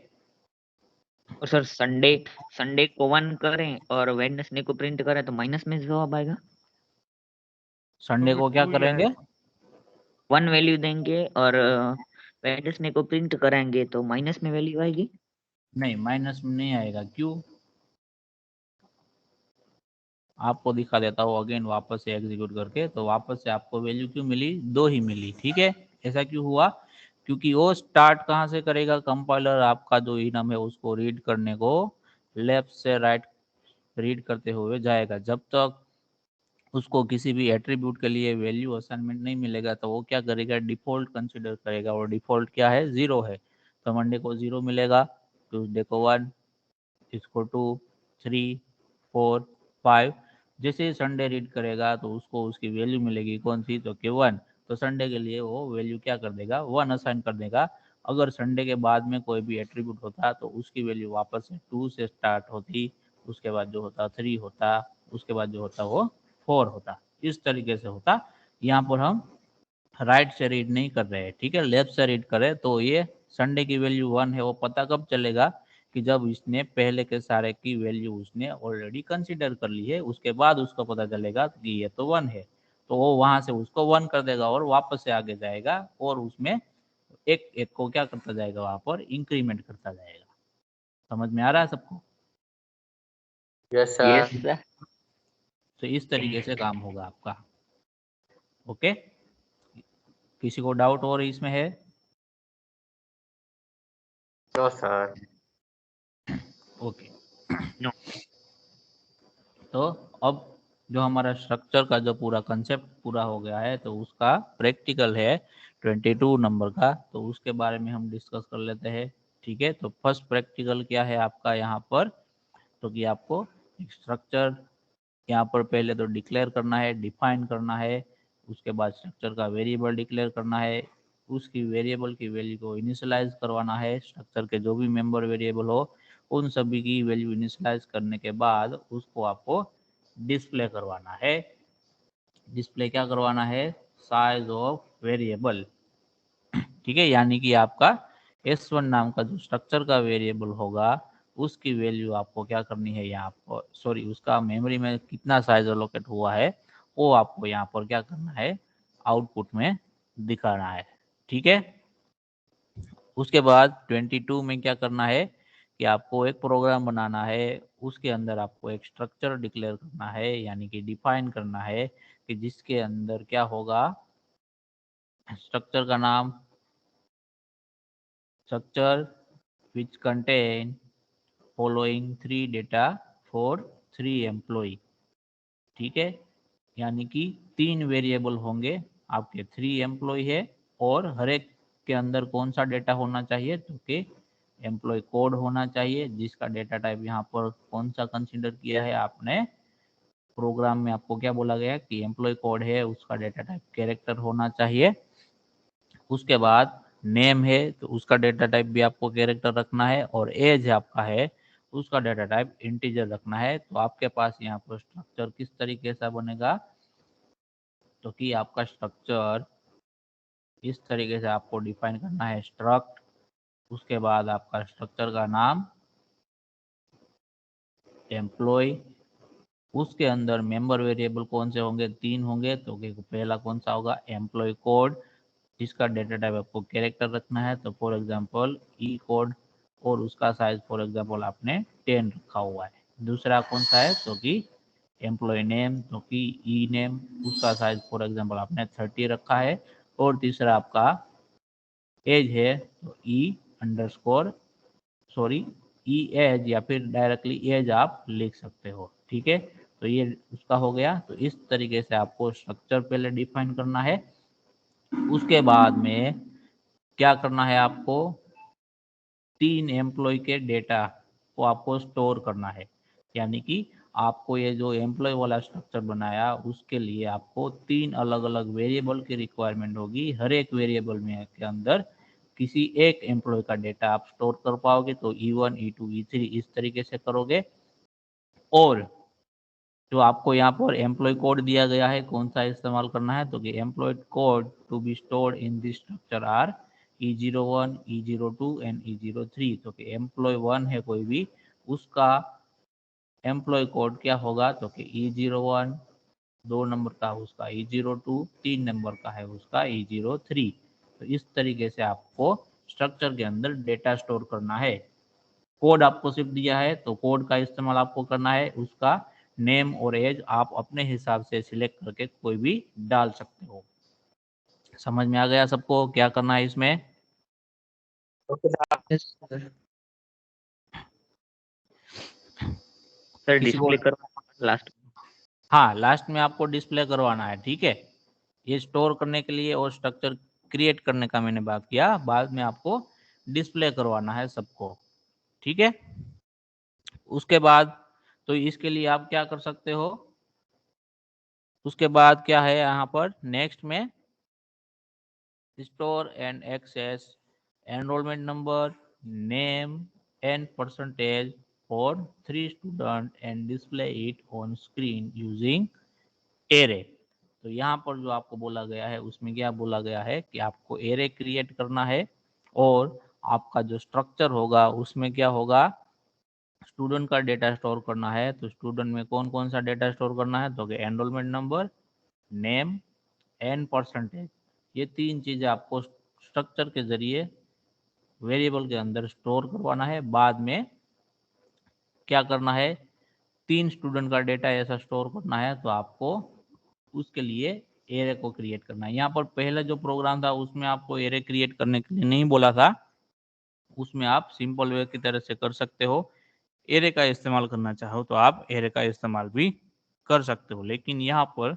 और सर संडे संडे को 1 करें और वेडनेसडे को प्रिंट करें तो माइनस में जवाब आएगा। संडे को क्या 2 ही करेंगे, आएगा। 1 वैल्यू देंगे और वेडनेसडे को प्रिंट करेंगे तो माइनस में वैल्यू आएगी। नहीं माइनस में नहीं आएगा। क्यों, आपको दिखा देता हूँ अगेन वापस से एग्जीक्यूट करके। तो वापस से आपको वैल्यू क्यों मिली, 2 ही मिली। ठीक है, ऐसा क्यों हुआ, क्योंकि वो स्टार्ट कहाँ से करेगा, कंपाइलर आपका जो इनम है उसको रीड करने को लेफ्ट से राइट रीड करते हुए जाएगा। जब तक उसको किसी भी एट्रीब्यूट के लिए वैल्यू असाइनमेंट नहीं मिलेगा तो वो क्या करेगा, डिफॉल्ट कंसीडर करेगा। और डिफॉल्ट क्या है, 0 है। तो मंडे को 0 मिलेगा, ट्यूसडे को 1, इसको 2, 3, 4, 5। जैसे ही संडे रीड करेगा तो उसको उसकी वैल्यू मिलेगी कौन सी, तो कि 1। तो संडे के लिए वो वैल्यू क्या कर देगा, 1 असाइन कर देगा। अगर संडे के बाद में कोई भी एट्रीब्यूट होता तो उसकी वैल्यू वापस से 2 से स्टार्ट होती, उसके बाद जो होता 3 होता, उसके बाद जो होता वो 4 होता। इस तरीके से होता। यहाँ पर हम राइट से रीड नहीं कर रहे हैं, ठीक है, लेफ्ट से रीड करें तो ये संडे की वैल्यू 1 है वो पता कब चलेगा, कि जब इसने पहले के सारे की वैल्यू उसने ऑलरेडी कंसीडर कर ली है, उसके बाद उसको पता चलेगा कि ये तो 1 है। तो वो वहां से उसको 1 कर देगा और वापस से आगे जाएगा और उसमें एक एक को क्या करता जाएगा, वहां पर इंक्रीमेंट करता जाएगा। समझ में आ रहा है सबको। Yes, yes sir. सर। तो इस तरीके से काम होगा आपका। ओके, किसी को डाउट और इसमें है? No, sir. Okay, no. तो अब जो हमारा स्ट्रक्चर का जो पूरा कंसेप्ट पूरा हो गया है तो उसका प्रैक्टिकल है 22 नंबर का, तो उसके बारे में हम डिस्कस कर लेते हैं। ठीक है, तो फर्स्ट प्रैक्टिकल क्या है आपका यहाँ पर, तो कि आपको एक स्ट्रक्चर यहाँ पर पहले तो डिक्लेयर करना है, डिफाइन करना है। उसके बाद स्ट्रक्चर का वेरिएबल डिक्लेयर करना है, उसकी वेरिएबल की वैल्यू को इनिशियलाइज करवाना है। स्ट्रक्चर के जो भी मेंबर वेरिएबल हो उन सभी की वैल्यू इनिशियलाइज करने के बाद उसको आपको डिस्प्ले करवाना है। डिस्प्ले क्या करवाना है, साइज ऑफ वेरिएबल। ठीक है, यानी कि आपका s1 नाम का जो स्ट्रक्चर का वेरिएबल होगा उसकी वैल्यू आपको क्या करनी है, यहाँ पर सॉरी उसका मेमोरी में कितना साइज एलोकेट हुआ है वो आपको यहाँ पर क्या करना है, आउटपुट में दिखाना है। ठीक है, उसके बाद 22 में क्या करना है कि आपको एक प्रोग्राम बनाना है। उसके अंदर आपको एक स्ट्रक्चर डिक्लेयर करना है, यानी कि डिफाइन करना है कि जिसके अंदर क्या होगा, स्ट्रक्चर का नाम structure which contain following 3 data for 3 employee। ठीक है, यानी कि 3 वेरिएबल होंगे आपके, 3 एम्प्लॉय है और हर एक के अंदर कौन सा डेटा होना चाहिए, तो कि एम्प्लॉय कोड होना चाहिए, जिसका डेटा टाइप यहाँ पर कौन सा कंसीडर किया है आपने प्रोग्राम में, आपको क्या बोला गया कि एम्प्लॉय कोड है उसका डेटा टाइप कैरेक्टर होना चाहिए। उसके बाद नेम है तो उसका डेटा टाइप भी आपको कैरेक्टर रखना है, और एज आपका है उसका डेटा टाइप इंटीजर रखना है। तो आपके पास यहाँ पर स्ट्रक्चर किस तरीके से बनेगा, तो कि आपका स्ट्रक्चर इस तरीके से आपको डिफाइन करना है, स्ट्रक्ट, उसके बाद आपका स्ट्रक्चर का नाम एम्प्लॉय, उसके अंदर मेंबर वेरिएबल कौन से होंगे, 3 होंगे। तो कि पहला कौन सा होगा, एम्प्लॉय कोड, जिसका डेटा टाइप आपको कैरेक्टर रखना है, तो फॉर एग्जांपल ई कोड, और उसका साइज फॉर एग्जांपल आपने 10 रखा हुआ है। दूसरा कौन सा है, तो कि एम्प्लॉय नेम, तो कि ई नेम, उसका साइज फॉर एग्जांपल आपने 30 रखा है। और तीसरा आपका एज है तो ई अंडरस्कोर सॉरी ई एज, या फिर डायरेक्टली एज आप लिख सकते हो। ठीक है, तो ये उसका हो गया। तो इस तरीके से आपको स्ट्रक्चर पहले डिफाइन करना है। उसके बाद में क्या करना है, आपको 3 एम्प्लॉय के डेटा को आपको स्टोर करना है। यानी कि आपको ये जो एम्प्लॉय वाला स्ट्रक्चर बनाया उसके लिए आपको 3 अलग अलग वेरिएबल की रिक्वायरमेंट होगी। हर एक वेरिएबल में के अंदर किसी एक एम्प्लॉय का डेटा आप स्टोर कर पाओगे। तो E1, E2, E3 इस तरीके से करोगे। और जो आपको यहाँ पर एम्प्लॉय कोड दिया गया है कौन सा इस्तेमाल करना है, तो कि employ code to be stored in this structure are E01, E02 and E03। तो कि एम्प्लॉय 1 है कोई भी, उसका एम्प्लॉय कोड क्या होगा, तो कि E01 2 नंबर का उसका E02, 3 नंबर का है उसका E03। तो इस तरीके से आपको स्ट्रक्चर के अंदर डेटा स्टोर करना है। कोड आपको सिर्फ दिया है तो कोड का इस्तेमाल आपको करना है, उसका नेम और एज आप अपने हिसाब से सिलेक्ट करके कोई भी डाल सकते हो। समझ में आ गया सबको क्या करना है इसमें? Okay sir. Yes sir. Sir किसी को डिस्प्ले करवाना लास्ट में। हाँ, लास्ट में आपको डिस्प्ले करवाना है, ठीक है। ये स्टोर करने के लिए और स्ट्रक्चर क्रिएट करने का मैंने बात किया, बाद में आपको डिस्प्ले करवाना है सबको, ठीक है। उसके बाद तो इसके लिए आप क्या कर सकते हो, उसके बाद क्या है यहाँ पर नेक्स्ट में store and access enrolment number, name and percentage for 3 student and display it on screen using array. तो यहाँ पर जो आपको बोला गया है उसमें क्या बोला गया है कि आपको एरे क्रिएट करना है और आपका जो स्ट्रक्चर होगा उसमें क्या होगा, स्टूडेंट का डेटा स्टोर करना है। तो स्टूडेंट में कौन कौन सा डेटा स्टोर करना है, तो enrolment number, name and percentage, ये 3 चीजें आपको स्ट्रक्चर के जरिए वेरिएबल के अंदर स्टोर करवाना है। बाद में क्या करना है, 3 स्टूडेंट का डेटा ऐसा स्टोर करना है तो आपको उसके लिए एरे को क्रिएट करना है। यहाँ पर पहला जो प्रोग्राम था उसमें आपको एरे क्रिएट करने के लिए नहीं बोला था, उसमें आप सिंपल वे की तरह से कर सकते हो। एरे का इस्तेमाल करना चाहो तो आप एरे का इस्तेमाल भी कर सकते हो, लेकिन यहाँ पर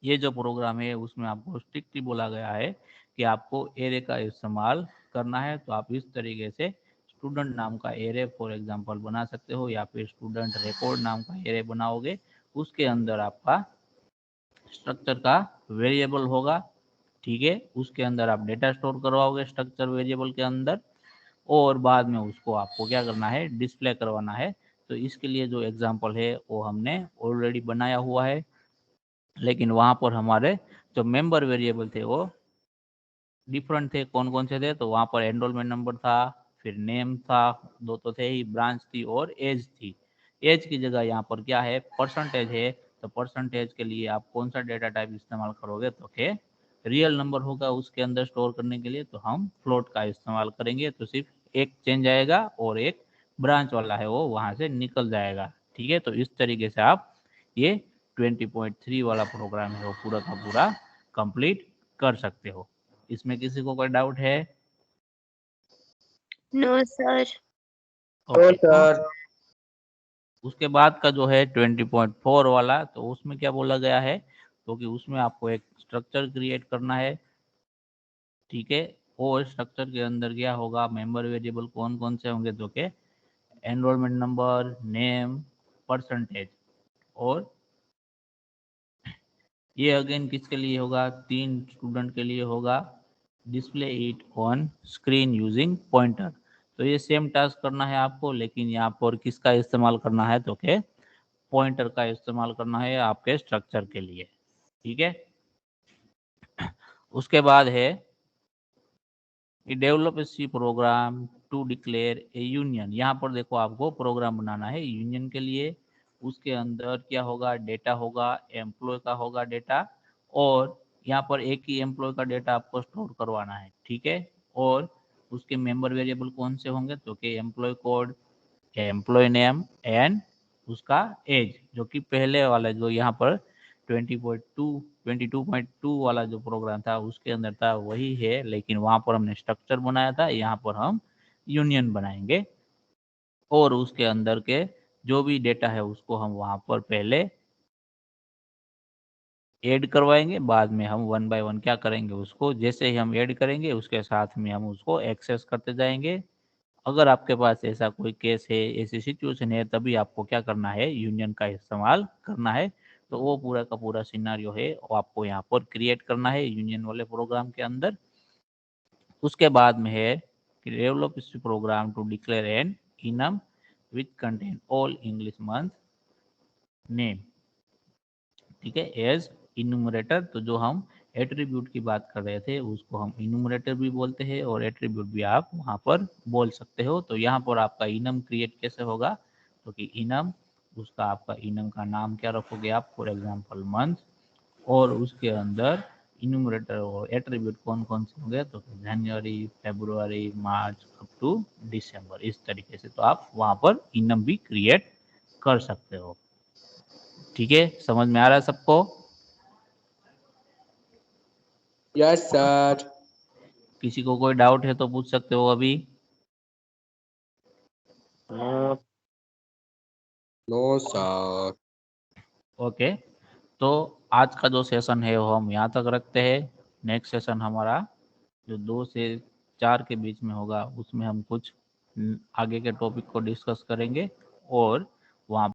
ये जो प्रोग्राम है उसमें आपको स्ट्रिक्टली बोला गया है कि आपको एरे का इस्तेमाल करना है। तो आप इस तरीके से स्टूडेंट नाम का एरे फॉर एग्जांपल बना सकते हो, या फिर स्टूडेंट रिकॉर्ड नाम का एरे बनाओगे, उसके अंदर आपका स्ट्रक्चर का वेरिएबल होगा, ठीक है। उसके अंदर आप डेटा स्टोर करवाओगे स्ट्रक्चर वेरिएबल के अंदर, और बाद में उसको आपको क्या करना है, डिस्प्ले करवाना है। तो इसके लिए जो एग्जांपल है वो हमने ऑलरेडी बनाया हुआ है, लेकिन वहाँ पर हमारे जो मेंबर वेरिएबल थे वो डिफरेंट थे। कौन कौन से थे, तो वहाँ पर एनरोलमेंट नंबर था, फिर नेम था, 2 तो थे ही, ब्रांच थी और एज थी। एज की जगह यहाँ पर क्या है, परसेंटेज है। तो परसेंटेज के लिए आप कौन सा डेटा टाइप इस्तेमाल करोगे, तो के रियल नंबर होगा उसके अंदर स्टोर करने के लिए, तो हम फ्लोट का इस्तेमाल करेंगे। तो सिर्फ एक चेंज आएगा और एक ब्रांच वाला है वो वहाँ से निकल जाएगा, ठीक है। तो इस तरीके से आप ये 20.3 वाला प्रोग्राम है वो पूरा का पूरा कंप्लीट कर सकते हो। इसमें किसी को कोई डाउट है? No, sir. तो ओके। सर उसके बाद का जो है 20.4 वाला, तो उसमें क्या बोला गया है, तो कि उसमें आपको एक स्ट्रक्चर क्रिएट करना है, ठीक है। और स्ट्रक्चर के अंदर क्या होगा, मेंबर वेरिएबल कौन कौन से होंगे, तो के एनरोलमेंट नंबर, नेम, परसेंटेज, और ये अगेन किसके लिए होगा, 3 स्टूडेंट के लिए होगा, display it on screen using pointer. तो ये सेम टास्क करना है आपको, लेकिन यहाँ पर किसका इस्तेमाल करना है, तो के पॉइंटर का इस्तेमाल करना है आपके स्ट्रक्चर के लिए, ठीक है। उसके बाद है develop C program to declare a union. यहाँ पर देखो आपको प्रोग्राम बनाना है यूनियन के लिए। उसके अंदर क्या होगा, डेटा होगा, एम्प्लॉय का होगा डेटा, और यहाँ पर एक ही एम्प्लॉय का डेटा आपको स्टोर करवाना है, ठीक है। और उसके मेंबर वेरिएबल कौन से होंगे, तो कि employ code, employ name and उसका एज, जो कि पहले वाला जो यहाँ पर 22.2 वाला जो प्रोग्राम था उसके अंदर था वही है, लेकिन वहाँ पर हमने स्ट्रक्चर बनाया था, यहाँ पर हम यूनियन बनाएंगे। और उसके अंदर के जो भी डेटा है उसको हम वहाँ पर पहले ऐड करवाएंगे, बाद में हम 1 बाय 1 क्या करेंगे, उसको जैसे ही हम ऐड करेंगे उसके साथ में हम उसको एक्सेस करते जाएंगे। अगर आपके पास ऐसा कोई केस है, ऐसी सिचुएशन है, तभी आपको क्या करना है, यूनियन का इस्तेमाल करना है। तो वो पूरा का पूरा सिनारियो है वो आपको यहाँ पर क्रिएट करना है यूनियन वाले प्रोग्राम के अंदर। उसके बाद में है कि डेवलप इस program to declare an enum which contain all English month name, ठीक है, एज इन्यूमरेटर। तो जो हम एट्रीब्यूट की बात कर रहे थे उसको हम इन्यूमरेटर भी बोलते हैं और एट्रीब्यूट भी आप वहाँ पर बोल सकते हो। तो यहाँ पर आपका इनम क्रिएट कैसे होगा, तो कि इनम, उसका आपका इनम का नाम क्या रखोगे आप, फॉर एग्जांपल मंथ, और उसके अंदर इन्यूमरेटर और एट्रीब्यूट कौन कौन से होंगे, तो जनवरी, फरवरी, मार्च अप टू दिसंबर, इस तरीके से। तो आप वहाँ पर इनम भी क्रिएट कर सकते हो। ठीक है, समझ में आ रहा है सबको? Yes sir. किसी को कोई डाउट है तो पूछ सकते हो अभी। No no sir. ओके, तो आज का जो सेशन है वो हम यहाँ तक रखते हैं। नेक्स्ट सेशन हमारा जो 2 से 4 के बीच में होगा उसमें हम कुछ आगे के टॉपिक को डिस्कस करेंगे और